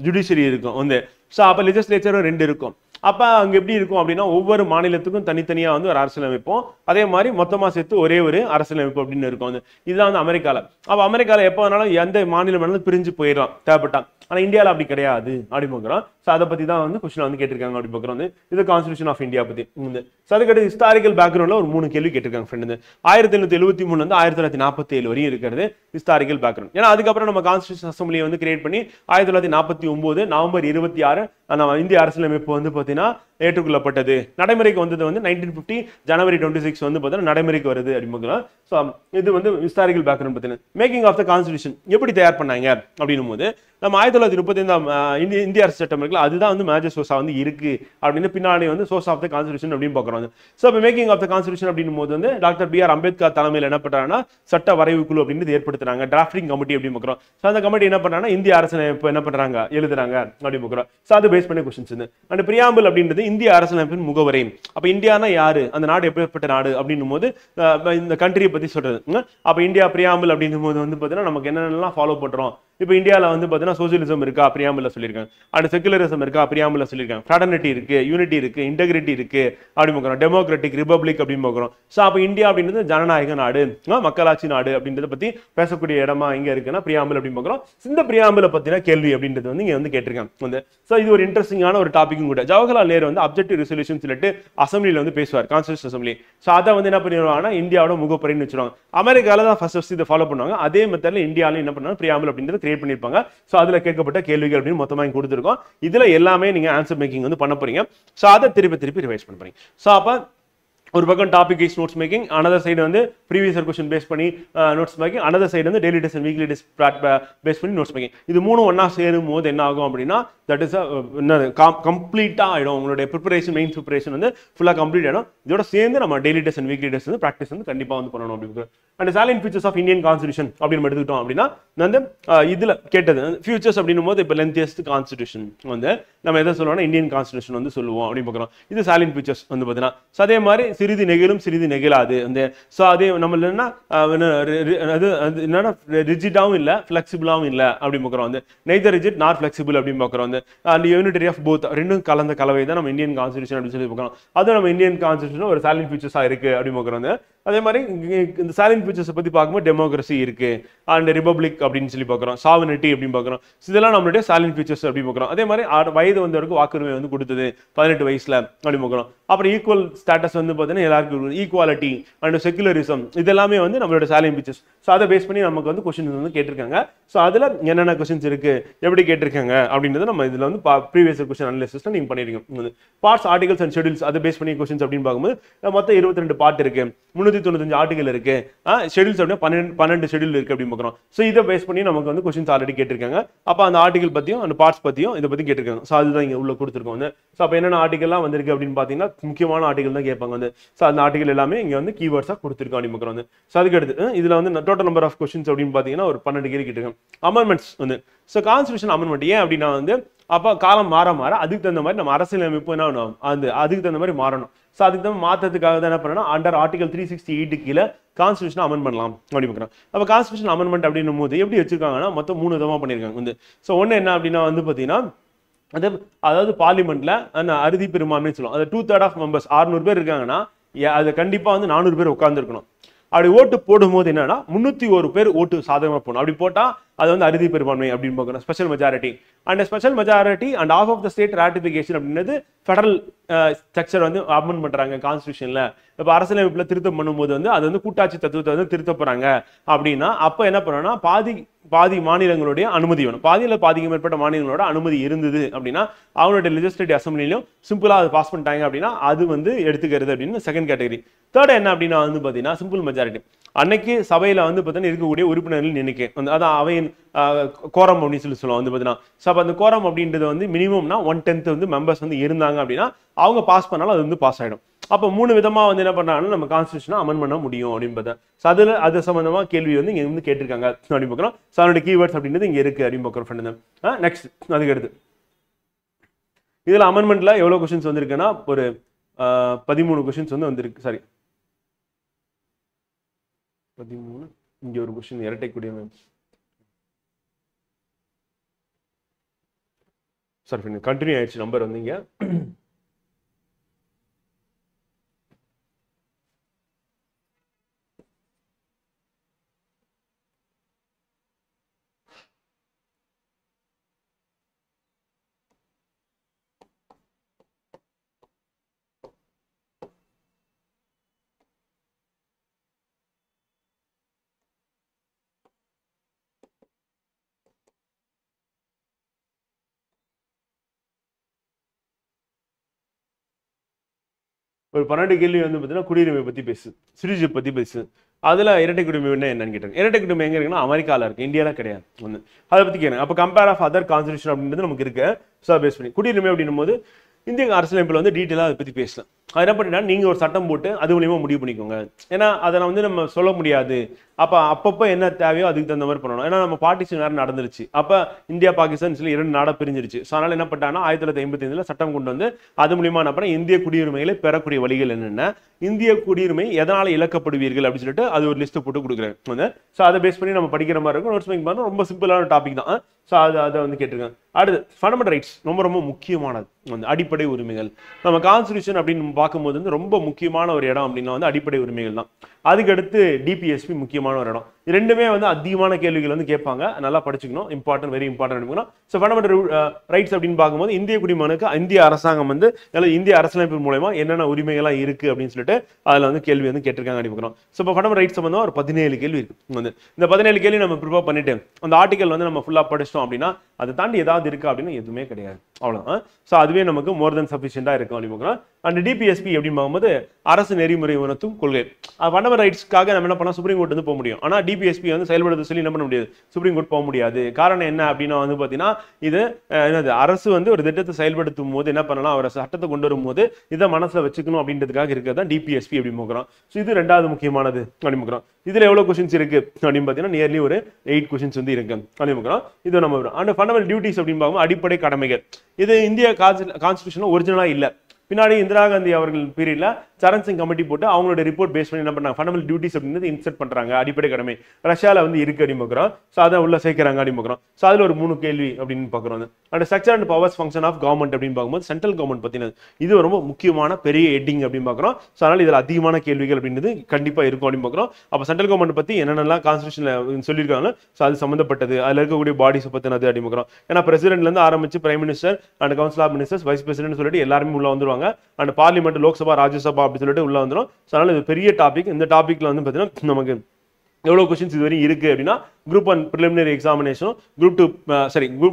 ஜுடிஷியரி இருக்கும் வந்து. ஸோ அப்போ லெஜிஸ்லேச்சரும் 2 இருக்கும். அப்போ அங்கே எப்படி இருக்கும் அப்படின்னா ஒவ்வொரு மாநிலத்துக்கும் தனித்தனியாக வந்து ஒரு அரசியலமைப்போம். அதே மாதிரி மொத்தமாக சேர்த்து ஒரே ஒரு அரசியலமைப்பு அப்படின்னு இருக்கும் வந்து. இதுதான் வந்து அமெரிக்காவில். அப்போ அமெரிக்காவில் எப்போ வேணாலும் எந்த மாநிலம் வேணாலும் பிரிஞ்சு போயிடலாம் தேவைப்பட்டான். ஆனால் இந்தியாவில் அப்படி கிடையாது அப்படி பார்க்குறோம். ஸோ அதை பற்றி தான் வந்து கொஸ்டின் வந்து கேட்டிருக்காங்க அப்படி பார்க்குறோம் வந்து. இது கான்ஸ்டியூஷன் ஆஃப் இந்தியா பற்றி வந்து. ஸோ அதுக்கடுத்து ஹிஸ்டாரிக்கல் பேக்ரவுண்டில் ஒரு 3 கேள்வி கேட்டிருக்காங்க ஃப்ரெண்ட். 1873 வந்து 1947 வரையும் இருக்கிறது ஹிஸ்டாரிக்கல் பேக்ரவுண்ட். ஏன்னா அதுக்கப்புறம் நம்ம கான்ஸ்டியூஷன் அசம்பிளியை வந்து கிரியேட் பண்ணி 1949 நவம்பர் 26 நம்ம இந்திய அரசியலமைப்பு வந்து பார்த்தீங்கன்னா ஏற்றுக்கொள்ளப்பட்டது. நடைமுறைக்கு வந்தது வந்து 1950 ஜனவரி 26 வந்து பார்த்தீங்கன்னா நடைமுறைக்கு வருது அப்படிங்கிறோம். ஸோ இது வந்து ஹிஸ்டாரிக்கல் பேக்ரவுண்ட் பார்த்தீங்கன்னா மேக்கிங் ஆஃப் த கான்ஸ்டியூஷன் எப்படி தயார் பண்ணாங்க அப்படின்னும் போது நம்ம 1935 இந்திய அரசு சட்டம் இருக்குல்ல, அதுதான் வந்து மேஜர் சோர்ஸா வந்து இருக்கு அப்படின்னு பின்னாடி வந்து சோர்ஸ் ஆஃப் த கான்ஸ்டியூஷன் அப்படின்னு பார்க்குறோம். ஸோ இப்போ மேக்கிங் ஆஃப் த கான்ஸ்டியூஷன் அப்படின்னும் போது வந்து டாக்டர் பி ஆர் அம்பேத்கர் தலைமையில் என்ன பண்றாங்கன்னா சட்ட வரைவு குழு அப்படின்னு ஏற்படுத்துறாங்க, டிராஃப்டிங் கமிட்டி அப்படின்னு பார்க்குறோம். ஸோ அந்த கமிட்டி என்ன பண்றாங்கன்னா இந்திய அரசியலமைப்பு என்ன பண்றாங்க எழுதுறாங்க அப்படின்னு பார்க்குறோம். ஸோ அது பேஸ் பண்ணி கொஸ்டின்ஸ் வந்து அண்ட் பிரியாம்பிள் அப்படின்றது இந்திய அரசியலமைப்பின் முகவரை. அப்போ இந்தியானா யாரு, அந்த நாடு எப்படிப்பட்ட நாடு அப்படின்னும் போது இந்த கண்ட்ரியை பத்தி சொல்றது. அப்போ இந்தியா பிரியாம்பிள் அப்படின்னும் போது வந்து பார்த்தீங்கன்னா நமக்கு என்னென்னலாம் ஃபாலோ பண்றோம். இப்போ இந்தியாவில் வந்து பார்த்தீங்கன்னா சோசியலிசம் இருக்கா பிரியாம்பிள் சொல்லியிருக்காங்க, அண்ட் செகுலரிசம் இருக்கா பிரியாம்பிள் சொல்லியிருக்காங்க, ஃப்ராட்டர்னிட்டி இருக்கு, யூனிட்டி இருக்கு, இன்டெகிரிட்டி இருக்கு அப்படின்னு பார்க்குறோம், டெமோக்ராட்டிக் ரிபப்ளிக் அப்படின்னு பார்க்குறோம். ஸோ அப்போ இந்தியா அப்படின்றது ஜனநாயக நாடு, மக்களாட்சி நாடு அப்படின்றத பத்தி பேசக்கூடிய இடமா இங்க இருக்குன்னா பிரியாம்பிள் அப்படின்னு பார்க்குறோம். இந்த பிரியாம்பிளை பத்தின கேள்வி அப்படின்றது வந்து இங்க வந்து கேட்டிருக்காங்க வந்து. ஸோ இது ஒரு இன்ட்ரெஸ்டிங்கான ஒரு டாபிக்கும் கூட. ஜவஹர்லால் நேரு வந்து அப்ஜெக்டிவ் ரெசல்யூஷன் சொல்லிட்டு அசம்பிளியில் வந்து பேசுவார், கான்ஸ்டியூஷன் அசம்பிளி. ஸோ அதை வந்து என்ன பண்ணிடுவாங்கன்னா இந்தியாவோட முகப்பறைன்னு வச்சுருவாங்க. அமெரிக்கால தான் ஃபர்ஸ்ட் இதை ஃபாலோ பண்ணுவாங்க. அதே மெத்தட்ல இந்தியாவிலும் என்ன பண்ணாங்க பிரியாம்பிள் அப்படின்றத கிரியேட் பண்ணிருப்பாங்க. ஸோ அதுல கேட்கப்பட்ட கேள்விகள் அப்படின்னு மொத்தமாக இங்க கொடுத்துருக்கோம். இதுல எல்லாமே நீங்க ஆன்சர் மேக்கிங் வந்து பண்ண போறீங்க. ஸோ அதை திருப்பி ரிவைஸ் பண்ண போறீங்க. ஸோ அப்ப ஒரு பக்கம் topic wise notes making, another side வந்து ப்ரீவியஸ் இயர் கொஸ்டின் பேஸ் பண்ணி நோட்ஸ் மேக்கிங், அனதர் சைடு வந்து daily test and weekly test base பண்ணி நோட்ஸ் மேக்கிங். இது மூணு ஒன்னா சேரும் போது என்ன ஆகும் அப்படின்னா தட் இஸ் கம்ப்ளீட்டா ஆயிடும். உங்களுடைய ப்ரிப்பரேஷன் மெயின் ப்ரிப்பரேஷன் வந்து ஃபுல்லா கம்ப்ளீட் ஆயிடும். இதோட சேர்ந்து நம்ம daily test and weekly test வந்து ப்ராக்டிஸ் வந்து கண்டிப்பா வந்து பண்ணணும் அப்படின்னு. And salient features of Indian constitution அப்படின்னு எடுத்துக்கிட்டோம் அப்படின்னா வந்து இதுல கேட்டது ஃபியூச்சர்ஸ் அப்படின்னும் போது இப்போ லென்த்தியஸ்ட் கான்ஸ்டியூஷன் வந்து நம்ம எதை சொல்லுவோம்னா இந்தியன் கான்ஸ்டியூஷன் வந்து சொல்லுவோம் அப்படின்னு பார்க்குறோம். இது சாலின் ஃபியூச்சர்ஸ் வந்து பார்த்தீங்கன்னா. ஸோ அதே மாதிரி சிறிது நெகிழும் சிறிது நெகிழாது அந்த. ஸோ அதே நம்ம என்னன்னா என்னன்னா ரிஜிடாவும் இல்லை ஃபிளெக்சிபிளாகவும் இல்லை அப்படின்னு பார்க்குறோம் வந்து. நெய்தர் ரிஜிட் நார் ஃபிளெக்சிபிள் அப்படின்னு பார்க்குறோம் வந்து. அண்ட் யூனிட்டரி ஆஃப் போத் ரெண்டும் கலந்த கலவை தான் நம்ம இந்தியன் கான்ஸ்டியூஷன் அப்படின்னு சொல்லி பார்க்குறோம். அதுவும் நம்ம இந்தியன் கான்ஸ்டியூஷன் ஒரு சாலின் ஃபியூச்சர்ஸாக இருக்கு அப்படின்னு பார்க்குறோம். அதே மாதிரி இந்த சாலின் ஃபியூச்சர்ஸை பற்றி பார்க்கும்போது டெமோக்ரஸி இருக்கு அண்ட் ரிபப்ளிக் அப்படின்னு சொல்லி பார்க்குறோம், சாவனிட்டி அப்படின்னு பார்க்குறோம். இதெல்லாம் நம்மளுடைய சாலின் ஃபியூச்சர்ஸ் அப்படின்னு பார்க்குறோம். அதே மாதிரி வயது வந்தவருக்கு வாக்குரிமை வந்து கொடுத்தது 18 வயசுல அப்படின்னு பார்க்குறோம். அப்புறம் ஈக்குவல் ஸ்டேட்டஸ் வந்து பார்த்தீங்கன்னா எல்லாருக்கும் ஈக்குவாலிட்டி அண்ட் செகுலரிசம் இதெல்லாமே வந்து நம்மளோட சாலின் ஃபியூச்சர்ஸ். ஸோ அதை பேஸ் பண்ணி நமக்கு வந்து கொஸ்டின் வந்து கேட்டிருக்காங்க. ஸோ அதில் என்னென்ன கொஸ்டின்ஸ் இருக்கு எப்படி கேட்டிருக்காங்க அப்படின்றது நம்ம இதில் வந்து ப்ரீவியஸ் கொஸ்டின் அனாலிசிஸ் நீங்க பண்ணிருக்கீங்க. பார்ட்ஸ் ஆர்டிகல்ஸ் அண்ட் ஷெடியூல்ஸ் அதை பேஸ் பண்ணி கொஸ்டின்ஸ் அப்படின்னு பார்க்கும்போது மொத்தம் 22 பார்ட் இருக்கு, 395 ஆர்டிகல் இருக்கு, ஷெடியூல்ஸ் அப்படின்னா 12 ஷெடியூல் இருக்கு அப்படின்னு பார்க்குறோம். ஸோ இதை பேஸ் பண்ணி நமக்கு வந்து கொஸ்டின்ஸ் ஆல்ரெடி கேட்டிருக்காங்க. அப்போ அந்த ஆர்டிகல் பத்தியும் அந்த பார்ட்ஸ் பத்தியும் இதை பத்தி கேட்டிருக்காங்க. ஸோ அதுதான் இங்க உள்ள கொடுத்துருக்கோம் வந்து. ஸோ அப்போ என்னென்ன ஆர்டிகல்லாம் வந்திருக்கு அப்படின்னு பார்த்தீங்கன்னா முக்கியமான ஆர்டிகல் தான் கேட்பாங்க வந்து. ஸோ அந்த ஆர்டிகல் எல்லாமே இங்க வந்து கீவேர்ட்ஸா கொடுத்துருக்கோம் அப்படின்னு பார்க்குறோம் வந்து. ஸோ அதுக்கு அடுத்து இதுல வந்து டோட்டல் நம்பர் ஆஃப் கொஸ்டின்ஸ் அப்படின்னு பார்த்தீங்கன்னா ஒரு 12 கேள்வி கேட்டிருக்காங்க. அமெண்ட்மெண்ட்ஸ் வந்து ஸோ கான்ஸ்டியூஷன் அமெண்ட்மெண்ட் ஏன் அப்படின்னா வந்து அப்போ காலம் மாற மாற அதுக்கு தகுந்த மாதிரி நம்ம அரசியலமைப்பு என்ன ஆகணும் அதுக்கு தகுந்த மாதிரி மாறணும். ஸோ அதுக்கு தான் மாற்றத்துக்காக தான் என்ன பண்ணணும் அண்டர் ஆர்டிகல் 368 கீழே கான்ஸ்டியூஷன் அமெண்ட் பண்ணலாம் அப்படின்னு பார்க்குறோம். அப்போ கான்ஸ்டியூஷன் அமெண்ட்மெண்ட் அப்படின்னும் போது எப்படி வச்சிருக்காங்கன்னா மொத்தம் 3 விதமாக பண்ணியிருக்காங்க வந்து. ஸோ ஒன்று என்ன அப்படின்னா வந்து பார்த்தீங்கன்னா அதாவது பார்லிமெண்ட்ல அறுதி பெரும்பான்மைன்னு சொல்லுவோம். அது 2/3 ஆஃப் மெம்பர்ஸ் 600 பேர் இருக்காங்கன்னா அது கண்டிப்பா வந்து 400 பேர் உட்கார்ந்து இருக்கணும். அப்படி ஓட்டு போடும்போது என்னன்னா 301 பேர் ஓட்டு சாதகமா போகணும். அப்படி போட்டா அது வந்து அறுதி பெரும்பான்மை அப்படின்னு பார்க்கணும், special majority. And special majority and of of the state ratification அப்படின்றது ஃபெடரல் ஸ்ட்ரக்சர் வந்து அமெண்ட் பண்றாங்க கான்ஸ்டியூஷன்ல. இப்போ அரசியலமைப்புல திருத்தம் பண்ணும்போது வந்து அது வந்து கூட்டாட்சி தத்துவத்தை வந்து திருத்த போறாங்க அப்படின்னா அப்போ என்ன பண்ணணும்னா பாதி மாநிலங்களுடைய அனுமதி வேணும். பாதிக்கு மேற்பட்ட மாநிலங்களோட அனுமதி இருந்தது அப்படின்னா அவங்களுடைய லெஜிஸ்லேட்டிவ் அசம்பிளிலும் சிம்பிளா அதை பாஸ் பண்ணிட்டாங்க அப்படின்னா அது வந்து எடுத்துக்கிறது அப்படின்னு செகண்ட் கேட்டகரி. தேர்ட் என்ன அப்படின்னா வந்து பாத்தீங்கன்னா சிம்பிள் மெஜாரிட்டி. அன்னைக்கு சபையில வந்து பார்த்தீங்கன்னா இருக்கக்கூடிய உறுப்பினர்கள் எண்ணிக்கை அதான் அவையின் கோரம் அப்படின்னு சொல்லி சொல்லுவோம் வந்து பார்த்தீங்கன்னா. ஸோ அப்போ அந்த கோரம் அப்படின்றது வந்து மினிமம்னா 1/10 வந்து மெம்பர்ஸ் வந்து இருந்தாங்க அப்படின்னா அவங்க பாஸ் பண்ணாலும் அது வந்து பாஸ் ஆயிடும். அப்போ 3 விதமா வந்து என்ன பண்ணாங்கன்னா நம்ம கான்ஸ்டியூஷனை அமெண்ட் பண்ண முடியும் அப்படின்னு பார்த்தா. ஸோ அதில் அது சம்பந்தமா கேள்வி வந்து இங்க வந்து கேட்டிருக்காங்க அப்படின்னு பார்க்குறோம். ஸோ அதனுடைய கீவேர்ட்ஸ் அப்படின்றது இங்க இருக்கு அப்படின்னு பார்க்குறோம் ஃப்ரெண்ட். நெக்ஸ்ட் அதுக்கு அடுத்து இதுல அமெண்ட்மெண்ட்ல எவ்வளவு கொஸ்டின்ஸ் வந்திருக்குன்னா ஒரு 13 கொஸ்டின்ஸ் வந்து வந்திருக்கு. சாரி 13. இங்க ஒரு கொஸ்டின் இரட்டைக்கூடிய சாரி கண்டினியூ ஆயிடுச்சு நம்பர் வந்து இங்க. ஒரு 12 கேள்வி வந்து பார்த்தீங்கன்னா குடியுரிமை பத்தி பேசு, சிட்டிசன்ஷிப் பத்தி பேசு. அதுல இரட்டை குடியுரிமை என்னன்னு கேட்டாங்க. இரட்டை குடியுரிமை எங்க இருக்குன்னா அமெரிக்கால இருக்கு, இந்தியால கிடையாது. ஒன்று அதை பத்தி கேட்குறேன். அப்போ கம்பேர் ஆஃப் அதர் கான்ஸ்டியூஷன் அப்படின்றது நமக்கு இருக்கு. ஸோ பேஸ் பண்ணி குடியுரிமை அப்படின்னும் போது இந்திய அரசியலமைப்பில் வந்து டீட்டெயிலாக அதை பற்றி பேசலாம். அது என்ன பண்ணிட்டா நீங்கள் ஒரு சட்டம் போட்டு அது மூலியமா முடிவு பண்ணிக்கோங்க. ஏன்னா அதை வந்து நம்ம சொல்ல முடியாது. அப்பப்போ என்ன தேவையோ அதுக்கு தகுந்த மாதிரி பண்ணணும். ஏன்னா நம்ம பார்ட்டிஷன் நேரம் நடந்துருச்சு. அப்போ இந்தியா பாகிஸ்தான் சொல்லி 2 நாடாக பிரிஞ்சிருச்சு. ஸோ அதனால என்ன பண்ணிட்டாங்கன்னா 1955 சட்டம் கொண்டு வந்து அது மூலியமா என்ன பண்ண இந்திய குடியுரிமைகளை பெறக்கூடிய வழிகள் என்னென்ன, இந்திய குடியுரிமை எதனால் இழக்கப்படுவீர்கள் அப்படின்னு சொல்லிட்டு அது ஒரு லிஸ்ட் போட்டு கொடுக்குறேன். ஸோ அதை பேஸ் பண்ணி நம்ம படிக்கிற மாதிரி இருக்கும். நோட்ஸ் மேக் பண்ண ரொம்ப சிம்பிளான டாபிக் தான். ஸோ அதை வந்து கேட்டிருக்காங்க. அடுத்து ஃபண்டமெண்டல் ரைட்ஸ் ரொம்ப ரொம்ப முக்கியமானது. அடிப்படை உரிமைகள் நம்ம கான்ஸ்டியூஷன் அப்படின்னு பார்க்கும்போது வந்து ரொம்ப முக்கியமான ஒரு இடம் அப்படின்னா வந்து அடிப்படை உரிமைகள் தான். அதுக்கடுத்து டிபிஎஸ்பி முக்கியமான ஒரு இடம். ரெண்டுமே வந்து அதிகமான கேள்விகள் வந்து கேட்பாங்க. நல்லா படிச்சுக்கணும். Important, very important. So fundamental rights அப்படின்னு பார்க்கும்போது இந்திய குடிமகனுக்கு இந்திய அரசாங்கம் வந்து இந்திய அரசியலமைப்பு மூலமா என்னென்ன உரிமைகள்லாம் இருக்கு அப்படின்னு சொல்லிட்டு அதில் வந்து கேள்வி வந்து கேட்டிருக்காங்க அடிப்போம். ஸோ இப்போ ஃபண்டமெண்டல் ரைட்ஸ் சம்பந்தம் ஒரு 17 கேள்வி இருக்கு. வந்து இந்த 17 கேள்வி நம்ம ப்ரிப்பேர் பண்ணிட்டு அந்த ஆர்டிகல் வந்து நம்ம ஃபுல்லாக படிச்சிட்டோம் அப்படின்னா அதை தாண்டி ஏதாவது இருக்கா அப்படின்னு எதுவுமே கிடையாது. அவ்வளோதான். ஸோ அதுவே நமக்கு மோர் தென் சஃபிஷியண்டா இருக்கும் அப்படின்னு. அண்ட் டிபிஎஸ்பி அப்படின்னு பார்க்கும்போது அரசு நெறிமுறை உணர்த்தும் கொள்கை. ஃபண்டமெண்டல் ரைட்ஸ்க்காக நம்ம என்ன பண்ணலாம், சுப்ரீம் கோர்ட் வந்து போக முடியும். ஆனால் டிபிஎஸ்பி வந்து செயல்படுத்த சொல்லி என்ன பண்ண முடியாது, சுப்ரீம் கோர்ட் போக முடியாது. காரணம் என்ன அப்படின்னா வந்து பார்த்தீங்கன்னா இது என்னது, அரசு வந்து ஒரு திட்டத்தை செயல்படுத்தும் போது என்ன பண்ணலாம், அவர் சட்டத்தை கொண்டு வரும்போது இதை மனசில் வச்சுக்கணும் அப்படின்றதுக்காக இருக்கிறது தான் டிபிஎஸ்பி அப்படின்னு பார்க்குறோம். ஸோ இது 2வது முக்கியமானது அப்படின்னு பார்க்குறோம். இதுல எவ்வளவு கொஸ்டின்ஸ் இருக்கு அப்படின்னு பார்த்தீங்கன்னா நியர்லி ஒரு 8 கொஸ்டின்ஸ் வந்து இருக்கு அப்படின்னு பார்க்குறோம். இது நம்ம அண்ட் ஃபண்டமெண்டல் டியூட்டிஸ் அப்படின்னு பார்க்கும்போது அடிப்படை கடமைகள். இது இந்திய கான்ஸ்டியூஷன்ல ஒரிஜினலா இல்ல. பின்னாடி இந்திரா காந்தி அவர்கள் பீரியட்ல சரண் சிங் கமிட்டி போட்டு அவங்களோட ரிப்போர்ட் பேஸ் பண்ணி என்ன பண்ணாங்க, ஃபண்டமெண்டல் டியூட்டிஸ் அப்படின்றது இன்சர்ட் பண்றாங்க. அடிப்படை கடமை ரஷ்யால வந்து இருக்கு அப்படின்னு பார்க்குறோம். ஸோ அதை உள்ள சேர்க்கிறாங்க அப்படின்னு பார்க்குறோம். ஸோ அதுல ஒரு 3 கேள்வி அப்படின்னு பார்க்குறோம். And structure and powers function of government அப்படின்னு பார்க்கும்போது சென்ட்ரல் கவர்மெண்ட் பத்தினது. இது ரொம்ப முக்கியமான பெரிய ஹெட்டிங் அப்படின்னு பார்க்குறோம். ஸோ அதனால இதுல அதிகமான கேள்விகள் அப்படின்றது கண்டிப்பா இருக்கும் அப்படின்னு பார்க்குறோம். அப்போ சென்ட்ரல் கவர்மெண்ட் பத்தி என்னென்னலாம் கான்ஸ்டியூஷன்ல சொல்லியிருக்காங்க, ஸோ அது சம்பந்தப்பட்டது, அதுல இருக்கக்கூடிய பாடிஸ் பத்தினது அப்படின்னு பார்க்குறோம். ஏன்னா பிரசிடென்ட்ல இருந்து ஆரம்பிச்சு prime minister and council of ministers, vice president சொல்லிட்டு எல்லாருமே உள்ள வந்துருவாங்க. அண்ட் பார்லிமெண்ட், லோக்சபா, ராஜ்யசபா அப்படி சொல்லிட்டு உள்ள வந்துடும். அதனால இது பெரிய டாபிக். இந்த டாபிக்ல வந்து பார்த்தீங்கன்னா நமக்கு எவ்வளவு கொஸ்டின்ஸ் இதுவரையும் இருக்கு அப்படின்னா group 1 preliminary examination, group 2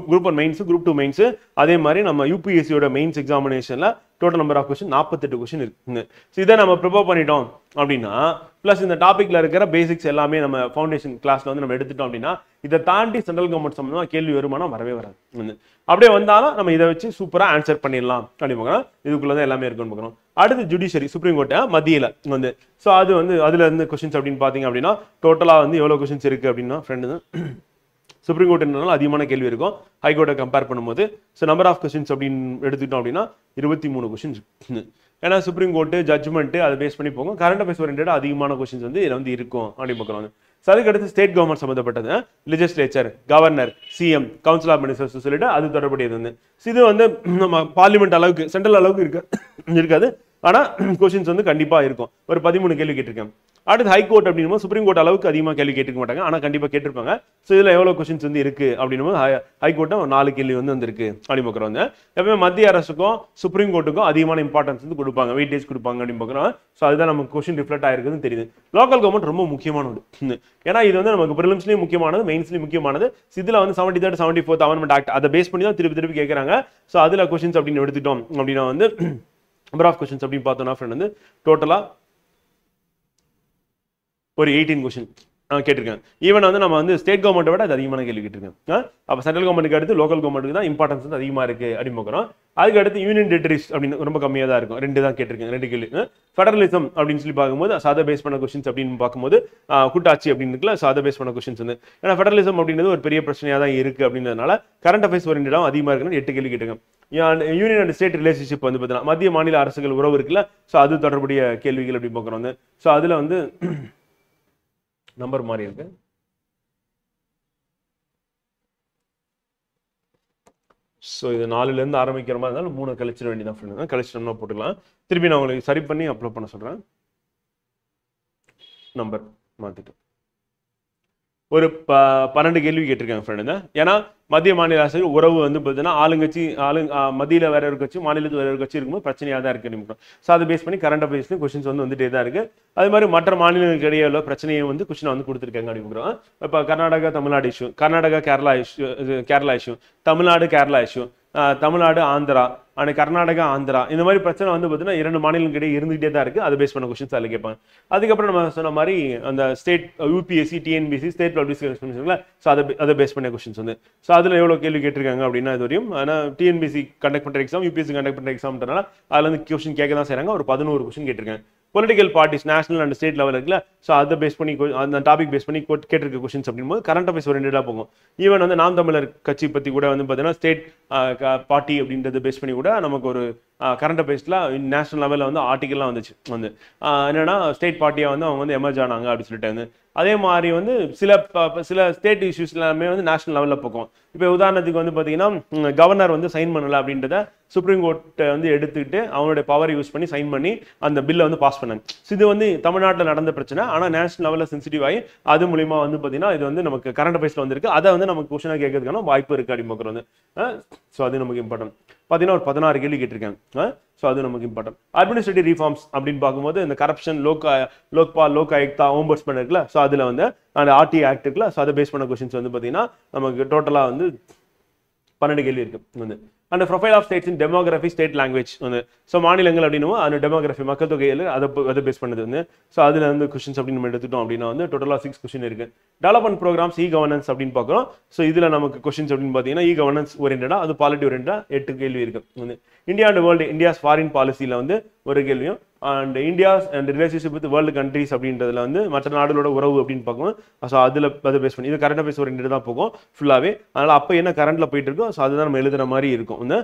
group 1 mains, group 2 mains, அதே மாதிரி நம்ம யூபிஎஸ்சியோட மெயின்ஸ் எக்ஸாமினேஷன்ல total number of question 48 question இருக்கு. ஸோ இதை நம்ம ப்ரிப்பேர் பண்ணிட்டோம் அப்படின்னா பிளஸ் இந்த டாபிக்ல இருக்கிற பேசிக்ஸ் எல்லாமே நம்ம ஃபவுண்டேஷன் கிளாஸ்ல வந்து நம்ம எடுத்துட்டோம் அப்படின்னா இதை தாண்டி சென்ட்ரல் கவர்மெண்ட் சம்பந்தமா கேள்வி வருமானம் வரவே வராது. அப்படியே வந்தாலும் நம்ம இதை வச்சு சூப்பரா ஆன்சர் பண்ணிடலாம் அப்படின்னு இதுக்குள்ளதான் எல்லாமே இருக்குன்னு பார்க்கணும். அடுத்து ஜுடிஷியரி, சுப்ரீம் கோர்ட் மத்தியில வந்து. ஸோ அது வந்து அதுல இருந்து கொஸ்டின்ஸ் அப்படின்னு பாத்தீங்க அப்படின்னா டோட்டலா வந்து எவ்வளவு கொஸ்டின்ஸ் இருக்கு அப்படின்னா ஃப்ரெண்டு சுப்ரீம் கோர்ட்னால அதிகமான கேள்வி இருக்கும் ஹைகோர்ட்டை கம்பேர் பண்ணும்போது. ஸோ நம்பர் ஆஃப் கொஸ்டின்ஸ் அப்படின்னு எடுத்துக்கிட்டோம் அப்படின்னா 23 கொஸ்டின்ஸ். ஏன்னா சுப்ரீம் கோர்ட்டு ஜட்ஜ்மெண்ட் அதை பேஸ் பண்ணி போகும். கரண்ட் அஃபேர்ஸ் ஓரியன்டா அதிகமான கொஸ்டின்ஸ் வந்து இதில் வந்து இருக்கும் அப்படின்னு பார்க்குறாங்க. ஸோ அதுக்கடுத்து ஸ்டேட் கவர்மெண்ட் சம்மந்தப்பட்டது, legislature, governor, CM, council of ministers சொல்லிட்டு அது தொடர்புடையது வந்து. இது வந்து நம்ம பார்லிமெண்ட் அளவுக்கு சென்ட்ரல் அளவுக்கு இருக்காது. ஆனால் கொஸ்டின்ஸ் வந்து கண்டிப்பா இருக்கும். ஒரு 13 கேள்வி கேட்டிருக்கேன். அடுத்து ஹைகோர்ட் அப்படின்னும் சுப்ரீம் கோர்ட் அளவுக்கு அதிகமாக கேள்வி கேட்டுக்க மாட்டாங்க, ஆனால் கண்டிப்பாக கேட்டிருப்பாங்க. ஸோ இதில் எவ்வளோ கொஸ்டின்ஸ் வந்து இருக்கு அப்படின்னும் ஹைகோர்ட்டை 4 கேள்வி வந்து வந்திருக்கு அப்படின்னு பார்க்குறோம். வந்து எப்பவுமே மத்திய அரசுக்கும் சுப்ரீம் கோர்ட்டுக்கும் அதிகமான இம்பார்ட்டன்ஸ் வந்து கொடுப்பாங்க, வெயிட்டேஜ் கொடுப்பாங்க அப்படின்னு பார்க்குறோம். ஸோ அதுதான் நமக்கு கொஸ்டின் ரிஃப்ளெக்ட் ஆயிருக்குன்னு தெரியுது. லோக்கல் கவர்மெண்ட் ரொம்ப முக்கியமானது. ஏன்னா இது வந்து நமக்கு ப்ரிலிம்ஸ்லயும் முக்கியமானது, மெயின்ஸ்லயும் முக்கியமானது. இதுல வந்து 73rd 74th அமெண்ட்மெண்ட் ஆக்ட் அதை பேஸ் பண்ணி தான் திருப்பி கேட்கறாங்க. ஸோ அதுல கொஸ்டின்ஸ் அப்படின்னு எடுத்துட்டோம் அப்படின்னா வந்து நம்பர் ஆஃப் கொஸ்டின்ஸ் அப்படின்னு பார்த்தோம்னா ஃப்ரெண்ட் வந்து டோட்டலா ஒரு 18 கொஸ்டின் கேட்டிருக்கேன். ஈவன் வந்து நம்ம வந்து ஸ்டேட் கவர்மெண்ட்டை விட அது அதிகமான கேள்வி கேட்டிருக்கேன். அப்போ சென்ட்ரல் கவர்மெண்ட்டுக்கு அடுத்து லோக்கல் கவர்மெண்ட்டுக்கு தான் இம்பார்ட்டன்ஸ் வந்து அதிகமாக இருக்கு அப்படின்னு பார்க்குறோம். அதுக்கு அடுத்து யூனியன் டெரிட்டரிஸ் அப்படின்னு ரொம்ப கம்மியாக தான் இருக்கும். 2 தான் கேட்டிருக்கேன், 2 கேள்வி. ஃபெடரலிசம் அப்படின்னு சொல்லி பார்க்கும்போது சாதை பேஸ் பண்ண கொஸ்டின்ஸ் அப்படின்னு பார்க்கும்போது கூட்டாட்சி அப்படின்னு இருக்குல்ல, சாதை பேஸ் பண்ண கொஸ்டின்ஸ் வந்து. ஏன்னா ஃபெடரலிசம் அப்படின்றது ஒரு பெரிய பிரச்சனையாக தான் இருக்கு அப்படின்றதுனால கரண்ட் அஃபேர்ஸ் ஓரியன்டாக அதிகமாக இருக்குன்னு 8 கேள்வி கேட்டிருக்கேன். யூனியன் அண்ட் ஸ்டேட் ரிலேஷன்ஷிப் வந்து பார்த்தீங்கன்னா மத்திய மாநில அரசுகள் உறவு இருக்குல்ல, ஸோ அது தொடர்புடைய கேள்விகள் அப்படின்னு பார்க்குறோம் வந்து. ஸோ அதில் வந்து நம்பர் மாறி இருக்கு. ஸோ இது 4ல இருந்து ஆரம்பிக்கிற மாதிரி இருந்தாலும் 3 கழிச்சிட வேண்டியதான் ஃப்ரெண்ட். கழிச்சிட்டோம்னா போட்டுக்கலாம். திருப்பி நான் உங்களுக்கு சரி பண்ணி அப்லோட் பண்ண சொல்றேன். நம்பர் மாத்திட்டு ஒரு 12 கேள்வி கேட்டிருக்காங்க ஃப்ரெண்ட். ஏன்னா மத்திய மாநில அரசு உறவு வந்து பார்த்தீங்கன்னா ஆளுங்கட்சி மத்தியில் வேற ஒரு கட்சி, மாநிலத்தில் வேற ஒரு கட்சி இருக்கும்போது பிரச்சனையாக தான் இருக்கு. ஸோ அதை பேஸ் பண்ணி கரண்ட் அஃபேர்ஸ்லையும் கொஸ்டின்ஸ் வந்து வந்துட்டே தான் இருக்கு. அது மாதிரி மற்ற மாநிலங்களுக்கு இடையே உள்ள பிரச்சனையை வந்து கொஸ்டின் வந்து கொடுத்துருக்காங்க அப்படிங்கிறோம். இப்போ Karnataka Tamil Nadu issue, Karnataka Kerala issue, Tamil Nadu Kerala issue, Tamil Nadu Andhra and Karnataka Andhra இந்த மாதிரி பிரச்சனை வந்து பார்த்தீங்கன்னா 2 மாநிலங்களுக்கிடையே இருந்துகிட்டே தான் இருக்கு. அதை பேஸ் பண்ண கொஸ்டின்ஸ் அதில் கேட்பாங்க. அதுக்கப்புறம் நம்ம சொன்ன மாதிரி அந்த state UPSC TNPSC state public service so அதை பேஸ் பண்ண கொஸ்டின்ஸ் வந்து ஸோ அதில் எவ்வளோ கேள்வி கேட்டிருக்காங்க அப்படின்னா இது வரையும். ஆனால் டிஎன்பிசி கண்டக்ட் பண்ணுற எக்ஸாம் யூபிஎஸ்சி கண்டக்ட் பண்ணுற எக்ஸாம்ன்றனால அதில் வந்து கொஸ்டின் கேட்க தான் செய்கிறாங்க. ஒரு 11 கொஸ்டின் கேட்டிருக்காங்க. Political parties national and state level இருக்குல்ல, ஸோ அதை பேஸ் பண்ணி அந்த டாபிக் பேஸ் பண்ணி கேட்டிருக்க கொஸ்டின்ஸ் அப்படிங்கும்போது கரண்ட் அஃபேர்ஸ் ஓரியன்டாக போகும். ஈவன் வந்து நாம் தமிழர் கட்சி பற்றி கூட வந்து பார்த்தீங்கன்னா ஸ்டேட் பார்ட்டி அப்படின்றத பேஸ் பண்ணி கூட நமக்கு ஒரு கரண்ட் அஃபேர்ஸில் நேஷனல் லெவலில் வந்து ஆர்டிகல்லாம் வந்துச்சு. வந்து என்னன்னா ஸ்டேட் பார்ட்டியாக வந்து அவங்க வந்து எமர்ஜ் ஆனாங்க அப்படின்னு சொல்லிட்டு வந்து அதே மாதிரி வந்து சில ஸ்டேட் இஷ்யூஸ் எல்லாமே வந்து நேஷனல் லெவலில் போகும். இப்போ உதாரணத்துக்கு வந்து பார்த்தீங்கன்னா கவர்னர் வந்து சைன் பண்ணல அப்படின்றத சுப்ரீம் கோர்ட் வந்து எடுத்துக்கிட்டு அவங்களுடைய பவர் யூஸ் பண்ணி சைன் பண்ணி அந்த பில்லை வந்து பாஸ் பண்ணாங்க. இது வந்து தமிழ்நாட்டில் நடந்த பிரச்சனை. ஆனால் நேஷனல் லெவலில் சென்சிட்டிவ் ஆகி அது மூலியமா வந்து பார்த்தீங்கன்னா இது வந்து நமக்கு கரண்ட் அஃபேர்ஸில் வந்திருக்கு. அதை வந்து நமக்கு கொஸ்டினாக கேட்கறதுக்கான வாய்ப்பு இருக்கு அப்படின்னு வந்து ஸோ அது நமக்கு இம்பார்ட்டன்ட். பார்த்தீங்கன்னா ஒரு 16 கேள்வி கேட்டிருக்காங்க. ஸோ அது நமக்கு இம்பார்ட்டன்ட். அட்மினிஸ்ட்ரேட்டிவ் ரிஃபார்ம்ஸ் அப்படின்னு பார்க்கும்போது இந்த கரப்ஷன் லோக்பால் லோக் ஆயுக்தா ஓம்பர்ஸ்மேன் இருக்குல்ல, ஸோ அதில் வந்து அந்த ஆர்டி ஆக்ட் இருக்குல்ல, ஸோ அதை பேஸ் பண்ண கொஸ்டின்ஸ் வந்து பார்த்தீங்கன்னா நமக்கு டோட்டலாக வந்து 12 கேள்வி இருக்கு வந்து. அந்த profile of states in demography state language வந்து ஸோ மாநிலங்கள் அப்படின்னும் அந்த டெமோகிராஃபி மக்கள் தொகையில் அதை பேஸ் பண்ணது வந்து ஸோ அதில் வந்து கொஸ்டின்ஸ் அப்படின்னு நம்ம எடுத்துட்டோம் அப்படின்னா வந்து டோட்டலாக 6 கொஸ்டின் இருக்கு. டெவலப்மெண்ட் ப்ரோக்ராம்ஸ் இ கவர்னன்ஸ் அப்படின்னு பார்க்குறோம். ஸோ இதில் நமக்கு கொஸ்டின்ஸ் அப்படின்னு பார்த்தீங்கன்னா இ கவர்னன்ஸ் ஓரியன்டா அது பாலிட்டி ஓரியன்டா 8 கேள்வி இருக்கு வந்து. India and world India's foreign பாலிசியில் வந்து ஒரு கேள்வியும் and India's and relationship with world countries அப்படின்றதுல வந்து மற்ற நாடுகளோட உறவு அப்படின்னு பார்க்கும்போது ஸோ அதில் அதை பேஸ் பண்ணி இது கரண்ட் அஃபேர்ஸ் ஓரியன்டா தான் போகும் ஃபுல்லாகவே. அதனால் அப்போ என்ன கரண்ட்ல போயிட்டு இருக்கோ ஸோ அதுதான் நம்ம எழுதுற மாதிரி இருக்கும் வந்து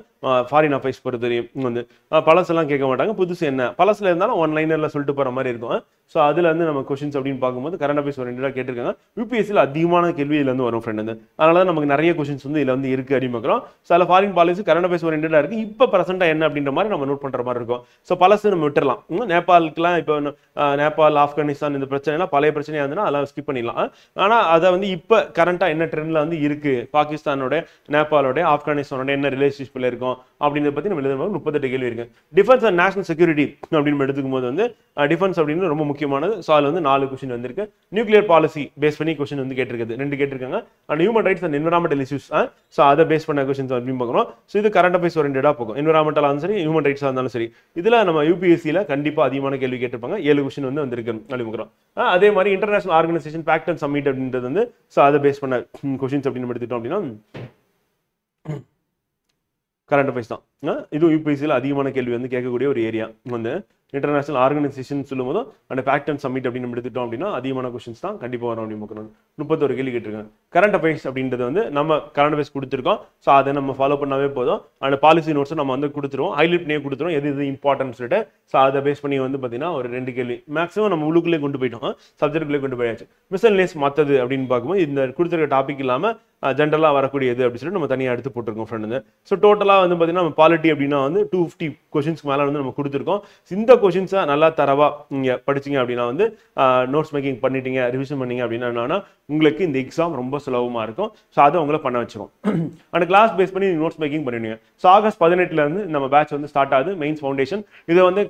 ஃபாரின் அஃபேர்ஸ் பொறுத்தவரையும் வந்து. பழசெல்லாம் கேட்க மாட்டாங்க, புதுசு என்ன பழசுல இருந்தாலும் 1 லைனரில் சொல்லிட்டு போகிற மாதிரி இருக்கும். ஸோ அதில் வந்து நம்ம கொஸ்டின்ஸ் அப்படின்னு பார்க்கும்போது கரண்ட் அஃபேர்ஸ் ஓரியன்டாக கேட்டிருக்காங்க. யூபிஎஸ்சியில் அதிகமான கேள்வி இதில் வந்து வரும் ஃப்ரெண்ட் வந்து. அதனால தான் நமக்கு நிறைய கொஸ்டின்ஸ் வந்து இதில் வந்து இருக்குது அப்படின்னு பார்க்குறோம். ஸோ அதில் ஃபாரின் பாலிசி கரண்ட் அஃபேர்ஸ் ஓரியன்டாக இருக்குது. இப்போ ப்ரெசென்ட்டாக என்ன அப்படின்ற மாதிரி நம்ம நோட் பண்ணுற மாதிரி இருக்கும். ஸோ பழசு நம்ம விட்டுறலாம். நேபாளுக்குலாம் இப்போ நேபாள் ஆப்கானிஸ்தான் இந்த பிரச்சனைலாம் பழைய பிரச்சனையாக இருந்ததுன்னா அதெல்லாம் ஸ்கிப் பண்ணிடலாம். ஆனால் அதை வந்து இப்போ கரண்ட்டாக என்ன ட்ரெண்டில் வந்து இருக்குது, பாகிஸ்தானோட நேபாளோட ஆப்கானிஸ்தானோட என்ன ரிலேஷன்ஷிப்பில் இருக்கும் அப்படின்றத பற்றி நம்ம எழுதும்போது 38 கேள்வி இருக்கு. டிஃபென்ஸ் அண்ட் நேஷனல் செக்யூரிட்டி அப்படின்னு எடுத்துக்கும் போது வந்து டிஃபென்ஸ் அப்படின்னு ரொம்ப முக்கியமானது. ஸோ அதில் வந்து 4 கொஸ்டின் வந்திருக்கு. நியூக்ளியர் பாலிசி பேஸ் பண்ணி கொஸ்டின் வந்து கேட்டிருக்குது 2 கேட்டிருக்காங்க. And human rights and environmental issues so அதை பேஸ் பண்ண கொஸ்டின்ஸ் அப்படின்னு பார்க்குறோம். ஸோ இது கரண்ட் அஃபேர்ஸ் ஓரியன்டாக போகும். என்விரான்மெண்டலாக இருந்தாலும் சரி ஹியூமன் ரைட்ஸாக இருந்தாலும் சரி இதில் நம்ம யூபிஎஸ்சியில் கண்டிப்பாக அதிகமான கேள்வி கேட்டிருப்பாங்க. 7 கொஸ்டின் வந்து வந்திருக்கு அப்படின்னு பார்க்குறோம். அதே மாதிரி international organisation pact and summit அப்படின்றது வந்து ஸோ அதை பேஸ் பண்ண கொஸ்டின்ஸ் அப்படின்னு எடுத்துட்டோம் அப்படின்னா கரண்ட் அஃபேர்ஸ் தான். இதுவும் யூபிஎஸ்சியில் அதிகமான கேள்வி வந்து கேட்கக்கூடிய ஒரு ஏரியா வந்து. இன்டர்நேஷனல் ஆர்கனைசேஷன் சொல்லும் போதும் அந்த பேக்ட் அண்ட் சம்மிட் அப்படின்னு நம்ம எடுத்துட்டோம் அப்படின்னா அதிகமான கொஸ்டின்ஸ் தான் கண்டிப்பாக வரும் அப்படின்னு பார்க்கணும். 31 கேள்வி கேட்டிருக்காங்க. கரண்ட் அஃபேர்ஸ் அப்படின்றது வந்து நம்ம கரண்ட் அஃபேர்ஸ் கொடுத்துருக்கோம். ஸோ அதை நம்ம ஃபாலோ பண்ணாவே போதும். அந்த பாலிசி நோட்ஸை நம்ம வந்து கொடுத்துருவோம், ஹைலைட் பண்ணி கொடுத்துருவோம் எது இது இம்பார்ட்டன்ஸ் சொல்லிட்டு. ஸோ அதை பேஸ் பண்ணி வந்து பார்த்தீங்கன்னா ஒரு 2 கேள்வி மேக்ஸிமம் நம்ம உள்ளுக்குள்ளே கொண்டு போயிட்டோம், சப்ஜெக்ட்குள்ளே கொண்டு போயாச்சு. மிஸ்செல்லேனியஸ் மற்றது அப்படின்னு பார்க்கும்போது இந்த கொடுத்துருக்க டாபிக் இல்லாமல் ஜென்ரலாக வரக்கூடியது அப்படின்னு சொல்லிட்டு நம்ம தனியாக எடுத்து போட்டிருக்கோம் ஃப்ரெண்ட். ஸோ டோட்டலாக வந்து பார்த்தீங்கன்னா நம்ம பாலிட்டி அப்படின்னா வந்து 250 கொஸ்டின்ஸ்க்கு மேலே வந்து நம்ம கொடுத்துருக்கோம். இந்த கொஸ்டின்ஸை நல்லா தரவா நீங்கள் படிச்சிங்க அப்படின்னா வந்து நோட்ஸ் மேக்கிங் பண்ணிட்டீங்க, ரிவிஷன் பண்ணீங்க அப்படின்னா உங்களுக்கு இந்த எக்ஸாம் ரொம்ப சுலபமாக இருக்கும். ஸோ அதை உங்களை பண்ண வச்சுக்கோம். அந்த கிளாஸ் பேஸ் பண்ணி நோட்ஸ் மேக்கிங் பண்ணிடுவீங்க. ஸோ ஆகஸ்ட் 18 நம்ம பேட்ச் வந்து ஸ்டார்ட் ஆகுது மெயின்ஸ் ஃபவுண்டேஷன். இது வந்து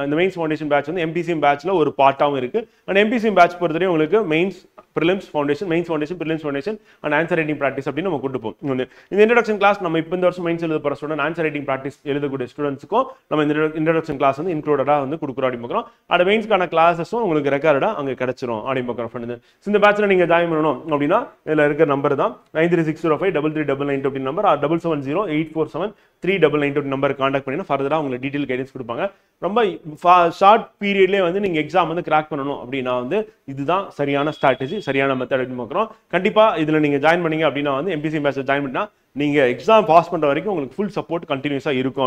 இந்த மெயின்ஸ் ஃபவுண்டேஷன் பேட்ச் வந்து எம்பிசிஎம் பேட்ச்ல ஒரு பார்ட்டாகவும் இருக்குது. அண்ட் எம்பிசிஎம் பேட்ச் பொறுத்தவரையும் உங்களுக்கு mains prelims foundation, mains foundation, prelims foundation and answer writing practice அப்படின்னு நம்ம கொண்டு போவோம். இந்த இன்ட்ரடக்ஷன் கிளாஸ் நம்ம இப்போ இந்த வருஷம் மெயின்ஸ் எழுத போகிற ஸ்டூடெண்ட் ஆன்சர் ரைட்டிங் ப்ராக்டிஸ் எழுதக்கூடிய ஸ்டூடெண்ட்ஸுக்கும் நம்ம இந்த இன்ட்ரடக்ஷன் கிளாஸ் வந்து இன்க்ளூடடாக வந்து கொடுக்குறோம் அப்படின்னு பார்க்குறோம். அந்த மெயின்ஸ்க்கான கிளாஸஸும் உங்களுக்கு ரெக்கார்டாக அங்கே கிடைச்சிரும் அப்படின்னு பார்க்குறோம். இந்த பேட்ச்ல நீங்கள் ஜாயின் பண்ணணும் அப்படின்னா இதில் இருக்கிற நம்பர் தான் 93605339 அப்படின்னு நம்பர் 77084739 நம்பர் கான்டாக்ட் பண்ணி ஃபர்தராக உங்களுக்கு டீட்டெயில் கைடன்ஸ் கொடுப்பாங்க. ரொம்ப ஷார்ட் பீரியட்லேயே வந்து நீங்கள் எக்ஸாம் வந்து கிராக் பண்ணணும் அப்படின்னா வந்து இதுதான் சரியான ஸ்ட்ராட்டஜி, சரியான மெத்தட் அப்படின்னு பார்க்குறோம். கண்டிப்பாக இதில் நீங்கள் ஜாயின் பண்ணீங்க அப்படின்னா வந்து எம்பிசி பேட்ச் ஜாயின் பண்ணால் நீங்கள் எக்ஸாம் பாஸ் பண்ணுற வரைக்கும் உங்களுக்கு ஃபுல் சப்போர்ட் கண்டினியூஸாக இருக்கும்.